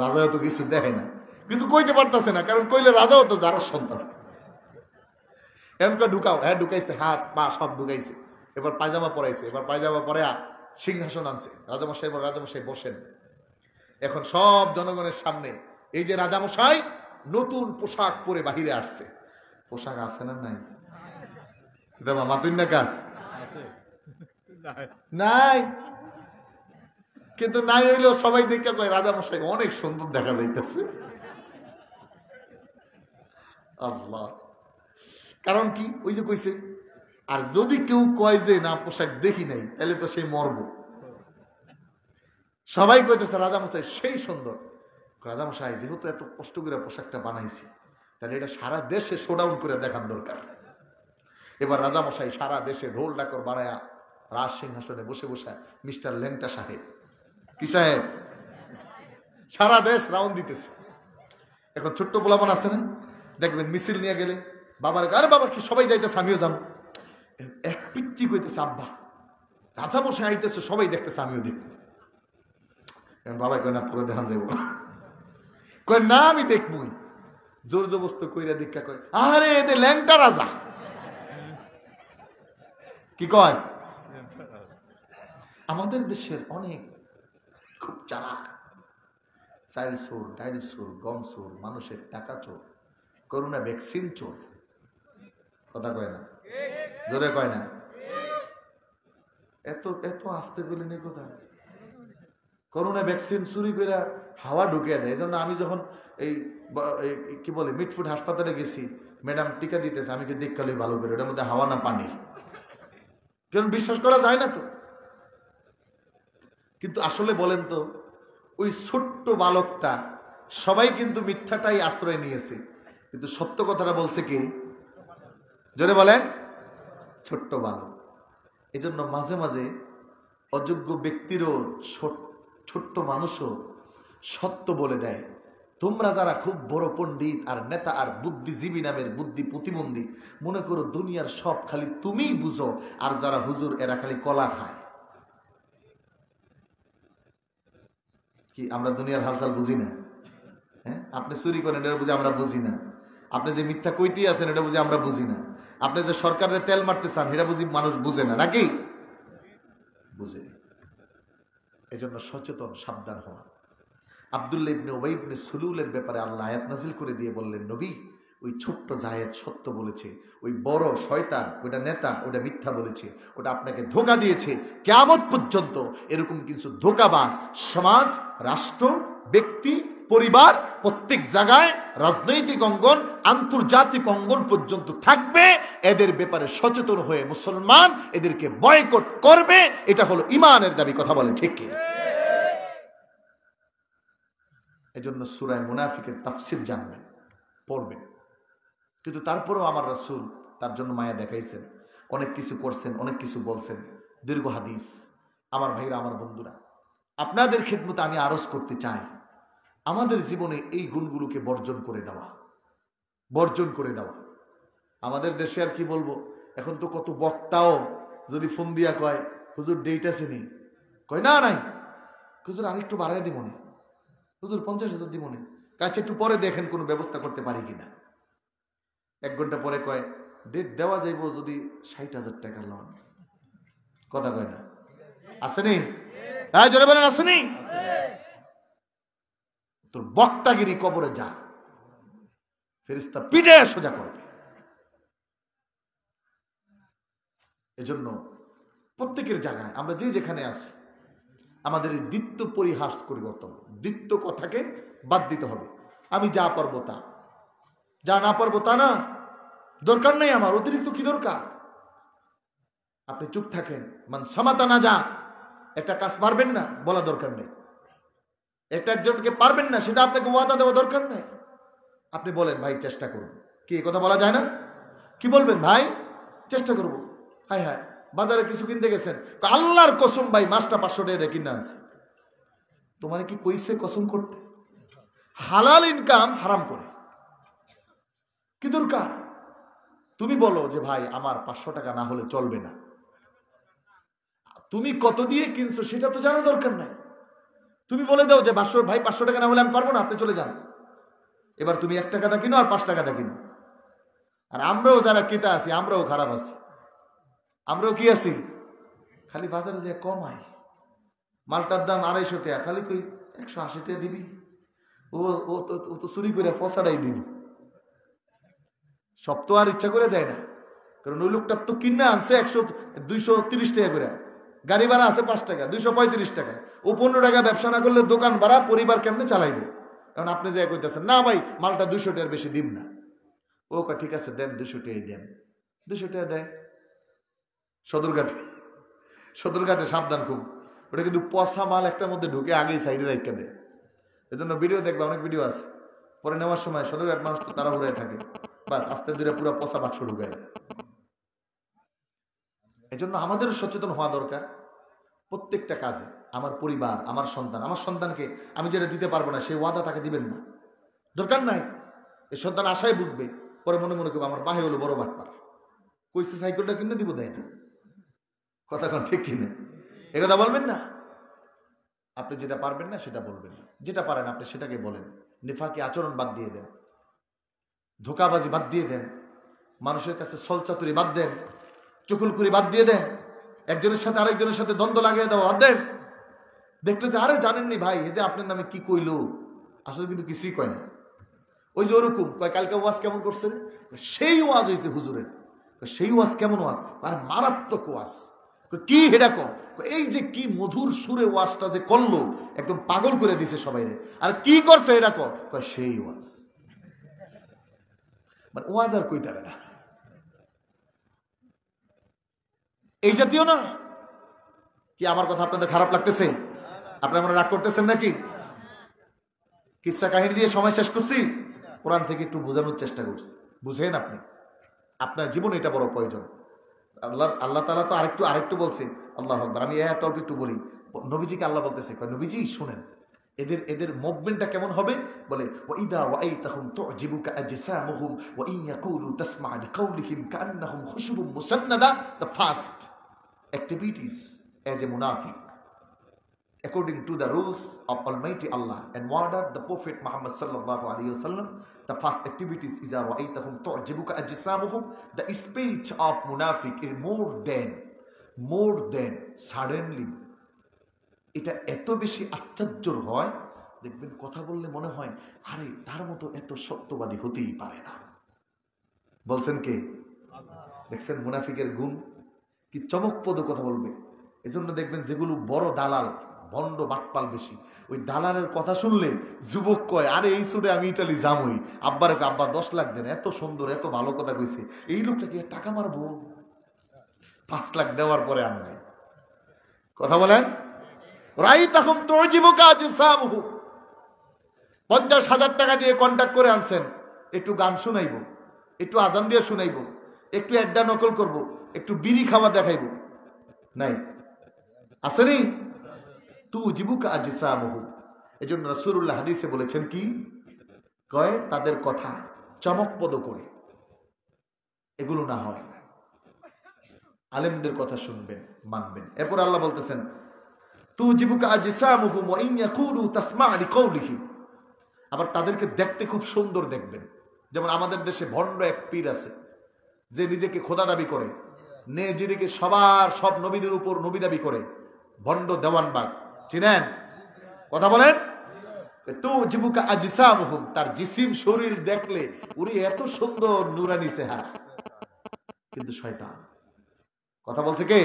রাজাও তো কিছু দেখে না, কিন্তু কইতে পারতেছে না, কারণ কইলে রাজাও তো যার সন্তান। এখন কয় ঢুকাও, হ্যাঁ ঢুকাইছে, হাত পা সব ঢুকাইছে। এবার পায়জামা পরাইছে, এবার পায়জামা পরে সিংহাসন আনছে। রাজামশাই বলে, রাজামশাই বসেন। এখন সব জনগণের সামনে এই যে রাজামশাই নতুন পোশাক পরে বাহিরে আসছে। পোশাক আছে না নাই? মাতুন না কার নাই, কিন্তু নাই হইলেও সবাই দেখে কয় রাজামশাই অনেক সুন্দর দেখা যাইতেছে। আল্লাহ, কারণ কি? ওই যে কইছে, আর যদি কেউ কয় যে না পোশাক দেখি নাই, তাহলে তো সেই মরব। সবাই কইতেছে রাজামশাই সেই সুন্দর। রাজামশাই যেহেতু এত কষ্ট করে পোশাকটা বানাইছি, তাহলে এটা সারা দেশে শোডাউন করে দেখান দরকার। এবার রাজামশাই সারা দেশে ঢোল ডাকর বাড়ায়া রাজ সিংহাসনে বসে বসে মিস্টার ল্যাংটা সাহেব, কি সাহেব, সারা দেশ রাউন্ড দিতেছে। এখন ছোট্ট পোলাপন আছে না, দেখবেন মিছিল নিয়ে গেলে বাবার, আরে বাবা কি সবাই যাইতেছে, আমিও যাবো। এক পিচ্ছি কইতেছে, আব্বা রাজামশাই আইতেছে, সবাই দেখতেছে, আমিও দেখবো। বাবা কয় না, তোরা দেখান যাইব না। কয় না, আমি দেখবই। জোর জবস্ত কইরা দীক্ষা কয়, আরে এদের ল্যাংটা রাজা। কি কয়? আমাদের দেশের অনেক খুব চালাক, চাইল চোর, ডাইল চোর, গম চোর, মানুষের টাকা চোর, করোনা ভ্যাকসিন চোর। কথা কয় না? জোরে কয় না? এত এত আসতে গেলে নেই কথা। করোনা ভ্যাকসিন চুরি করে হাওয়া ঢুকিয়ে দেয়। এই জন্য আমি যখন এই কি বলে মিটফুট হাসপাতালে গেছি, ম্যাডাম টিকা দিতেছে, আমি কি দেখকালই ভালো করে, ওটার মধ্যে হাওয়া না পানি, কারণ বিশ্বাস করা যায় না তো। কিন্তু আসলে বলেন তো, ওই ছোট্ট বালকটা, সবাই কিন্তু মিথ্যাটাই আশ্রয় নিয়েছে, কিন্তু সত্য কথাটা বলছে কি? জোরে বলেন, ছোট্ট বালক। এই জন্য মাঝে মাঝে অযোগ্য ব্যক্তিরও, ছোট্ট মানুষও সত্য বলে দেয়। তোমরা যারা খুব বড় পণ্ডিত আর নেতা আর বুদ্ধিজীবী নামের বুদ্ধি প্রতিবন্ধী, মনে করো দুনিয়ার সব খালি তুমিই বুঝো, আর যারা হুজুর এরা খালি কলা খায়। কি আমরা দুনিয়ার হালচাল বুঝি না? হ্যাঁ, আপনি চুরি করেন এটা বুঝি আমরা বুঝি না, আপনি যে মিথ্যা কইতেই আছেন এটা বুঝি আমরা বুঝি না, আপনি যে সরকারের তেল মারতে চান এটা বুঝি মানুষ বুঝে না, নাকি বুঝে? এই জন্য সচেতন, সাবধান হওয়া। আব্দুল্লাহ ইবনে উবাই ইবনে সুলুলের ব্যাপারে আল্লাহ আয়াত নাজিল করে দিয়ে বললেন, নবী ওই ছোট্ট জায়েদ সত্য বলেছে, ওই বড় শয়তান, ওটা নেতা, ওটা মিথ্যা বলেছে, ওটা আপনাকে ধোঁকা দিয়েছে। কিয়ামত পর্যন্ত এরকম কিছু ধোঁকাবাজ সমাজ, রাষ্ট্র, ব্যক্তি, পরিবার, প্রত্যেক জায়গায়, রাজনৈতিক অঙ্গন, আন্তর্জাতিক অঙ্গন পর্যন্ত থাকবে। এদের ব্যাপারে সচেতন হয়ে মুসলমান এদেরকে বয়কট করবে। এটা হলো ঈমানের দাবি। কথা বলেন ঠিক কি? এজন্য সূরা মুনাফিকের তাফসীর জানবেন, পড়বেন। কিন্তু তারপরেও আমার রাসূল তার জন্য মায়া দেখাইছেন, অনেক কিছু করছেন, অনেক কিছু বলছেন, দীর্ঘ হাদিস। আমার ভাইরা, আমার বন্ধুরা, আপনাদের খিদমতে আমি আরজ করতে চাই, আমাদের জীবনে এই গুণগুলোকে বর্জন করে দেওয়া, বর্জন করে দেওয়া। আমাদের দেশে আর কি বলবো, এখন তো কত বক্তাও যদি ফোন দিয়া কয়, হুজুর ডেট আছে নি, কয় না নাই, হুজুর আরেকটু বাড়াই দিব না, হুজুর 50,000 দিব না, কাছে একটু পরে দেখেন কোনো ব্যবস্থা করতে পারি কিনা। 1 ঘন্টা পরে কয় ডেট দেওয়া যাইব যদি 60,000 টাকা লন। কথা কয় না? আসেনি? হ্যাঁ জোরে বলেন, আসেনি? তোর বক্তাগিরি কবরে যা, ফেরেশতা পিঠে সোজা করবে। এজন্য প্রত্যেকের জায়গায় আমরা যে যেখানে আছি, আমাদের এই দ্বিত্ব পরিহাস পরিবর্তন, দ্বিত্ব কথাকে বাদ দিতে হবে। আমি যা পারবো তা, যা না পারবো তা না, দরকার নেই আমার, অতিরিক্ত কি দরকার? আপনি চুপ থাকেন। মান সামাতা না যা, একটা কাজ পারবেন না বলা দরকার নেই, একটা একজনকে পারবেন না সেটা আপনাকে ওয়াদা দেওয়া দরকার নেই। আপনি বলেন ভাই চেষ্টা করব, কি এই কথা বলা যায় না? কি বলবেন? ভাই চেষ্টা করব। হায় হায়, বাজারে কিছু কিনতে গেছেন, আল্লাহর কসম ভাই মাছটা 500 টাকা দিয়ে কিনে আনছে। তোমার কি কইছে কসম করতে? হালাল ইনকাম হারাম করে, কি দরকার? তুমি বলো যে ভাই আমার 500 টাকা না হলে চলবে না। তুমি কত দিয়ে কিনছো সেটা তো জানা দরকার নাই। তুমি বলে দাও যে ভাই 500 টাকা না হলে আমি পারবো না, আপনি চলে যান। এবার তুমি 1 টাকা দা কিনো আর 5 টাকা দা কিনো। আর আমরাও যারা ক্রেতা আছি আমরাও খারাপ আছি। আমরাও কি আছি? খালি বাজারে যে কমাই, মালটার দাম 250 টাকা, খালি কই 180 টাকা দিবি। ও তো চুরি করে পচাটাই দিব। সব তো আর ইচ্ছা করে দেয় না, কারণ ওই লোকটা তো কিনে আনছে 230 টাকা করে, গাড়ি ভাড়া আছে 5 টাকা, 235 টাকা। ও 15 টাকা ব্যবসা না করলে দোকান ভাড়া পরিবার কেমনে চালাইবে? কারণ আপনি যে কইতেছেন না ভাই মালটা 200 টাকার বেশি দিন না। ও কয় ঠিক আছে দেন 200 টাকাই দেন। 200 টাকা দেয়। সদরঘাটে সাবধান খুব, ওটা কিন্তু পচা মাল একটার মধ্যে ঢুকে আগেই সাইডে রেখে দেয়। এজন্য ভিডিও দেখবে, অনেক ভিডিও আছে, পরে নেওয়ার সময় সদরঘাট মানুষ তো তারা ঘুরে থাকে, বাস আস্তে ধীরে পুরো পচা বাক্স ঢুকে দেয়। এজন্য আমাদের সচেতন হওয়া দরকার প্রত্যেকটা কাজে। আমার পরিবার, আমার সন্তানকে আমি যেটা দিতে পারবো না সেই ওয়াদা তাকে দিবেন না, দরকার নাই। এই সন্তান আশায় বুঝবে, পরে মনে মনে করবো আমার বাহে হলো বড় বাটপার, কইছে সাইকেলটা কিনে দিব, দেয় না। কথা কোন ঠিক কিনে? এ কথা বলবেন না। আপনি যেটা পারবেন না সেটা বলবেন না, যেটা পারেন আপনি সেটাকে বলেন। নিফাকি আচরণ বাদ দিয়ে দেন, ধোকাবাজি বাদ দিয়ে দেন, মানুষের কাছে ছলচাতুরি বাদ দেন, চুকুলকুরি বাদ দিয়ে দেন, একজনের সাথে আরেকজনের সাথে দ্বন্দ্ব লাগিয়ে দেওয়া বাদ দেন। দেখলো কি আরে জানেননি ভাই এই যে আপনার নামে কি কইলো, আসলে কিন্তু কিছুই কয় না। ওই যে ওরকম কয় কালকে ওয়াজ কেমন করছে, সেই ওয়াজ হয়েছে হুজুরের। সেই ওয়াজ কেমন ওয়াজ? আর মারাত্মক ওয়াজ। কি হেডা কো? এই যে কি মধুর সুরে ওয়াজটা যে করলো, একদম পাগল করে দিছে সবাই রে। আর কি করছে এটা কয় সেই ওয়াজ। মানে ওয়াজ আর কইতারে না, এই জাতীয় না। কি আমার কথা আপনাদের খারাপ লাগতেছে? আপনারা রাগ করতেছেন নাকি? কিসসা কাহিনী দিয়ে সময় শেষ করছি, কোরআন থেকে একটু বোঝানোর চেষ্টা করছি। বুঝেন আপনি, আপনার জীবনে এটা বড় প্রয়োজন। আল্লাহ তাআলা তো আরেকটু বলছে, আল্লাহু আকবার। আমি একটা অল্প একটু বলি। নবীজিকে আল্লাহ বলতেছে, নবীজি শুনেন এদের মুভমেন্টটা কেমন হবে। বলে ওয়াইদা ওয়াইতাহুম তুজিবুকা আজসামুহুম ওয়া ইন ইয়াকুলু তাসমা লিকাউলিহিম কান্নাহুম খুশুবুম মুসান্নাদা। The first activities as a munafiq according to the rules of Almighty Allah and order the Prophet Muhammad sallallahu alaihi wasallam. The first activities is ra'aytahum tu'jibuka ajsamuhum. The speech of munafiq is more than suddenly. এটা এত বেশি আশ্চর্যর হয়, দেখবেন কথা বললে মনে হয় আরে তার মতো এত সত্যবাদী হতেই পারে না। বলছেন কে? দেখছেন মুনাফিকের গুণ কি চমকপ্রদ কথা বলবে। এজন্য দেখবেন যেগুলো বড় দালাল, ভণ্ড বাটপাল বেশি, ওই দালালের কথা শুনলে যুবক কয় আরে এই সুরে আমি ইটালি যামই, আব্বারে আব্বা 10 লাখ দেন, এত সুন্দর এত ভালো কথা কইছে, এই লোকটাকে টাকা মারবো। 5 লাখ দেওয়ার পরে আর নাই। কথা বলেন। রাইতাহুম তুজিবুকা আজসামুহুম। 50,000 টাকা দিয়ে কন্ট্যাক্ট করে আনছেন, একটু গান শুনাইবো, একটু আজান দিয়ে শুনাইবো, একটু অ্যাড্ডা নকল করব, একটু বিড়ি খাওয়া দেখাইব, নাই আসেনি? তুজিবুকা আজসামুহুম। এজন্য রাসূলুল্লাহ হাদিসে বলেছেন কি কয়, তাদের কথা চমকপ্রদ করে এগুলো না হয়, আলেমদের কথা শুনবেন, মানবেন। এরপর আল্লাহ বলতেছেন তুজিবুকা আজসামুহুম ওয়া ইন ইয়াকুলু তাসমা লিকাউলিহিম। আবার তাদেরকে দেখতে খুব সুন্দর দেখবেন। যেমন আমাদের দেশে ভণ্ড এক পীর আছে, যে নিজেকে খোদা দাবি করে, নিজেকে সব নবীদের উপর নবী দাবি করে, ভণ্ড দেওয়ানবাগ, চিনেন? কথা বলেন। তুজিবুকা আজসামুহুম, তার জিসিম শরীর দেখলে উনি এত সুন্দর নুরানি চেহারা, কিন্তু শয়তান। কথা বলছে কে?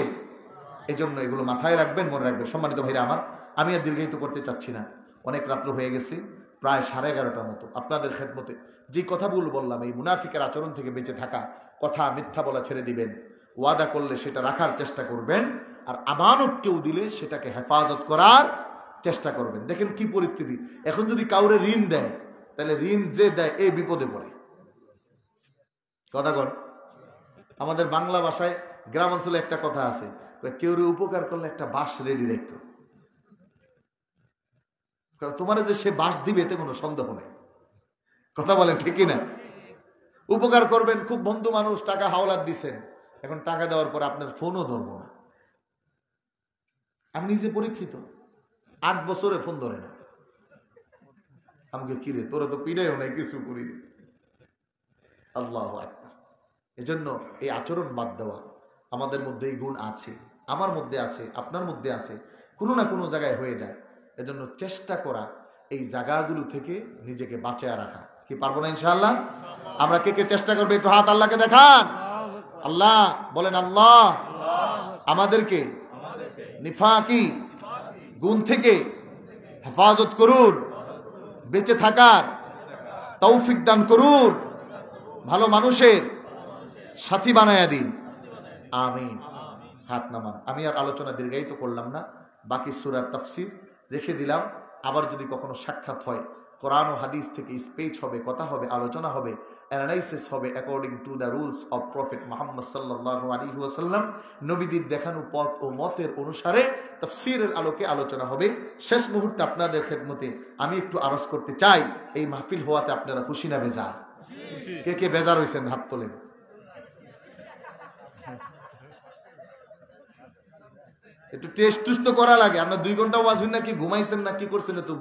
এই জন্য এগুলো মাথায় রাখবেন, মনে রাখবেন। সম্মানিত ভাইরা আমার, আমি আর দীর্ঘায়িত করতে চাচ্ছি না, অনেক রাত্র হয়ে গেছে, প্রায় 11:30টার মতো। আপনাদের খেদমতে যে কথাগুলো বললাম, এই মুনাফিকের আচরণ থেকে বেঁচে থাকা, কথা মিথ্যা বলা ছেড়ে দিবেন, ওয়াদা করলে সেটা রাখার চেষ্টা করবেন, আর আমানত কেউ দিলে সেটাকে হেফাজত করার চেষ্টা করবেন। দেখেন কি পরিস্থিতি এখন, যদি কাউরে ঋণ দেয় তাহলে ঋণ যে দেয় এই বিপদে পড়ে। কথা কন। আমাদের বাংলা ভাষায় গ্রাম অঞ্চলে একটা কথা আছে, কেউ উপকার করলে একটা বাঁশ রেডি রেখো, তোমার যে সে বাঁশ দিবে এতে কোনো সন্দেহ নেই। কথা বলেন ঠিক না? উপকার করবেন, খুব বন্ধু মানুষ, টাকা হাওলাত দিছেন, এখন টাকা দেওয়ার পর আপনার ফোনও ধরবো না। আমি নিজে পরীক্ষিত, 8 বছরে ফোন ধরে না। আমাকে কিরে তোরা তো পিড়েও নাই, কিছু করিনি। আল্লাহু আকবার। এজন্য এই আচরণ বাদ দেওয়া। আমাদের মধ্যে এই গুণ আছে, আমার মধ্যে আছে, আপনার মধ্যে আছে, কোনো না কোনো জায়গায় হয়ে যায়। এজন্য চেষ্টা করা এই জায়গাগুলো থেকে নিজেকে বাঁচিয়ে রাখা। কি পারবো না ইনশাআল্লাহ? আমরা কে কে চেষ্টা করবে? একটু হাত আল্লাহকে দেখান। আল্লাহ বলেন, আল্লাহ আমাদেরকে নিফাকি গুণ থেকে হেফাজত করুন, বেঁচে থাকার তৌফিক দান করুন, ভালো মানুষের সাথী বানায়া দিন, আমিন। হাত নামান। আমি আর আলোচনা দীর্ঘায়িত করলাম না, বাকি সূরার তাফসীর রেখে দিলাম। আবার যদি কখনো সাক্ষাৎ হয়, কোরআন ও হাদিস থেকে স্পিচ হবে, কথা হবে, আলোচনা হবে, অ্যানালাইসিস হবে according to the rules of prophet Muhammad সাল্লাল্লাহু আলাইহি ওয়াসাল্লাম। নবীদের দেখানো পথ ও মতের অনুসারে তাফসীরের আলোকে আলোচনা হবে। শেষ মুহূর্তে আপনাদের খেদমতে আমি একটু আরজ করতে চাই, এই মাহফিল হওয়াতে আপনারা খুশি না বেজার? কে কে বেজার হয়েছেন হাত তোলেন। একটু টেস্ট টুস্ট তো করা লাগে। আপনার 2 ঘন্টা ওয়াজ হইন না, কি ঘুমাইছেন না কি করছেন? তো